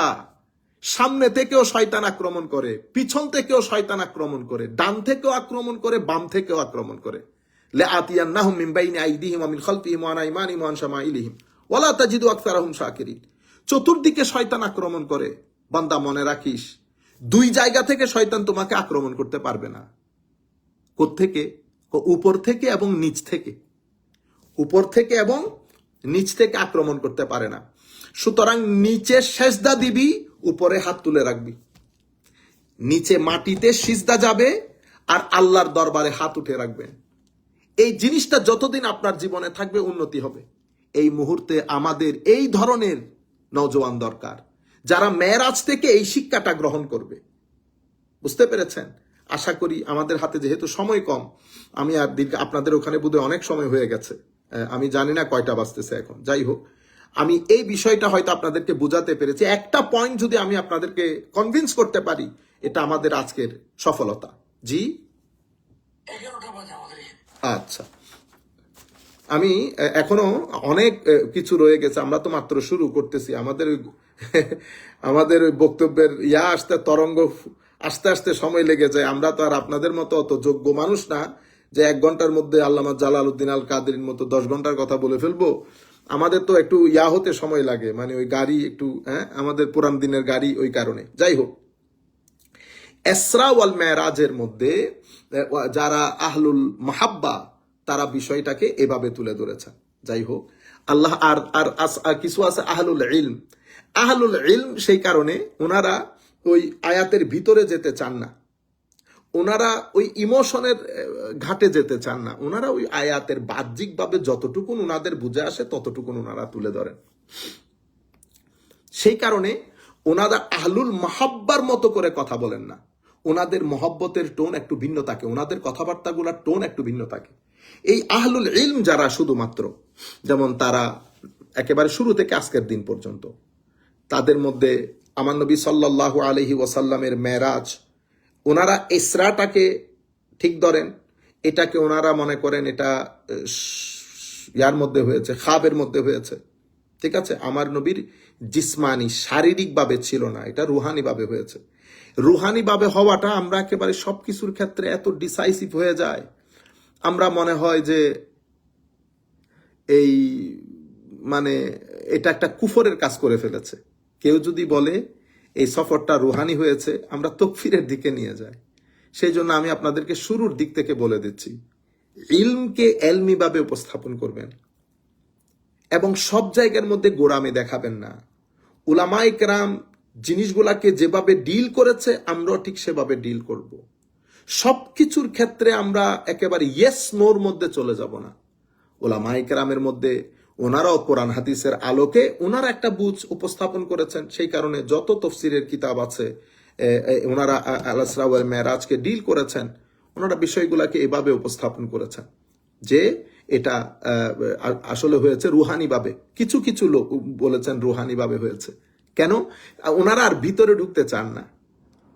সামনে থেকেও শয়তান আক্রমণ করে, পিছন থেকেও শয়তান আক্রমণ করে, ডান থেকেও আক্রমণ করে, বাম থেকেও আক্রমণ করে। লাআতিয়ান্নাহুম মিন বাইনি আইদিহিম ওয়া মিন খালফিহিম ওয়া আন আইমানিহিম ওয়া আন শামাইলিহিম ওয়া লা তাজিদু আকসারাহুম শাকিরিন। চতুর্দিকে শয়তান আক্রমণ করে। বান্দা, মনে রাখিস, 2 জায়গা থেকে শয়তান তোমাকে আক্রমণ করতে পারবে না। কোত্থেকে? উপর থেকে এবং নিচ থেকে। উপর থেকে এবং নিচ থেকে আক্রমণ করতে পারে না। সুতরাং নিচে সেজদা দিবি, উপরে হাত তুলে রাখবি। নিচে মাটিতে সিজদা যাবে আর আল্লাহর দরবারে হাত উঠে রাখবেন। এই জিনিসটা যতদিন আপনার জীবনে থাকবে, উন্নতি হবে। এই মুহূর্তে আমাদের এই ধরনের নওজোয়ান দরকার, যারা মেরাজ থেকে এই শিক্ষাটা গ্রহণ করবে। বুঝতে পেরেছেন? আশা করি আমাদের হাতে যেহেতু সময় কম, আমি আর আপনাদের ওখানে বোধহয় অনেক সময় হয়ে গেছে, আমি জানি না কয়টা বাজতেছে এখন। যাই হোক, আমি এই বিষয়টা হয়তো আপনাদেরকে বোঝাতে পেরেছি। একটা পয়েন্ট যদি আমি আপনাদেরকে কনভিন্স করতে পারি, এটা আমাদের আজকের সফলতা। জি, আচ্ছা, আমি এখনো অনেক কিছু রয়ে গেছে। আমরা তো মাত্র শুরু করতেছি। আমাদের ওই বক্তব্যের আসতে, তরঙ্গ আস্তে আস্তে সময় লেগে যায়। আমরা তো আর আপনাদের মতো অত যোগ্য মানুষ না যে 1 ঘন্টার মধ্যে আল্লামা জালালউদ্দিন আল কাদেরীর মতো 10 ঘন্টার কথা বলে ফেলবো। আমাদের তো একটু হতে সময় লাগে, মানে ওই গাড়ি একটু, আমাদের পুরান দিনের গাড়ি, ওই কারণে। যাই হোক, ইসরা ওয়াল মেরাজের মধ্যে যারা আহলুল মাহাব্বা, তারা বিষয়টাকে এভাবে তুলে ধরেছেন। যাই হোক, আল্লাহ আর কিছু আছে আহলুল ইলম। আহলুল ইলম সেই কারণে ওনারা ওই আয়াতের ভিতরে যেতে চান না, ওনারা ওই ইমোশনের ঘাটে যেতে চান না। ওনারা ওই আয়াতের বাহ্যিকভাবে যতটুকুন ওনাদের বুঝে আসে ততটুকুন ওনারা তুলে ধরেন। সেই কারণে ওনারা আহলুল মাহাব্বার মতো করে কথা বলেন না। ওনাদের মহব্বতের টোন একটু ভিন্ন থাকে, ওনাদের কথাবার্তাগুলোর টোন একটু ভিন্ন থাকে। এই আহলুল ইলম যারা শুধুমাত্র, যেমন তারা একেবারে শুরু থেকে আজকের দিন পর্যন্ত তাদের মধ্যে আমার নবী সাল্লাল্লাহু আলাইহি ওয়াসাল্লামের মেরাজ, ওনারা ইসরাটাকে ঠিক ধরেন, এটাকে ওনারা মনে করেন এটা ইয়ার মধ্যে হয়েছে, খাবের মধ্যে হয়েছে। ঠিক আছে, আমার নবীর জিসমানি শারীরিকভাবে ছিল না, এটা রুহানিভাবে হয়েছে। রুহানিভাবে হওয়াটা আমরা একেবারে সবকিছুর ক্ষেত্রে এত ডিসাইসিভ হয়ে যায়, আমরা মনে হয় যে এই মানে এটা একটা কুফরের কাজ করে ফেলেছে। কেউ যদি বলে এই সফরটা রুহানি হয়েছে, আমরা তকফিরের দিকে নিয়ে যাই। সেই জন্য আমি আপনাদেরকে শুরুর দিক থেকে বলে দিচ্ছি, ইলমকে এলমিভাবে উপস্থাপন করবেন এবং সব জায়গার মধ্যে গোড়ামি দেখাবেন না। উলামায়ে কেরাম জিনিসগুলাকে যেভাবে ডিল করেছে, আমরাও ঠিক সেভাবে ডিল করব। সবকিছুর ক্ষেত্রে আমরা একেবারে ইয়েস নোর মধ্যে চলে যাব না। উলামায়ে কেরামের মধ্যে ওনারাও কোরআন হাদিসের আলোকে ওনারা একটা বুঝ উপস্থাপন করেছেন। সেই কারণে যত তফসিরের কিতাব আছে, ওনারা আল ইসরা ওয়াল মেরাজকে ডিল করেছেন, ওনারা বিষয়গুলোকে এভাবে উপস্থাপন করেছেন যে এটা আসলে হয়েছে রুহানিভাবে। কিছু কিছু লোক বলেছেন রুহানিভাবে হয়েছে। কেন? ওনারা আর ভিতরে ঢুকতে চান না,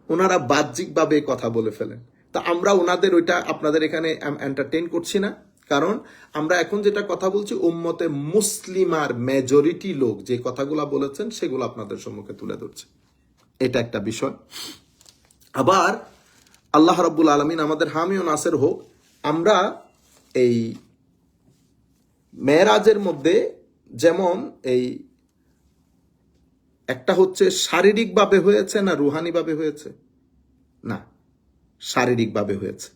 ওনারা বাহ্যিকভাবে কথা বলে ফেলেন। তা আমরা ওনাদের ওইটা আপনাদের এখানে এন্টারটেইন করছি না, কারণ আমরা এখন যেটা কথা বলছি, উম্মতে মুসলিমার মেজরিটি লোক যে কথাগুলো বলেছেন সেগুলো আপনাদের সম্মুখে তুলে ধরছে। এটা একটা বিষয়। আবার আল্লাহ রাব্বুল আলামিন আমাদের হামি ও নাসের হোক। আমরা এই মেরাজের মধ্যে যেমন এই একটা হচ্ছে শারীরিকভাবে হয়েছে না রুহানিভাবে হয়েছে, না শারীরিকভাবে হয়েছে।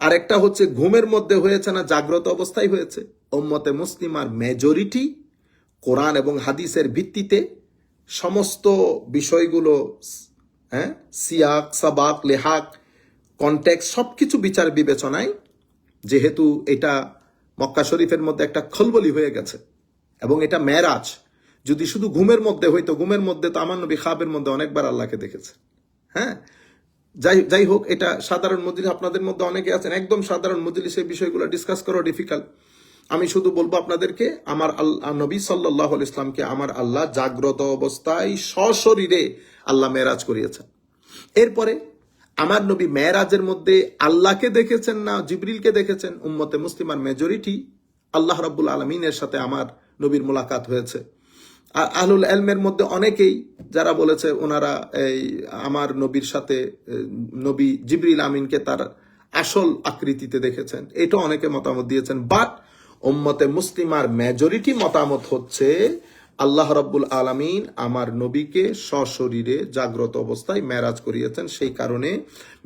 আর একটা হচ্ছে ঘুমের মধ্যে হয়েছে না জাগ্রত অবস্থায় হয়েছে। উম্মতে মুসলিমার মেজরিটি কোরআন এবং হাদিসের ভিত্তিতে সমস্ত বিষয়গুলো, সিয়াক সাবাক লেহাক কনটেক্সট সবকিছু বিচার বিবেচনায়, যেহেতু এটা মক্কা শরীফের মধ্যে একটা খলবলি হয়ে গেছে এবং এটা মেরাজ, যদি শুধু ঘুমের মধ্যে হইতো, ঘুমের মধ্যে তো আমার নবী খাবের মধ্যে অনেকবার আল্লাহকে দেখেছে। হ্যাঁ, যাই হোক, এটা সাধারণ মজলিস, আপনাদের মধ্যে অনেকে আছেন একদম সাধারণ মজলিসে বিষয়গুলো ডিসকাস করা ডিফিকাল্ট। আমি শুধু বলবো আপনাদেরকে, আমার নবী সাল্লাল্লাহু আলাইহি ইসলামকে আমার আল্লাহ জাগ্রত অবস্থায় সশরীরে আল্লাহ মেরাজ করিয়েছেন। এরপরে আমার নবী মেরাজের মধ্যে আল্লাহকে দেখেছেন না জিবরিলকে দেখেছেন। উম্মতে মুসলিমার মেজরিটি আল্লাহ রাব্বুল আলামিনের সাথে আমার নবীর মুলাকাত হয়েছে। আহলুল ইলমের মধ্যে অনেকেই যারা বলেছে ওনারা এই আমার নবীর সাথে নবী জিবরিল আমিনকে তার আসল আকৃতিতে দেখেছেন, এটা অনেকে মতামত দিয়েছেন। বাট উম্মতে মুসলিমার মেজরিটি মতামত হচ্ছে আল্লাহ রাব্বুল আলামিন আমার নবীকে সশরীরে জাগ্রত অবস্থায় মেরাজ করিয়েছেন। সেই কারণে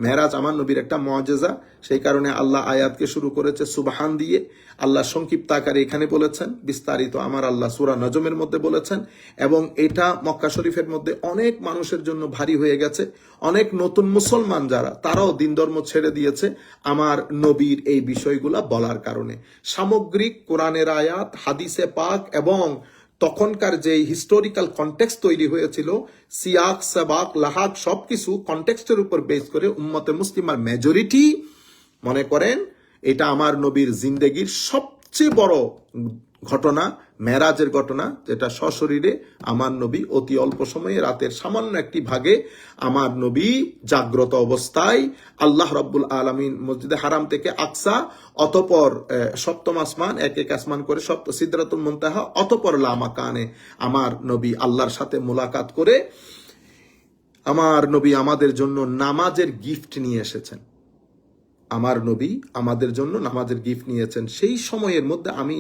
মেরাজ আমার নবীর একটা মুআজিজা। সেই কারণে আল্লাহ আয়াতকে শুরু করেছে সুবহান দিয়ে। আল্লাহ সংক্ষিপ্ত আকারে এখানে বলেছেন, বিস্তারিত আমার আল্লাহ সূরা নজমের মধ্যে বলেছেন। এবং এটা মক্কা শরীফের মধ্যে অনেক মানুষের জন্য ভারী হয়ে গেছে। অনেক নতুন মুসলমান যারা, তারাও দিন ধর্ম ছেড়ে দিয়েছে আমার নবীর এই বিষয়গুলা বলার কারণে। সামগ্রিক কোরআনের আয়াত, হাদিসে পাক এবং তখনকার যে হিস্টোরিক্যাল কনটেক্সট তৈরি হয়েছিল, সিয়াক সাবাক লাহাক সবকিছু কনটেক্সটের উপর বেস করে উম্মতে মুসলিমার মেজরিটি মনে করেন এটা আমার নবীর জিন্দেগির সবচেয়ে বড় ঘটনা, মেরাজের ঘটনা, যেটা সশরীরে আমার নবী অতি অল্প সময়ে রাতের সামান্য একটি ভাগে আমার নবী জাগ্রত অবস্থায় আল্লাহ রাব্বুল আলামিন মসজিদে হারাম থেকে আকসা, অতঃপর সপ্তম আসমান, এক এক আসমান করে সপ্ত সিদরাতুল মুনতাহা, অতঃপর লামাকানে আমার নবী আল্লাহর সাথে মুলাকাত করে আমার নবী আমাদের জন্য নামাজের গিফট নিয়ে এসেছেন। আমার নবী আমাদের জন্য নামাজের গিফট নিয়েছেন। সেই সময়ের মধ্যে আমি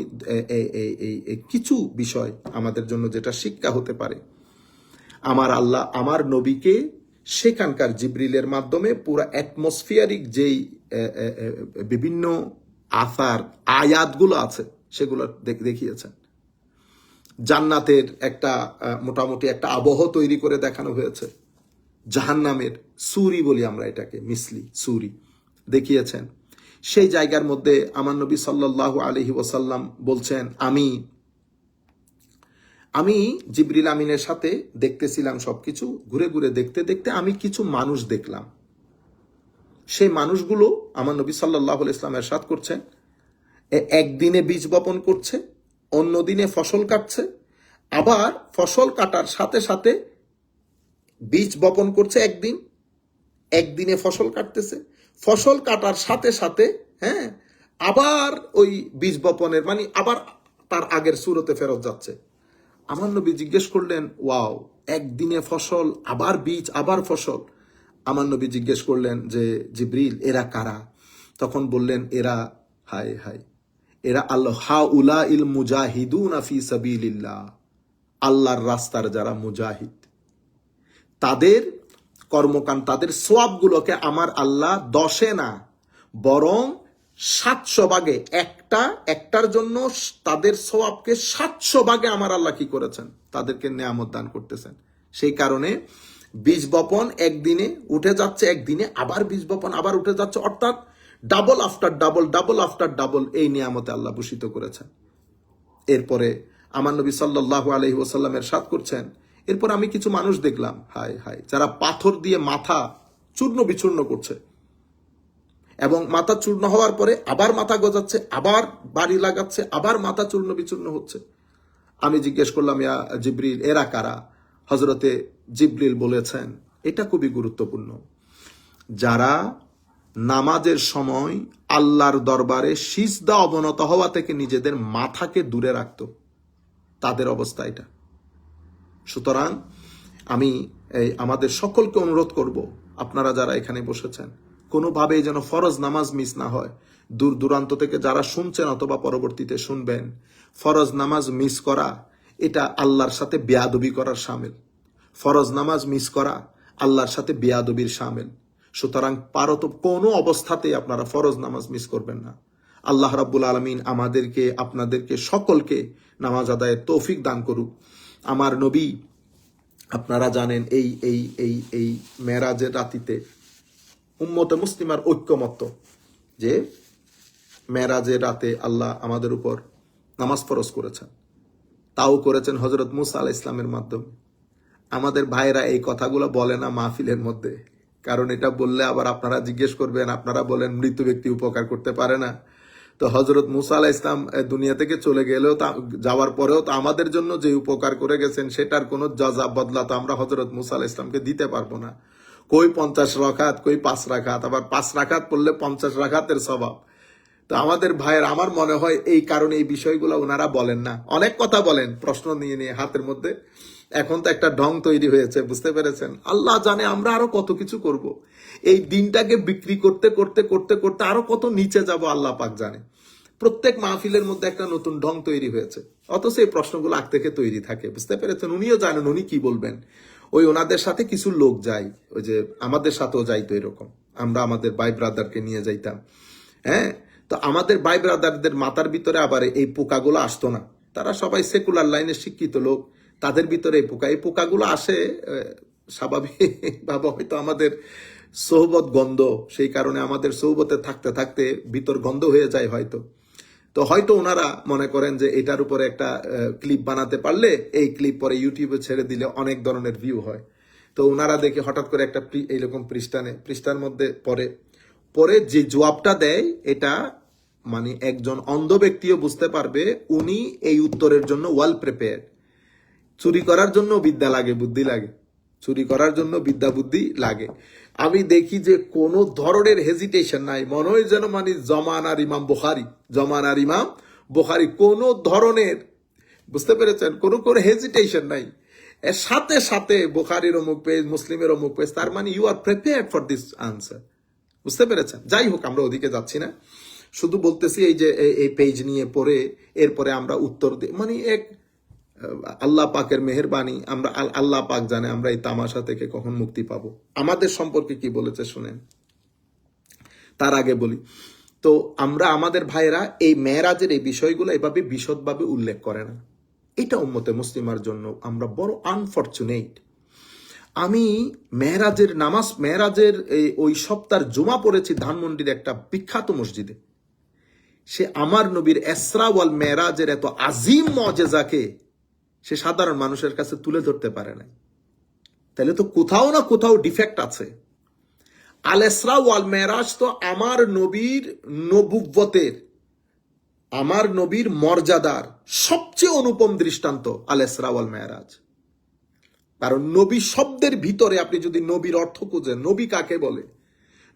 কিছু বিষয় আমাদের জন্য যেটা শিক্ষা হতে পারে, আমার আল্লাহ আমার নবীকে সেখানকার জিবরিলের মাধ্যমে পুরো অ্যাটমসফিয়ারিক যেই বিভিন্ন আসার আয়াতগুলো আছে সেগুলো দেখিয়েছেন। জান্নাতের একটা মোটামুটি একটা আবহ তৈরি করে দেখানো হয়েছে। জাহান্নামের সুরি বলি আমরা এটাকে, মিসলি সুরি দেখিয়েছেন। সেই জায়গার মধ্যে আমার নবী সাল্লাল্লাহু আলাইহি ওয়াসাল্লাম বলছেন, আমি জিবরিল আমিনের সাথে দেখতেছিলাম সবকিছু, ঘুরে ঘুরে দেখতে দেখতে আমি কিছু মানুষ দেখলাম। সেই মানুষগুলো আমার নবী সাল্লাল্লাহু আলাইহি ওয়াসাল্লাম ইরশাদ করছেন, একদিনে বীজ বপন করছে, অন্য দিনে ফসল কাটছে, আবার ফসল কাটার সাথে সাথে বীজ বপন করছে একদিনে ফসল কাটতেছে, ফসল কাটার সাথে সাথে হ্যাঁ আবার ওই বীজ বপনের মানে আবার তার আগের সুরতে ফেরত যাচ্ছে। আমার নবী জিজ্ঞেস করলেন, ওয়াও, একদিনে ফসল, আবার বীজ, আবার ফসল। আমার নবী জিজ্ঞেস করলেন যে জিবরিল, এরা কারা? তখন বললেন, এরা হায় হায় এরা আল্লাহ হাউলা ইল মুজাহিদুনা ফি সাবিলিল্লাহ, আল্লাহর রাস্তার যারা মুজাহিদ, তাদের কর্মকাণ্ড, তাদের সোয়াবগুলোকে আমার আল্লাহ 10-এ না বরং 700 ভাগে, একটার জন্য তাদের সোয়াবকে 700 ভাগে আমার আল্লাহ কি করেছেন, তাদেরকে নেয়ামত দান করতেছেন। সেই কারণে বীজ বপন একদিনে উঠে যাচ্ছে, একদিনে আবার বীজ বপন আবার উঠে যাচ্ছে, অর্থাৎ double after double, double after double এই নিয়ামতে আল্লাহ ভূষিত করেছেন। এরপরে আমার নবী সাল্লাল্লাহু আলাইহি ওয়াসাল্লাম ইরশাদ করছেন, এরপর আমি কিছু মানুষ দেখলাম, হায় হায়, যারা পাথর দিয়ে মাথা চূর্ণ বিচূর্ণ করছে এবং মাথা চূর্ণ হওয়ার পরে আবার মাথা গজাচ্ছে, আবার বাড়ি লাগাচ্ছে, আবার মাথা চূর্ণ বিচূর্ণ হচ্ছে। আমি জিজ্ঞেস করলাম, ইয়া জিবরিল, এরা কারা? হযরতে জিবরিল বলেছেন, এটা খুবই গুরুত্বপূর্ণ, যারা নামাজের সময় আল্লাহর দরবারে সিজদা অবনত হওয়া থেকে নিজেদের মাথাকে দূরে রাখত, তাদের অবস্থা এটা। সুতরাং আমি আমাদের সকলকে অনুরোধ করব, আপনারা যারা এখানে বসেছেন, কোনোভাবেই যেন ফরজ নামাজ মিস না হয়। দূর দূরান্ত থেকে যারা শুনছেন অথবা পরবর্তীতে শুনবেন, ফরজ নামাজ মিস করা এটা আল্লাহর সাথে বেয়াদবি করার শামিল। ফরজ নামাজ মিস করা আল্লাহর সাথে বেয়াদবির শামিল। সুতরাং পারত কোনো অবস্থাতেই আপনারা ফরজ নামাজ মিস করবেন না। আল্লাহ রাব্বুল আলামিন আমাদেরকে, আপনাদেরকে সকলকে নামাজ আদায়ের তৌফিক দান করুক। আমার নবী, আপনারা জানেন, এই এই এই এই মেরাজের রাতিতে উম্মতে মুসলিমার ঐক্যমত্য যে মেরাজের রাতে আল্লাহ আমাদের উপর নামাজ ফরজ করেছেন, তাও করেছেন হযরত মুসা আলাইহিস সালামের মাধ্যমে। আমাদের ভাইরা এই কথাগুলো বলে না মাহফিলের মধ্যে, কারণ এটা বললে আবার আপনারা জিজ্ঞেস করবেন, আপনারা বলেন মৃত ব্যক্তি উপকার করতে পারে না। তো হযরত মুসা আলাইহিস সালাম দুনিয়া থেকে চলে গেলেও, যাওয়ার পরেও তো আমাদের জন্য যে উপকার করে গেছেন সেটার কোনো জজা বদলা তো আমরা হযরত মুসা আলাইহিস সালামকে দিতে পারবো না। কই 50 রাকাত, কই 5 রাকাত, আবার 5 রাকাত পড়লে 50 রাকাতের স্বভাব। তো আমাদের ভাইয়ের, আমার মনে হয় এই কারণে এই বিষয়গুলো ওনারা বলেন না। অনেক কথা বলেন প্রশ্ন নিয়ে নিয়ে হাতের মধ্যে, এখন তো একটা ঢং তৈরি হয়েছে, বুঝতে পেরেছেন? আল্লাহ জানে আমরা আরো কত কিছু করব, এই দিনটাকে বিক্রি করতে করতে করতে করতে আরো কত নিচে যাব আল্লাহ পাক জানে। প্রত্যেক মাহফিলের মধ্যে একটা নতুন ঢং তৈরি হয়েছে, অথচ এই প্রশ্নগুলো আগ থেকে তৈরি থাকে, বুঝতে পেরেছেন? উনিও জানেন উনি কি বলবেন। ওই ওনাদের সাথে কিছু লোক যায়, ওই যে আমাদের সাথেও যাইতো এরকম, আমরা আমাদের ভাই ব্রাদারকে নিয়ে যাইতাম। হ্যাঁ, তো আমাদের ভাই ব্রাদারদের মাথার ভিতরে আবার এই পোকাগুলো আসতো না। তারা সবাই সেকুলার লাইনে শিক্ষিত লোক, তাদের ভিতরে এই পোকাগুলো আসে স্বাভাবিকভাবে, হয়তো আমাদের সোহবত গন্ধ, সেই কারণে আমাদের সোহবতে থাকতে থাকতে ভিতর গন্ধ হয়ে যায় হয়তো। তো হয়তো ওনারা মনে করেন যে এটার উপরে একটা ক্লিপ বানাতে পারলে, এই ক্লিপ পরে ইউটিউবে ছেড়ে দিলে অনেক ধরনের ভিউ হয়। তো ওনারা দেখে হঠাৎ করে একটা এইরকম পৃষ্ঠার মধ্যে পরে যে জবাবটা দেয়, এটা মানে একজন অন্ধ ব্যক্তিও বুঝতে পারবে উনি এই উত্তরের জন্য ওয়েল প্রিপেয়ার্ড। চুরি করার জন্য বিদ্যা লাগে, বুদ্ধি লাগে, চুরি করার জন্য বিদ্যা বুদ্ধি লাগে। আমি দেখি যে কোনো ধরনের হেজিটেশন নাই, মনে হয় যেন মানে জমানার ইমাম বুখারী, কোনো ধরনের, বুঝতে পেরেছেন, কোনো হেজিটেশন নাই। এর সাথে সাথে বুখারীর অমুক পেজ, মুসলিমের অমুক পেজ, তার মানে you are prepared for this answer, বুঝতে পেরেছেন? যাই হোক, আমরা ওদিকে যাচ্ছি না, শুধু বলতেছি এই যে এই পেজ নিয়ে পড়ে এরপরে আমরা উত্তর দিই, মানে এক আল্লাহ পাকের মেহেরবানি, আমরা আল্লাহ পাক জানে আমরা এই তামাশা থেকে কখন মুক্তি পাবো। আমাদের সম্পর্কে কি বলেছে শুনেন, তার আগে বলি। তো আমরা, আমাদের ভাইয়েরা এই মেরাজের এই বিষয়গুলো এভাবে বিশদভাবে উল্লেখ করে না। এটা উম্মতে মুসলিমার জন্য আমরা বড় আনফরচুনেট। আমি মেরাজের ওই সপ্তাহের জুমা পড়েছি ধানমন্ডির একটা বিখ্যাত মসজিদে। সে আমার নবীর ইসরা ওয়াল মেরাজের এত আজিম মুজিজাকে সে সাধারণ মানুষের কাছে তুলে ধরতে পারে না। তাহলে তো কোথাও না কোথাও ডিফেক্ট আছে। আল ইসরা ওয়াল মেরাজ তো আমার নবীর নবুవ్বতের আমার নবীর মর্যাদার সবচেয়ে অনুপম দৃষ্টান্ত আল ইসরা ওয়াল মেরাজ। কারণ নবী শব্দের ভিতরে আপনি যদি নবীর অর্থ খুঁজেন, নবী কাকে বলে,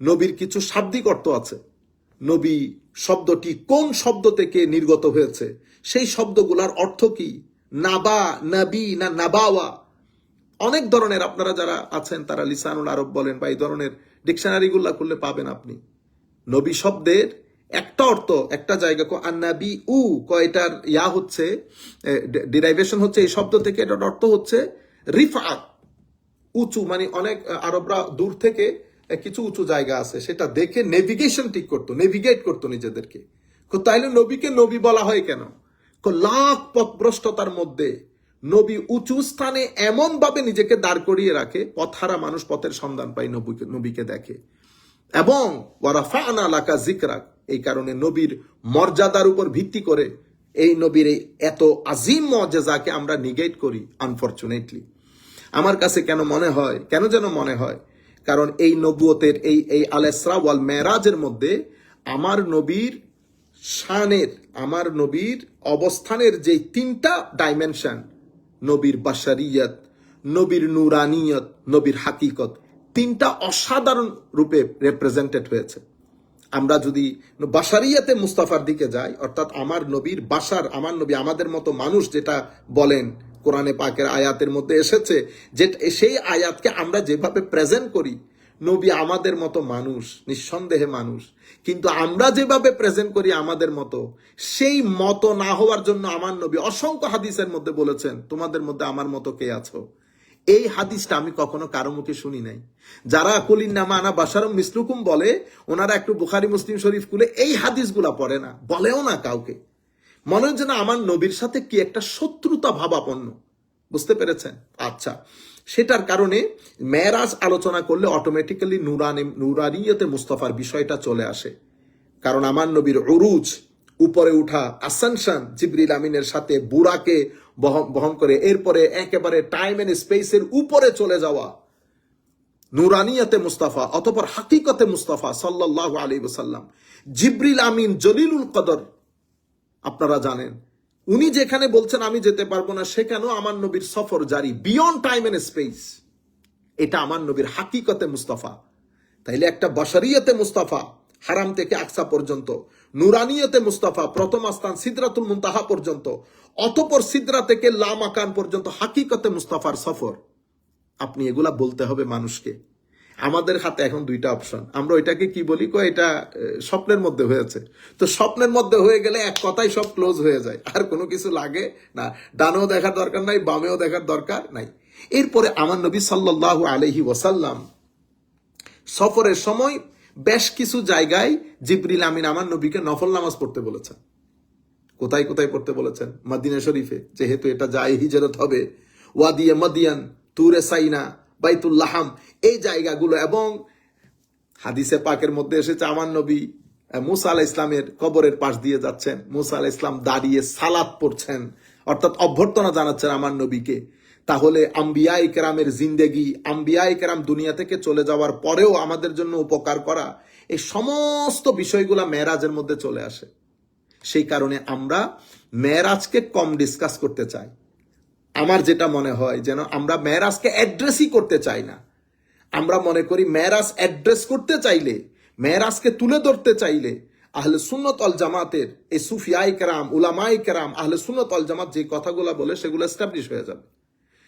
নবীর কিছু শাব্দিক অর্থ আছে। নবী শব্দটি কোন শব্দ থেকে নির্গত হয়েছে, সেই শব্দগুলার অর্থ কি, নাবা, নবী না নাবাওয়া, অনেক ধরনের, আপনারা যারা আছেন তারা লিসানুল আরব বলেন বা এই ধরনের ডিকশনারিগুলা করলে পাবেন আপনি। নবী শব্দের একটা অর্থ একটা জায়গা আন্নাবি উ কয়টার ইয়া হচ্ছে, ডিরাইভেশন হচ্ছে এই শব্দ থেকে, এটার অর্থ হচ্ছে রিফাত, উঁচু, মানে অনেক আরবরা দূর থেকে কিছু উঁচু জায়গা আছে সেটা দেখে নেভিগেশন ঠিক করতো, নেভিগেট করতো নিজেদেরকে। তাইলে নবীকে নবী বলা হয় কেন? লাখ পথভ্রষ্টতার মধ্যে নবী উঁচু স্থানে এমন ভাবে নিজেকে দাঁড় করিয়ে রাখে, পথহারা মানুষ পথের সন্ধান পায়, নবীকে দেখে। এবং ওয়ারাফা'না লাকা যিকরাক, এই কারণে নবীর মর্যাদার উপর ভিত্তি করে এই নবীর এই এত আজিম মুআজিজাকে আমরা নিগেট করি আনফরচুনেটলি। আমার কাছে কেন যেন মনে হয়, কারণ এই নবুয়তের এই আল ইসরা ওয়াল মেরাজের মধ্যে আমার নবীর শানের, আমার নবীর অবস্থানের যে তিনটা ডাইমেনশন, নবীর বাশারিয়ত, নবীর নুরানিয়ত, নবীর হাকিকত, তিনটা অসাধারণ রূপে রিপ্রেজেন্টেড হয়েছে। আমরা যদি বাশারিয়াতে মুস্তাফার দিকে যাই, অর্থাৎ আমার নবীর বাশার, আমার নবী আমাদের মতো মানুষ যেটা বলেন কোরআনে পাকের আয়াতের মধ্যে এসেছে, যে সেই আয়াতকে আমরা যেভাবে প্রেজেন্ট করি, নবী আমাদের মতো মানুষ, নিঃসন্দেহে মানুষ, কিন্তু আমরা যেভাবে প্রেজেন্ট করি আমাদের মতো, সেই মতো না হওয়ার জন্য আমার নবী অসংখ্য হাদিসের মধ্যে বলেছেন, তোমাদের মধ্যে আমার মতো কে আছো। এই হাদিসটা আমি কখনো কারো মুখে শুনি নাই। যারা কুলিন নামা আনা বাশারুম মিসলুকুম বলে, ওনারা একটু বুখারী মুসলিম শরীফ খুলে এই হাদিসগুলা পড়ে না, বলেও না কাউকে। মনে হচ্ছে না আমার নবীর সাথে কি একটা শত্রুতা ভাবাপন্ন, বুঝতে পেরেছেন? আচ্ছা, সেটার কারণে মেরাজ আলোচনা করলে অটোমেটিক্যালি নুরানিয়তে মুস্তাফার বিষয়টা চলে আসে। কারণ আমার নবীর উরুজ, উপরে উঠা, আসেনশন, জিবরিল আমিনের সাথে বুরাকে বহন করে এরপরে একেবারে টাইম এন্ড স্পেসের উপরে চলে যাওয়া, নুরানিয়তে মুস্তাফা, অতঃপর হাকিকতে মুস্তাফা সাল্লাল্লাহু আলাইহি ওয়াসাল্লাম। জিবরিল আমিন জলিলুল কদর, আপনারা জানেন, উনি যেখানে বলছেন আমি যেতে পারবো না, সেখানেও আমার নবীর সফর জারি, বিয়ন্ড টাইম এন্ড স্পেস। এটা আমার নবীর হাকিকতে মুস্তাফা। তাইলে একটা বাশারিয়তে মুস্তাফা হারাম থেকে আকসা পর্যন্ত, নুরানিয়তে মুস্তাফা প্রথম স্থান সিদরাতুল মুনতাহা পর্যন্ত, অতঃপর সিদরা থেকে লা মাকান পর্যন্ত হাকিকতে মুস্তাফার সফর। আপনি এগুলা বলতে হবে মানুষকে। আমাদের হাতে এখন দুইটা অপশন, আমরা ওইটাকে কি বলি, এটা স্বপ্নের মধ্যে হয়েছে। তো স্বপ্নের মধ্যে হয়ে গেলে এক কথাই সব ক্লোজ হয়ে যায়, আর কোনো কিছু লাগে না, ডানেও দেখার দরকার নাই, বামেও দেখার দরকার নাই। এরপরে আমার নবী সাল্লাল্লাহু আলাইহি ওয়াসাল্লাম সফরের সময় বেশ কিছু জায়গায় জিবরিল আমিন আমার নবীকে নফল নামাজ পড়তে বলেছেন। কোথায় কোথায় পড়তে বলেছেন? মদিনা শরীফে, যেহেতু এটা যায় হিজরত হবে, ওয়াদিয়ে মদিয়ান, তুরে সাইনা, বাইতুল লাহাম, এই জায়গাগুলো। এবং হাদিসে পাকের মধ্যে এসেছে আমার নবী মুসা আলাইহিস ইসলামের কবরের পাশ দিয়ে যাচ্ছেন, মুসা আলাইহিস ইসলাম দাঁড়িয়ে সালাত পড়ছেন, অর্থাৎ অভ্যর্থনা জানাচ্ছেন আমার নবীকে। তাহলে আম্বিয়ায়ে কেরামের জিন্দেগি, আম্বিয়ায়ে কেরাম দুনিয়া থেকে চলে যাওয়ার পরেও আমাদের জন্য উপকার করা, এই সমস্ত বিষয়গুলা মেরাজের মধ্যে চলে আসে। সেই কারণে আমরা মেরাজকে কম ডিসকাস করতে চাই। আমার যেটা মনে হয়, যেন আমরা মেরাজকে অ্যাড্রেসই করতে চাই না। আমরা মনে করি মেরাজ অ্যাড্রেস করতে চাইলে, মেরাজকে তুলে ধরতে চাইলে আহলে সুন্নাত ওয়াল জামাতের এই সুফিয়ায়ে কেরাম, উলামায়ে কেরাম, আহলে সুন্নাত ওয়াল জামাত যে কথাগুলো বলে সেগুলো এস্টাবলিশ হয়ে যাবে।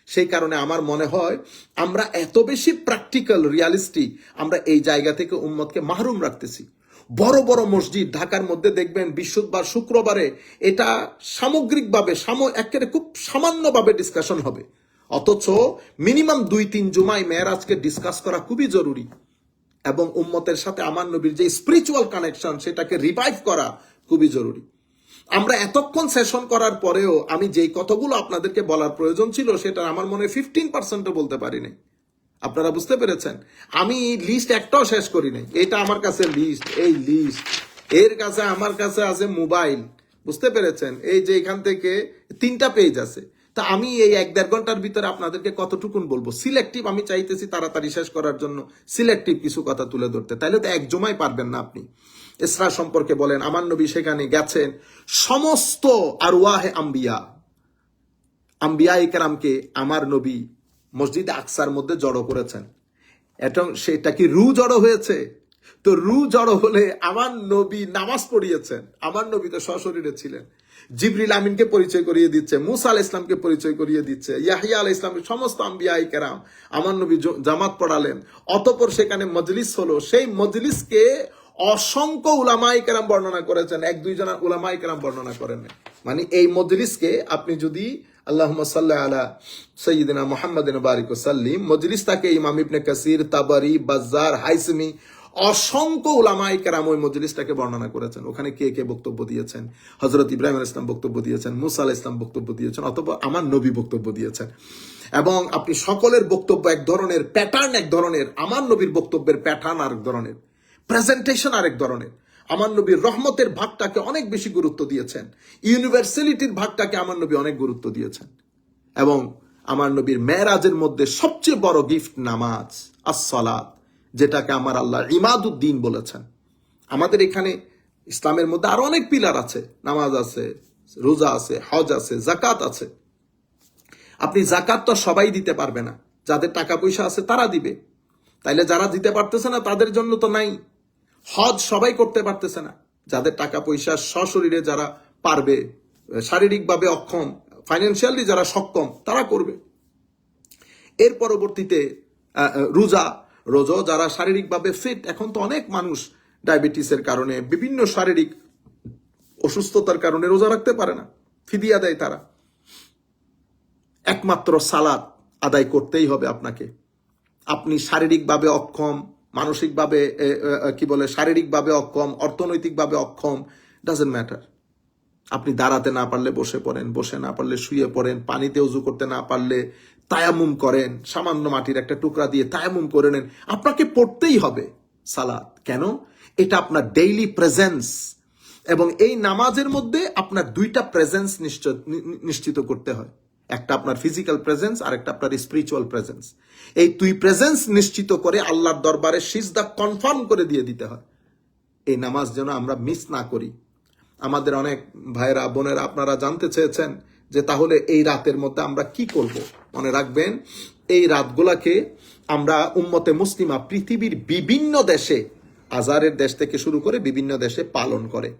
সেই কারণে আমার মনে হয় আমরা এত বেশি প্র্যাকটিক্যাল, রিয়ালিস্টিক, আমরা এই জায়গা থেকে উম্মতকে মাহরুম রাখতেছি। বড় বড় মসজিদ ঢাকার মধ্যে দেখবেন বৃহস্পতিবার, শুক্রবারে এটা সামগ্রিকভাবে একেবারে খুব সামান্যভাবে ডিসকাশন হবে, অথচ মিনিমাম 2-3 জুমায় মেরাজকে ডিসকাস করা খুবই জরুরি। এবং উম্মতের সাথে আমার নবীর যে স্পিরিচুয়াল কানেকশন, সেটাকে রিভাইভ করা খুবই জরুরি। আমরা এতক্ষণ সেশন করার পরেও আমি যেই কথাগুলো আপনাদেরকে বলার প্রয়োজন ছিল, সেটা আমার মনে 15% বলতে পারি নাই। আপনারা বুঝতে পেরেছেন? আমি লিস্ট একটাও শেষ করি নাই। এটা আমার কাছে লিস্ট, এই লিস্ট, এর কাছে আমার কাছে আছে মোবাইল, বুঝতে পেরেছেন? এই যে এখান থেকে 3টা পেজ আছে, তা আমি এই 1-1.5 ঘন্টার ভিতরে আপনাদেরকে কতটুকুন বলবো? সিলেক্টিভ, আমি চাইতেছি তাড়াতাড়ি শেষ করার জন্য সিলেক্টিভ কিছু কথা তুলে ধরতে, তাইলে তো এক জমায় পারবেন না আপনি। ইসরা সম্পর্কে বলেন, আমার নবী সেখানে গেছেন, সমস্ত আরওয়াহে আম্বিয়া ইকরামকে আমার নবী মসজিদে আকসার মধ্যে জড়ো করেছেন। এবং সেটা কি রু জড়ো হয়েছে? তো রু জড়ো হলে আমার নবী নামাজ পড়িয়েছেন, আমার নবী তো সশরীরে ছিলেন। জিবরিল আমিনকে পরিচয় করিয়ে দিচ্ছে, মুসা আল ইসলামকে পরিচয় করিয়ে দিচ্ছে, ইয়াহিয়া আল ইসলামের সমস্ত আম্বিয়া কেরাম আমার নবী জামাত পড়ালেন। অতঃপর সেখানে মজলিস হলো, সেই মজলিসকে অসংখ্য উলামায়ে কেরাম বর্ণনা করেছেন, 1-2 জন উলামায়ে কেরাম বর্ণনা করেন। মানে এই মজলিসকে আপনি যদি আল্লাহুম্মা সাল্লি আলা সাইয়্যিদিনা মুহাম্মাদিন বারিক ওয়াসাল্লিম, মজলিসটাকে ইমাম ইবনে কাসির, তাবারি, বাজ্জার, হাইসমি অসংখ্য উলামায়ে কেরাম ওই মজলিসটাকে বর্ণনা করেছেন। ওখানে কে কে বক্তব্য দিয়েছেন? হযরত ইব্রাহিম আলাইহিস সালাম বক্তব্য দিয়েছেন, মুসা আলাইহিস সালাম বক্তব্য দিয়েছেন, অথবা আমার নবী বক্তব্য দিয়েছেন। এবং আপনি সকলের বক্তব্য এক ধরনের, প্যাটার্ন এক ধরনের, আমার নবীর বক্তব্যের প্যাটার্ন আরেক ধরনের, প্রেজেন্টেশন আরেক ধরনের। আমার নবীর রহমতের ভাগটাকে অনেক বেশি গুরুত্ব দিয়েছেন, ইউনিভার্সালিটির ভাগটাকে আমার নবী অনেক গুরুত্ব দিয়েছেন। এবং আমার নবীর মেরাজের মধ্যে সবচেয়ে বড় গিফট নামাজ, আস-সালাত, যেটাকে আমার আল্লাহ ইমাদুদ্দিন বলেছেন। আমাদের এখানে ইসলামের মধ্যে আরো অনেক পিলার আছে, নামাজ আছে, রোজা আছে, হজ আছে, জাকাত আছে। আপনি জাকাত তো সবাই দিতে পারবে না, যাদের টাকা পয়সা আছে তারা দিবে, তাইলে যারা দিতে পারতেছে না তাদের জন্য তো নাই। হজ সবাই করতে পারতেছে না, যাদের টাকা পয়সা সশরীরে যারা পারবে, শারীরিকভাবে অক্ষম, ফাইন্যান্সিয়ালি যারা সক্ষম তারা করবে। এর পরবর্তীতে রোজা যারা শারীরিকভাবে ফিট, এখন তো অনেক মানুষ ডায়াবেটিসের কারণে, বিভিন্ন শারীরিক অসুস্থতার কারণে রোজা রাখতে পারে না, ফিদিয়া দেয় তারা। একমাত্র সালাত আদায় করতেই হবে আপনাকে। আপনি শারীরিকভাবে অক্ষম, মানসিকভাবে শারীরিকভাবে অক্ষম, অর্থনৈতিকভাবে অক্ষম, ডাজন্ট ম্যাটার। আপনি দাঁড়াতে না পারলে বসে পড়েন, বসে না পারলে শুয়ে পড়েন, পানিতে উজু করতে না পারলে তায়াম্মুম করেন, সামান্য মাটির একটা টুকরা দিয়ে তায়াম্মুম করে নেন। আপনাকে পড়তেই হবে সালাত। কেন? এটা আপনার ডেইলি প্রেজেন্স। এবং এই নামাজের মধ্যে আপনার 2টা প্রেজেন্স নিশ্চিত করতে হয়, একটা আপনার ফিজিক্যাল প্রেজেন্স আর একটা আপনার স্পিরিচুয়াল প্রেজেন্স। এই 2 প্রেজেন্স নিশ্চিত করে আল্লাহর দরবারে সিজদা কনফার্ম করে দিয়ে দিতে হয়। এই নামাজ যেন আমরা মিস না করি। আমাদের অনেক ভাইরা বোনেরা আপনারা জানতে চেয়েছেন যে তাহলে এই রাতের মধ্যে আমরা কি করব। মনে রাখবেন, এই রাতগুলাকে আমরা উম্মতে মুসলিমা পৃথিবীর বিভিন্ন দেশে, আজহারের দেশ থেকে শুরু করে বিভিন্ন দেশে পালন করে।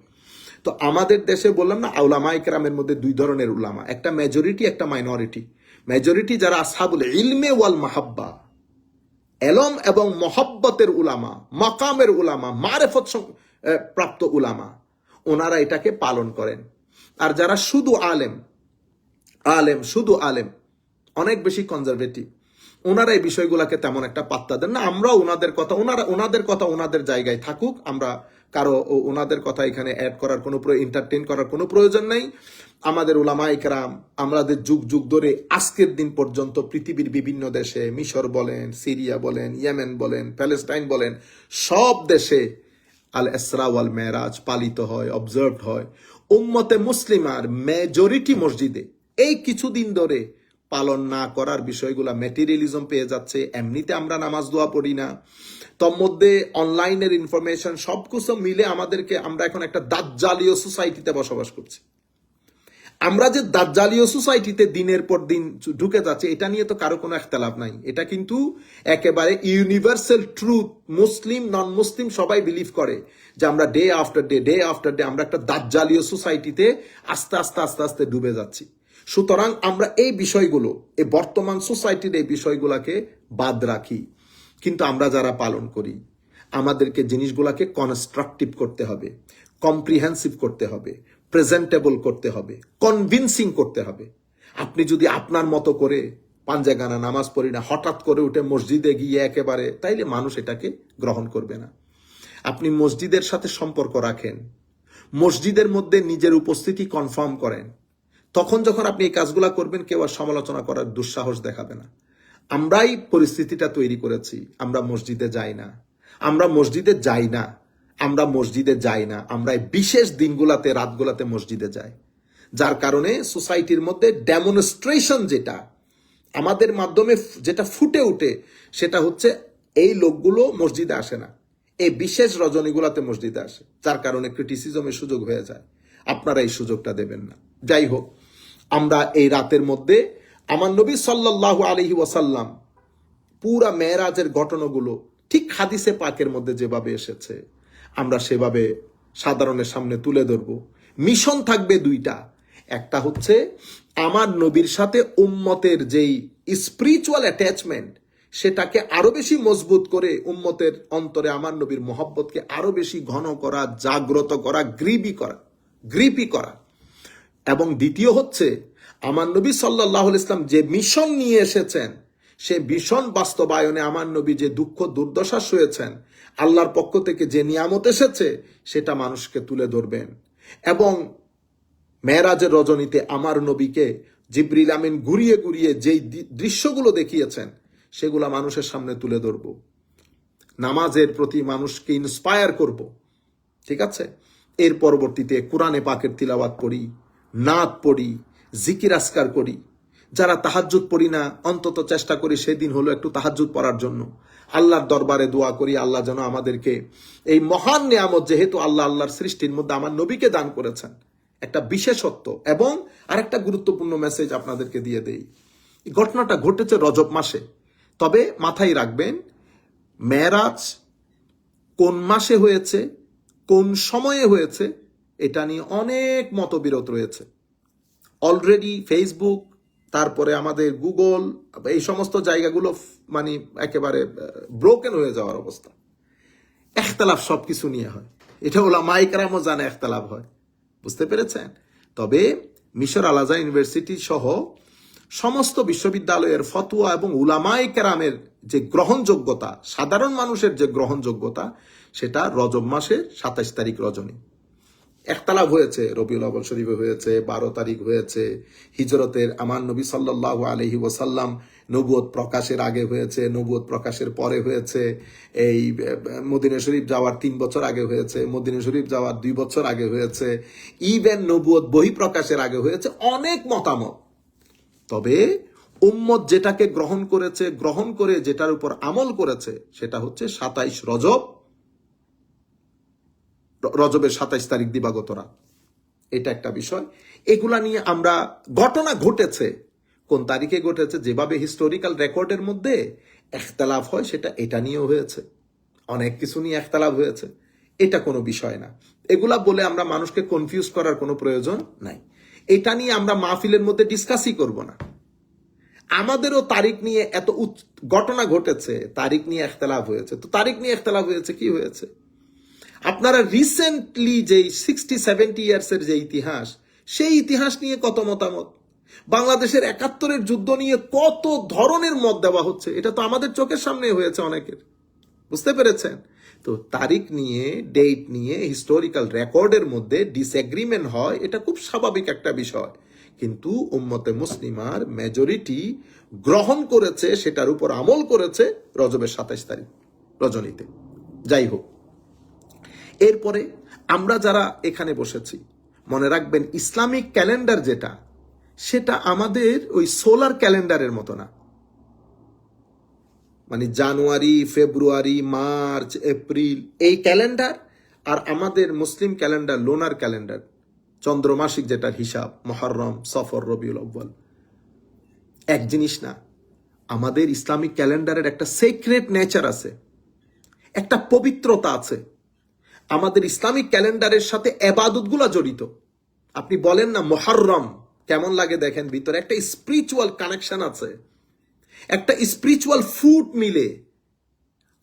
তো আমাদের দেশে বললাম না, উলামায়ে কেরামের মধ্যে 2 ধরনের উলামা, একটা মেজরিটি, একটা মাইনরিটি। মেজরিটি যারা আসহাবুল ইলমে ওয়াল মাহাব্বা, এলম এবং মহব্বতের উলামা, মাকামের উলামা, মারেফত প্রাপ্ত উলামা, ওনারা এটাকে পালন করেন। আর যারা শুধু শুধু আলেম, অনেক বেশি কনজারভেটিভ, ওনারা এই বিষয়গুলোকে তেমন একটা পাত্তা দেন না। আমরা ওনাদের কথা ওনাদের জায়গায় থাকুক, আমরা কারো ওনাদের কথা এখানে অ্যাড করার কোনো, এন্টারটেইন করার কোনো প্রয়োজন নেই। আমাদের উলামায়ে কেরাম আমাদের যুগ যুগ ধরে আজকের দিন পর্যন্ত পৃথিবীর বিভিন্ন দেশে, মিশর বলেন, সিরিয়া বলেন, ইয়েমেন বলেন, প্যালেস্টাইন বলেন, সব দেশে আল ইসরা ওয়াল মেরাজ পালিত হয়, অবজার্ভড হয়। উম্মতে মুসলিমার মেজরিটি মসজিদে এই কিছুদিন ধরে পালন না করার বিষয়গুলা ম্যাটেরিয়ালিজম পেয়ে যাচ্ছে। এমনিতে আমরা নামাজ দোয়া পড়ি না, তোর মধ্যে অনলাইনের ইনফরমেশন সবকিছু মিলে আমরা এখন একটা দাজ্জালীয় সোসাইটিতে বসবাস করছি। আমরা যে দাজ্জালীয় সোসাইটিতে দিনের পর দিন ঢুকে যাচ্ছে, এটা নিয়ে তো কারো কোনো ইখতিলাফ নাই। এটা কিন্তু একেবারে ইউনিভার্সাল ট্রুথ। মুসলিম, নন মুসলিম সবাই বিলিভ করে যে আমরা ডে আফটার ডে আমরা একটা দাজ্জালীয় সোসাইটিতে আস্তে আস্তে ডুবে যাচ্ছি। সুতরাং আমরা এই বিষয়গুলো, এই বর্তমান সোসাইটির এই বিষয়গুলোকে বাদ রাখি। কিন্তু আমরা যারা পালন করি, আমাদেরকে জিনিসগুলোকে কনস্ট্রাকটিভ করতে হবে, কম্প্রিহেন্সিভ করতে হবে, প্রেজেন্টেবল করতে হবে, কনভিন্সিং করতে হবে। আপনি যদি আপনার মতো করে পাঞ্জাগানা নামাজ পড়ি না, হঠাৎ করে উঠে মসজিদে গিয়ে একেবারে, তাইলে মানুষ এটাকে গ্রহণ করবে না। আপনি মসজিদের সাথে সম্পর্ক রাখেন, মসজিদের মধ্যে নিজের উপস্থিতি কনফার্ম করেন, তখন যখন আপনি এই কাজগুলা করবেন, কেউ আর সমালোচনা করার দুঃসাহস দেখাবে না। আমরাই পরিস্থিতিটা তৈরি করেছি। আমরা মসজিদে যাই না, আমরা এই বিশেষ দিনগুলাতে, রাতগুলাতে মসজিদে যাই। যার কারণে সোসাইটির মধ্যে ডেমনস্ট্রেশন যেটা আমাদের মাধ্যমে যেটা ফুটে ওঠে সেটা হচ্ছে এই লোকগুলো মসজিদে আসে না, এই বিশেষ রজনীগুলোতে মসজিদে আসে, যার কারণে ক্রিটিসিজমের সুযোগ হয়ে যায়। আপনারা এই সুযোগটা দেবেন না। যাই হোক, আমরা এই রাতের মধ্যে আমার নবী সাল্লাল্লাহু আলাইহি ওয়াসাল্লাম পুরা মেরাজের ঘটনাগুলো ঠিক হাদিসে পাকের মধ্যে যেভাবে এসেছে আমরা সেভাবে সাধারণের সামনে তুলে ধরব। মিশন থাকবে দুইটা, একটা হচ্ছে আমার নবীর সাথে উম্মতের যেই স্পিরিচুয়াল অ্যাটাচমেন্ট সেটাকে আরো বেশি মজবুত করে উম্মতের অন্তরে আমার নবীর মহব্বতকে আরো বেশি ঘন করা, জাগ্রত করা, গ্রিপি করা। এবং দ্বিতীয় হচ্ছে আমার নবী সাল্লাল্লাহু আলাইহি ইসলাম যে মিশন নিয়ে এসেছেন সে মিশন বাস্তবায়নে আমার নবী যে দুঃখ দুর্দশা সয়েছেন, আল্লাহর পক্ষ থেকে যে নিয়ামত এসেছে সেটা মানুষকে তুলে ধরবেন। এবং মেরাজের রজনীতে আমার নবীকে জিবরিল আমিন ঘুরিয়ে ঘুরিয়ে যেই দৃশ্যগুলো দেখিয়েছেন সেগুলা মানুষের সামনে তুলে ধরব। নামাজের প্রতি মানুষকে ইন্সপায়ার করব, ঠিক আছে? এর পরবর্তীতে কোরআনে পাকের তিলাওয়াত পড়ি, নাত পড়ি, জিকির আসকার করি। যারা তাহাজ্জুদ পড়ি না অন্তত চেষ্টা করি সেদিন হলো একটু তাহাজ্জুদ পড়ার জন্য। আল্লাহর দরবারে দোয়া করি আল্লাহ যেন আমাদেরকে এই মহান নিয়ামত, যেহেতু আল্লাহর সৃষ্টির মধ্যে আমার নবীকে দান করেছেন, একটা বিশেষত্ব। এবং আরেকটা গুরুত্বপূর্ণ মেসেজ আপনাদেরকে দিয়ে দেই। এই ঘটনাটা ঘটেছে রজব মাসে, তবে মাথায় রাখবেন মেরাজ কোন মাসে হয়েছে, কোন সময়ে হয়েছে, এটা নিয়ে অনেক মতবিরোধ রয়েছে। অলরেডি ফেসবুক, তারপরে আমাদের গুগল, এই সমস্ত জায়গাগুলো মানে একেবারে ব্রোকেন হয়ে যাওয়ার অবস্থা। এখতালাফ সবকিছু নিয়ে হয়, এটা উলামায়ে কেরামও জানে এখতালাফ হয়, বুঝতে পেরেছেন? তবে মিশর আল আজহার ইউনিভার্সিটি সহ সমস্ত বিশ্ববিদ্যালয়ের ফতোয়া এবং উলামায়ে কেরামের যে গ্রহণযোগ্যতা, সাধারণ মানুষের যে গ্রহণযোগ্যতা, সেটা রজব মাসের 27 তারিখ রজনী। একতালাভ হয়েছে, রবিউল আউয়াল শরীফে হয়েছে, 12 তারিখ হয়েছে, হিজরতের আমার নবী সাল্লাল্লাহু আলাইহি ওয়াসাল্লাম নবুয়ত প্রকাশের আগে হয়েছে, নবুয়ত প্রকাশের পরে হয়েছে, এই মদিনা শরীফ যাওয়ার 3 বছর আগে হয়েছে, মদিনা শরীফ যাওয়ার 2 বছর আগে হয়েছে, ইভেন নবুয়ত বহি প্রকাশের আগে হয়েছে। অনেক মতামত। তবে উম্মত যেটাকে গ্রহণ করেছে, গ্রহণ করে যেটার উপর আমল করেছে সেটা হচ্ছে 27 রজবের 27 তারিখ দিবাগত রাত। এটা একটা বিষয়। এগুলা নিয়ে আমরা, ঘটনা ঘটেছে কোন তারিখে ঘটেছে, যেভাবে হিস্টোরিক্যাল রেকর্ডের মধ্যে ইখতিলাফ হয় সেটা এটা নিয়েও হয়েছে, অনেক কিছু নিয়ে ইখতিলাফ হয়েছে। এটা কোনো বিষয় না। এগুলা বলে আমরা মানুষকে কনফিউজ করার কোনো প্রয়োজন নাই। এটা নিয়ে আমরা মাহফিলের মধ্যে ডিসকাসই করব না। আমাদেরও তারিখ নিয়ে এত ঘটনা ঘটেছে, তারিখ নিয়ে ইখতিলাফ হয়েছে। তো তারিখ নিয়ে ইখতিলাফ হয়েছে, কি হয়েছে? আপনারা রিসেন্টলি যে 60-70 ইয়ার্সের যে ইতিহাস, সেই ইতিহাস নিয়ে কত মতামত। বাংলাদেশের 71-এর যুদ্ধ নিয়ে কত ধরনের মত দেওয়া হচ্ছে, এটা তো আমাদের চোখের সামনে হয়েছে অনেকের, বুঝতে পেরেছেন? তো তারিখ নিয়ে, ডেট নিয়ে হিস্টোরিক্যাল রেকর্ডের মধ্যে ডিসএগ্রিমেন্ট হয়, এটা খুব স্বাভাবিক একটা বিষয়। কিন্তু উম্মতে মুসলিমার মেজরিটি গ্রহণ করেছে, সেটার উপর আমল করেছে রজবের 27 তারিখ রজনীতে। যাই হোক, এরপরে আমরা যারা এখানে বসেছি, মনে রাখবেন ইসলামিক ক্যালেন্ডার যেটা, সেটা আমাদের ওই সোলার ক্যালেন্ডারের মতো না। মানে জানুয়ারি, ফেব্রুয়ারি, মার্চ, এপ্রিল এই ক্যালেন্ডার আর আমাদের মুসলিম ক্যালেন্ডার লোনার ক্যালেন্ডার, চন্দ্রমাসিক যেটার হিসাব, মুহররম, সফর, রবিউল আউয়াল, এক জিনিস না। আমাদের ইসলামিক ক্যালেন্ডারের একটা সিক্রেট নেচার আছে, একটা পবিত্রতা আছে। আমাদের ইসলামিক ক্যালেন্ডারের সাথে ইবাদতগুলো জড়িত। আপনি বলেন না মুহররম, কেমন লাগে দেখেন, ভিতরে একটা স্পিরিচুয়াল কানেকশন আছে, একটা স্পিরিচুয়াল ফুড মিলে।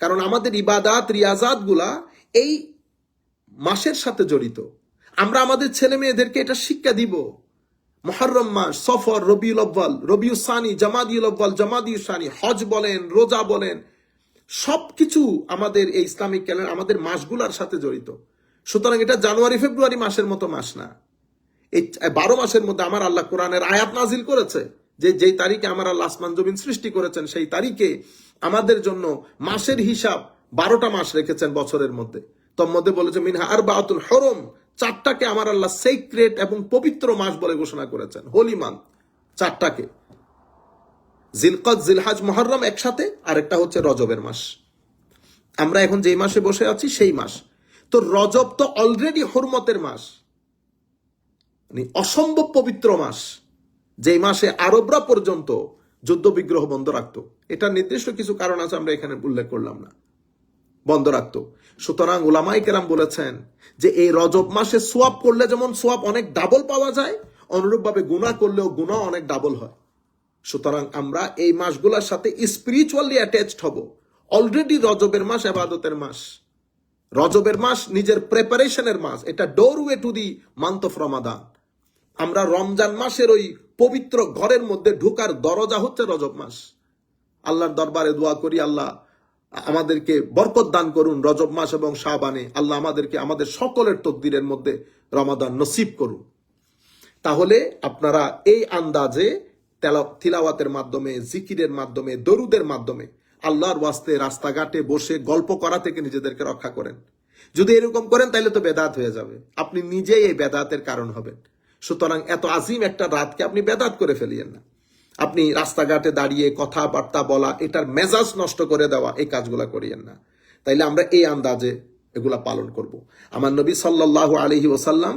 কারণ আমাদের ইবাদাত, রিয়াজাত গুলা এই মাসের সাথে জড়িত। আমরা আমাদের ছেলে মেয়েদেরকে এটা শিক্ষা দিব। মুহররম মাস, সফর, রবিউল আউয়াল, রবিউল সানি, জামাদিউল আউয়াল, জামাদিউল সানি, হজ বলেন, রোজা বলেন, সবকিছু আমাদের এই ইসলামিক ক্যালেন্ডার, আমাদের মাসগুলার সাথে জড়িত। সুতরাং এটা জানুয়ারি ফেব্রুয়ারি মাসের মতো মাস না। এই 12 মাসের মধ্যে আমার আল্লাহ কোরআনের আয়াত নাজিল করেছে যে যেই তারিখে আমার আল্লাহ আসমান জমিন সৃষ্টি করেছেন, সেই তারিখে আমাদের জন্য মাসের হিসাব 12টা মাস রেখেছেন বছরের মধ্যে। তোর মধ্যে বলেছে মিনহা আরবাতুন হরম, চারটাকে আমার আল্লাহ সিক্রেট এবং পবিত্র মাস বলে ঘোষণা করেছেন, হোলি মান্থ চারটাকে, জিলকদ, জিলহাজ, মুহররম একসাথে, আর একটা হচ্ছে রজবের মাস। আমরা এখন যেই মাসে বসে আছি সেই মাস। তো রজব তো অলরেডি হুরমতের মাস, মানে অসম্ভব পবিত্র মাস, যেই মাসে আরবরা পর্যন্ত যুদ্ধ বিগ্রহ বন্ধ রাখতো। এটা নির্দিষ্ট কিছু কারণ আছে, আমরা এখানে উল্লেখ করলাম না, বন্ধ রাখতো। সুতরাং উলামায়ে কেরাম বলেছেন যে এই রজব মাসে সোয়াব করলে যেমন সোয়াব অনেক ডাবল পাওয়া যায়, অনুরূপভাবে গুনাহ করলেও গুনাহ অনেক ডাবল হয়। সুতরাং আমরা এই মাসগুলোর সাথে স্পিরিচুয়ালি অ্যাটাচড হব। অলরেডি রজবের মাস ইবাদতের মাস, রজবের মাস নিজের প্রিপারেশনের মাস, এটা doorway to the month of Ramadan. আমরা রমজান মাসের ওই পবিত্র ঘরের মধ্যে ঢোকার দরজা হচ্ছে রজব মাস। আল্লাহর দরবারে দোয়া করি, আল্লাহ আমাদেরকে বরকত দান করুন রজব মাস এবং শাবানে। আল্লাহ আমাদেরকে আমাদের সকলের তকদিরের মধ্যে রমাদান নসিব করুন। তাহলে আপনারা এই আন্দাজে তিলাওয়াতের মাধ্যমে, জিকিরের মাধ্যমে, দরুদের মাধ্যমে আল্লাহর ওয়াস্তে রাস্তাঘাটে বসে গল্প করা থেকে নিজেদেরকে রক্ষা করেন। যদি এরকম করেন তাহলে তো বেদাত হয়ে যাবে, আপনি নিজেই এই বেদাতের কারণ হবেন। সুতরাং এত আজিম একটা রাতকে আপনি বেদাত করে ফেলিয়েন না। আপনি রাস্তাঘাটে দাঁড়িয়ে কথাবার্তা বলা, এটার মেজাজ নষ্ট করে দেওয়া, এই কাজগুলা করিয়েন না। তাইলে আমরা এই আন্দাজে এগুলা পালন করব। আমার নবী সাল্লাল্লাহু আলাইহি ওয়াসাল্লাম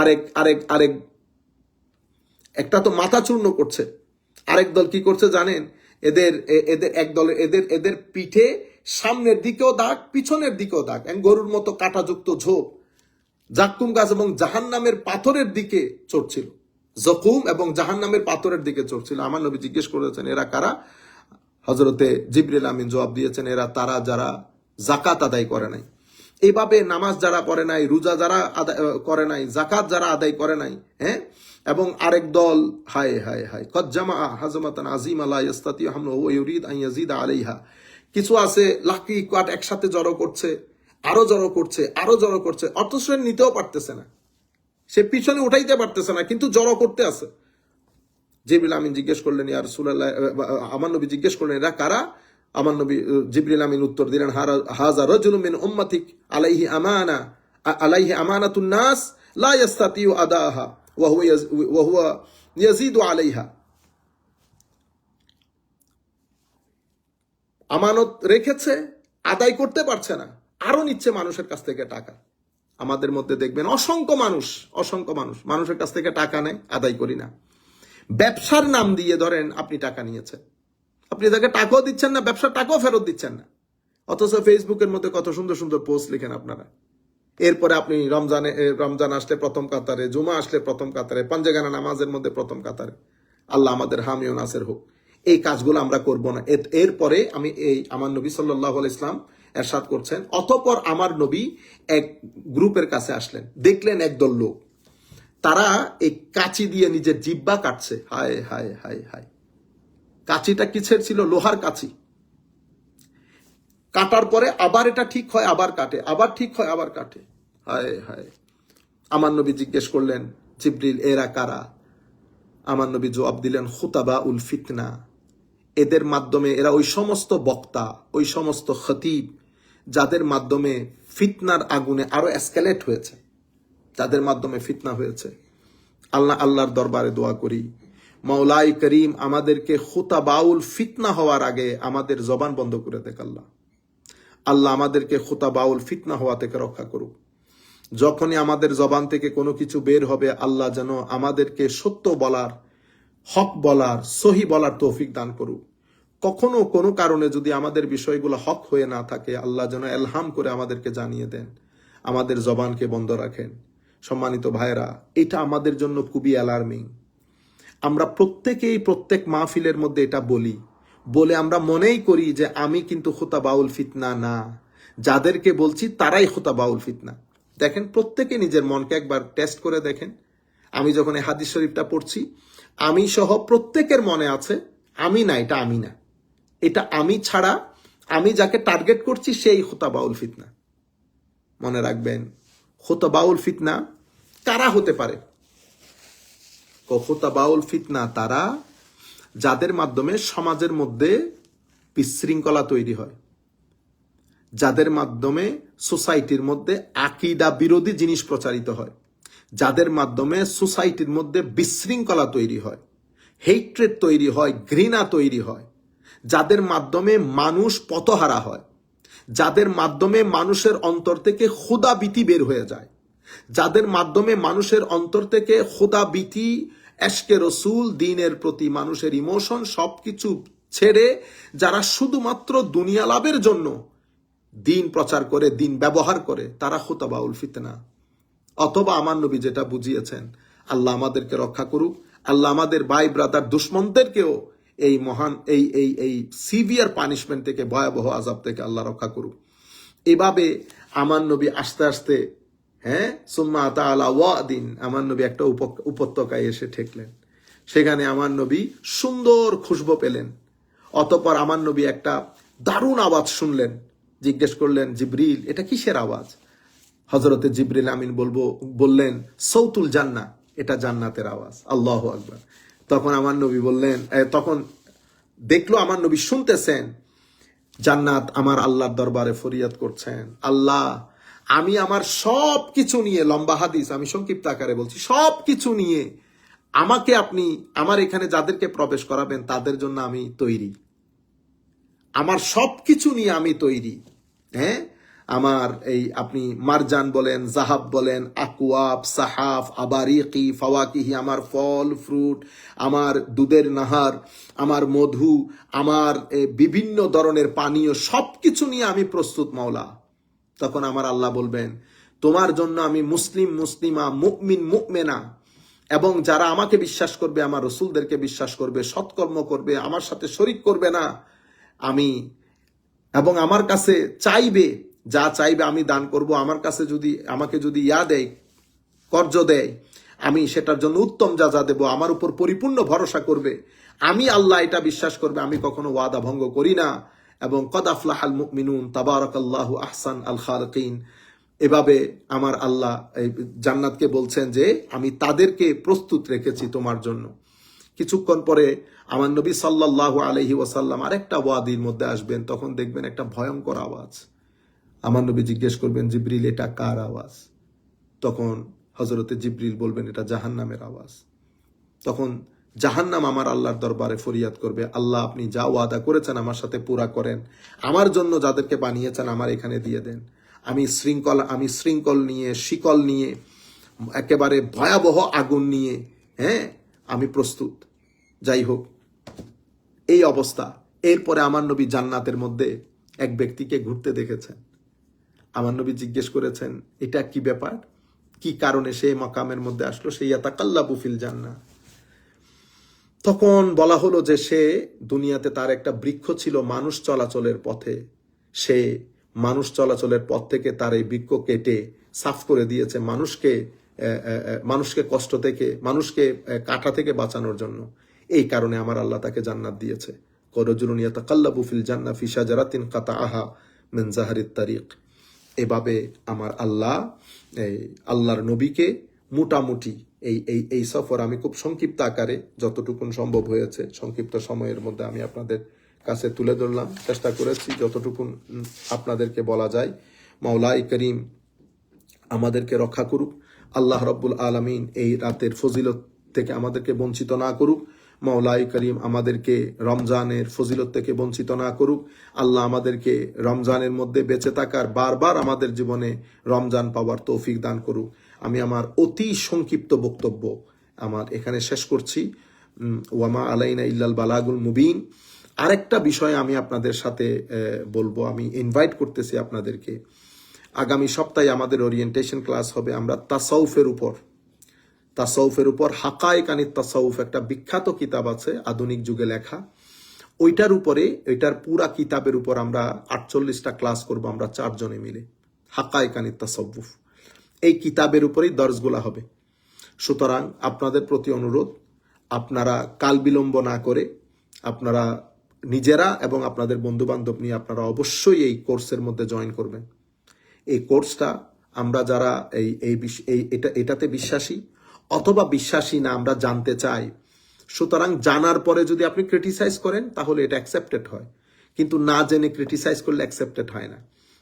আরেক আরেক আরেক একটা তো মাথা চূর্ণ করছে, আরেক দল কি করছে জানেন? এদের এদের এক দল এদের পিঠে সামনের দিকেও দাগ, পিছনের দিকেও দাগ, গরুর মতো কাঁটাযুক্ত ঝোপ, জাক্কুম গাছ এবং জাহান্নামের পাথরের দিকে চড়ছিল। জকুম এবং জাহান্নামের পাথরের দিকে চড়ছিল। আমার নবী জিজ্ঞেস করেছেন এরা কারা? হযরতে জিবরিল আমিন জবাব দিয়েছেন এরা তারা যারা যাকাত আদায় করে নাই। এইভাবে নামাজ যারা পড়ে নাই, রোজা যারা করে নাই, যাকাত যারা আদায় করে নাই, হ্যাঁ। এবং আরেক দল, হায় হায় হায়, কদ জামা হাজমাতান আজিমা লা ইস্তাতিউ হামলুহু ওয়া ইউরিদ আন ইয়াজিদা আলাইহা। কিছু আছে লাকি কাট একসাথে জড়ো করছে, আরো জড়ো করছে, আরো জড়ো করছে, অথচ সে নিতেও পারতেছে না, সে পিছনে উঠাইতে পারতেছে না, কিন্তু জড়ো করতে আছে। জিবরিল আমিন জিজ্ঞেস করলেন ইয়া রাসূলুল্লাহ, আমার নবী জিজ্ঞেস করলেন এরা কারা? আমার নবী জিবরিল আমিন উত্তর দিলেন হাযা রাজুলুম মিন উম্মাতিক আলাইহি আমানাতুন নাস লা ইস্তাতিউ আদাহা ওয়া হুয়া ইয়াজিদু আলাইহা। আমানত রেখেছে, আদায় করতে পারছে না, আরো নিচ্ছে মানুষের কাছ থেকে টাকা। আমাদের মধ্যে দেখবেন অসংখ্য মানুষ মানুষের কাছ থেকে টাকা নেয়, আদায় করি না। ব্যবসার নাম দিয়ে ধরেন আপনি টাকা নিয়েছেন, আপনি তাকে টাকাও দিচ্ছেন না, ব্যবসার টাকাও ফেরত দিচ্ছেন না, অথচ ফেসবুকের মধ্যে কত সুন্দর সুন্দর পোস্ট লিখেন আপনারা। এরপরে আপনি রমজান আসলে প্রথম কাতারে, জুমা আসলে প্রথম কাতারে, পাঞ্জেগানা নামাজের মধ্যে প্রথম কাতারে। আল্লাহ আমাদের হামি ও নাসের হোক। এই কাজগুলো আমরা করব না। এরপরে আমার নবী সাল্লাল্লাহু আলাইহি ইসলাম এরশাদ করছেন, অতঃপর আমার নবী এক গ্রুপের কাছে আসলেন, দেখলেন একদল লোক তারা এই কাঁচি দিয়ে নিজের জিহ্বা কাটছে। হায় হায় হায় হায়, কাঁচিটা কিসের ছিল? লোহার কাঁচি। কাটার পরে আবার এটা ঠিক হয়, আবার কাটে, আবার ঠিক হয়, আবার কাটে। হায় হায়। আমার নবী জিজ্ঞেস করলেন, জিবরিল এরা কারা? আমার নবী জবাব দিলেন, খুতাবা উল ফিতনা। এদের মাধ্যমে এরা ওই সমস্ত বক্তা, ওই সমস্ত খতিব যাদের মাধ্যমে ফিতনার আগুনে আরো এসকেলেট হয়েছে, যাদের মাধ্যমে ফিতনা হয়েছে। আল্লাহর দরবারে দোয়া করি, মাওলাই করিম আমাদেরকে খুতাবাউল ফিতনা হওয়ার আগে আমাদের জবান বন্ধ করে দেখ। আল্লাহ আমাদেরকে খুতাবাউল ফিতনা হওয়া থেকে রক্ষা করুক। যখনই আমাদের জবান থেকে কোনো কিছু বের হবে, আল্লাহ যেন আমাদেরকে সত্য বলার, হক বলার, সহি বলার তৌফিক দান করুক। কখনো কোনো কারণে যদি আমাদের বিষয়গুলো হক হয়ে না থাকে, আল্লাহ যেন এলহাম করে আমাদেরকে জানিয়ে দেন, আমাদের জবানকে বন্ধ রাখেন। সম্মানিত ভাইরা, এটা আমাদের জন্য খুবই অ্যালার্মিং। আমরা প্রত্যেকেই প্রত্যেক মাহফিলের মধ্যে এটা বলে আমরা মনেই করি যে আমি কিন্তু খুতাবাউল ফিতনা না, যাদেরকে বলছি তারাই খুতাবাউল ফিতনা। দেখেন, প্রত্যেকে নিজের মনকে একবার টেস্ট করে দেখেন। আমি যখন এই হাদিস শরীফটা পড়ছি, আমি সহ প্রত্যেকের মনে আছে আমি না, এটা আমি না, এটা আমি ছাড়া আমি যাকে টার্গেট করছি সেই খুতাবাউল ফিতনা। মনে রাখবেন, খুতাবাউল ফিতনা কারা হতে পারে? খুতাবাউল ফিতনা তারা যাদের মাধ্যমে সমাজের মধ্যে বিশৃঙ্খলা তৈরি হয়, যাদের মাধ্যমে সোসাইটির মধ্যে আকীদা বিরোধী জিনিস প্রচারিত হয়, যাদের মাধ্যমে সোসাইটির মধ্যে বিশৃঙ্খলা তৈরি হয়, হেট্রেড তৈরি হয়, ঘৃণা তৈরি হয়, যাদের মাধ্যমে মানুষ পথহারা হয়, যাদের মাধ্যমে মানুষের অন্তর থেকে খোদাভীতি বের হয়ে যায়, যাদের মাধ্যমে মানুষের অন্তর থেকে খোদাভীতি, এশকে রসুল, দিনের প্রতি মানুষের ইমোশন সবকিছু ছেড়ে যারা শুধুমাত্র দুনিয়া লাভের জন্য দিন প্রচার করে, দিন ব্যবহার করে, তারা খুতাবাউল ফিতনা। অথবা আমার নবী যেটা বুঝিয়েছেন, আল্লাহ আমাদেরকে রক্ষা করুক, আল্লাহ আমাদের ভাই ব্রাদার দুশ্মনদেরকেও এই মহান এই সিভিয়ার পানিশমেন্ট থেকে, ভয়াবহ আযাব থেকে আল্লাহ রক্ষা করুক। এভাবে আমার নবী আস্তে আস্তে সুম্মা তাআলা ওয়াদিন, আমার নবী একটা উপত্যকায় এসে ঠেকলেন। সেখানে আমার নবী সুন্দর খুশবু পেলেন। অতঃপর আমার নবী একটা দারুণ আওয়াজ শুনলেন। জিজ্ঞেস করলেন, জিবরিল, এটা কিসের আওয়াজ? হযরতে জিবরিল আমিন বললেন, সৌতুল জান্নাহ, এটা জান্নাতের আওয়াজ। আল্লাহু আকবার। তখন আমার নবী বললেন, তখন দেখলো আমার নবী শুনতেছেন, জান্নাত আমার আল্লাহর দরবারে ফরিয়াদ করছেন, আল্লাহ, আমি আমার সব কিছু নিয়ে, লম্বা হাদিস আমি সংক্ষিপ্ত আকারে বলছি, সব কিছু নিয়ে আমাকে আপনি আমার এখানে যাদেরকে প্রবেশ করাবেন তাদের জন্য আমি তৈরি, আমার সব কিছু নিয়ে আমি তৈরি। আমার এই আপনি মারজান বলেন, জাহাব বলেন, আকওয়াব, সাহাফ, আবারিকি, ফাওয়াকিহি, আমার ফল ফ্রুট, আমার দুধের নাহার, আমার মধু, আমার বিভিন্ন ধরনের পানীয়, সবকিছু নিয়ে আমি প্রস্তুত মাওলা। তখন আমার আল্লাহ বলবেন, তোমার জন্য আমি মুসলিম, মুসলিমা, মুমিন, মুমিনা এবং যারা আমাকে বিশ্বাস করবে, আমার রসুলদেরকে বিশ্বাস করবে, সৎকর্ম করবে, আমার সাথে শরিক করবে না, আমি এবং আমার কাছে চাইবে, যা চাইবে আমি দান করব, আমার কাছে যদি আমাকে যদি দেয়, কর্জ দেয়, আমি সেটার জন্য উত্তম যা দেব, আমার উপর পরিপূর্ণ ভরসা করবে, আমি আল্লাহ এটা বিশ্বাস করবে, আমি কখনো ওয়াদা ভঙ্গ করি না। এবং কদ আফলাহাল মুমিনুন তাবারাকাল্লাহু আহসান আল খালিকিন। এভাবে আমার আল্লাহ এই জান্নাতকে বলছেন যে আমি তাদেরকে প্রস্তুত রেখেছি তোমার জন্য। কিছুক্ষণ পরে আমার নবী সাল্লাল্লাহু আলাইহি ওয়াসাল্লাম আরেকটা ওয়াদির মধ্যে আসবেন। তখন দেখবেন একটা ভয়ঙ্কর আওয়াজ। আমার নবী জিজ্ঞেস করবেন, জিবরিল, এটা কার আওয়াজ? তখন হযরতে জিবরিল বলবেন, এটা জাহান্নামের আওয়াজ। তখন জাহান্নাম আমার আল্লাহর দরবারে ফরিয়াদ করবে, আল্লাহ, আপনি যা ওয়াদা করেছেন আমার সাথে পুরা করেন, আমার জন্য যাদেরকে বানিয়েছেন আমার এখানে দিয়ে দেন। আমি শৃঙ্খল নিয়ে, শিকল নিয়ে, একেবারে ভয়াবহ আগুন নিয়ে আমি প্রস্তুত। যাই হোক, এই অবস্থা। এরপরে আমার নবী জান্নাতের মধ্যে এক ব্যক্তিকে ঘুরতে দেখেছেন। আমার নবী জিজ্ঞেস করেছেন, এটা কি ব্যাপার, কি কারণে সে মাকামের মধ্যে আসলো? সে ইয়াতাকাল্লাবু ফিল জান্নাহ। তখন বলা হলো যে সে দুনিয়াতে তার একটা বৃক্ষ ছিল মানুষ চলাচলের পথে, সে মানুষ চলাচলের পথ থেকে তার এই বৃক্ষ কেটে সাফ করে দিয়েছে মানুষকে কষ্ট থেকে, মানুষকে কাঁটা থেকে বাঁচানোর জন্য। এই কারণে আমার আল্লাহ তাকে জান্নাত দিয়েছে। রাজুলুন ইয়াতাকাল্লাবু ফিল জান্নাহ ফি শাজারাতিন কাতাআহা মিন যাহরিত তারিক। এভাবে আমার আল্লাহর নবীকে মোটামুটি এই সফর আমি খুব সংক্ষিপ্ত আকারে যতটুকুন সম্ভব হয়েছে সংক্ষিপ্ত সময়ের মধ্যে আমি আপনাদের কাছে তুলে ধরলাম, চেষ্টা করেছি যতটুকুন আপনাদেরকে বলা যায়। মাওলাই করিম আমাদেরকে রক্ষা করুক, আল্লাহ রব্বুল আলামিন এই রাতের ফজিলত থেকে আমাদেরকে বঞ্চিত না করুক। মাওলাই করিম আমাদেরকে রমজানের ফজিলত থেকে বঞ্চিত না করুক। আল্লাহ আমাদেরকে রমজানের মধ্যে বেঁচে থাকার, বারবার আমাদের জীবনে রমজান পাওয়ার তৌফিক দান করুক। আমি আমার অতি সংক্ষিপ্ত বক্তব্য আমার এখানে শেষ করছি। ওয়ামা আলাইনা ইল্লাল বালাগুল মুবিন। আরেকটা বিষয় আমি আপনাদের সাথে বলবো, আমি ইনভাইট করতেছি আপনাদেরকে, আগামী সপ্তাহে আমাদের ওরিয়েন্টেশন ক্লাস হবে। আমরা তাসাউফের উপর হাকায়েক আনিত তাসাউফ, একটা বিখ্যাত কিতাব আছে আধুনিক যুগে লেখা, ওইটার পুরা কিতাবের উপর আমরা 48টা ক্লাস করব আমরা 4 জনে মিলে। হাকায়েক আনিত তাসাউফ, এই কিতাবের উপরেই দর্শগুলা হবে। সুতরাং আপনাদের প্রতি অনুরোধ, আপনারা কাল বিলম্ব না করে আপনারা নিজেরা এবং আপনাদের বন্ধু বান্ধব নিয়ে আপনারা অবশ্যই এই কোর্সের মধ্যে জয়েন করবেন। এই কোর্সটা আমরা যারা এটাতে বিশ্বাসী অথবা বিশ্বাসী না, আমরা জানতে চাই। সুতরাং জানার পরে যদি আপনি ক্রিটিসাইজ করেন তাহলে এটা অ্যাকসেপ্টেড হয়, কিন্তু না জেনে ক্রিটিসাইজ করলে অ্যাকসেপ্টেড হয় না।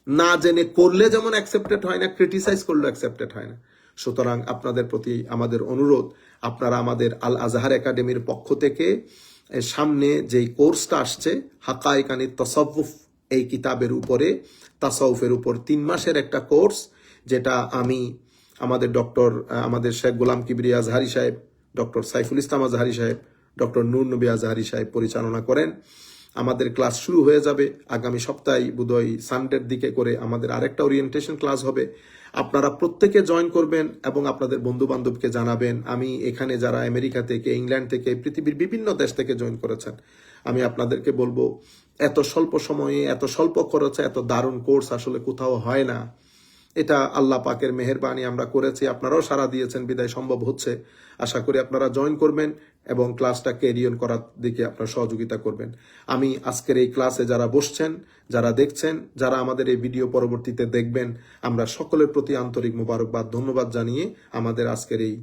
না জেনে করলে যেমন অ্যাকসেপ্টেড হয় না, ক্রিটিসাইজ করলে অ্যাকসেপ্টেড হয় না। সুতরাং আপনাদের প্রতি আমাদের অনুরোধ, আপনারা আমাদের আল আজহার একাডেমির পক্ষ থেকে সামনে যেই কোর্সটা আসছে হাকাইকানি তাসাউফ, এই কিতাবের উপরে, তাসাউফের উপর 3 মাসের একটা কোর্স, যেটা আমি আমাদের শেখ গোলাম কিবরিয়া আজহারি সাহেব, ডক্টর সাইফুল ইসলাম আজহারি সাহেব, ডক্টর নূর নবী আজহারি সাহেব পরিচালনা করেন। আমাদের ক্লাস শুরু হয়ে যাবে আগামী সপ্তাহে, বোধহয় সানডের দিকে করে আমাদের আরেকটা ওরিয়েন্টেশন ক্লাস হবে। আপনারা প্রত্যেকে জয়েন করবেন এবং আপনাদের বন্ধু বান্ধবকে জানাবেন। আমি এখানে যারা আমেরিকা থেকে, ইংল্যান্ড থেকে, পৃথিবীর বিভিন্ন দেশ থেকে জয়েন করেছেন, আমি আপনাদেরকে বলবো, এত স্বল্প সময়ে, এত স্বল্প খরচে এত দারুণ কোর্স আসলে কোথাও হয় না। এটা আল্লাহ পাকের মেহেরবানি, আমরা করেছি, আপনারাও সাড়া দিয়েছেন বিদায় সম্ভব হচ্ছে। আশা করি আপনারা জয়েন করবেন এবং ক্লাসটা ক্যারিয়ন করার দিকে আপনারা সহযোগিতা করবেন। আমি আজকের এই ক্লাসে যারা বসছেন, যারা দেখছেন, যারা আমাদের এই ভিডিও পরবর্তীতে দেখবেন, আমরা সকলের প্রতি আন্তরিক মোবারকবাদ, ধন্যবাদ জানিয়ে আমাদের আজকের এই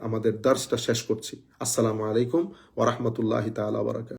আমাদের দার্সটা শেষ করছি। আসসালামু আলাইকুম ওয়া রাহমাতুল্লাহি তাআলা ওয়া বারাকাতুহু।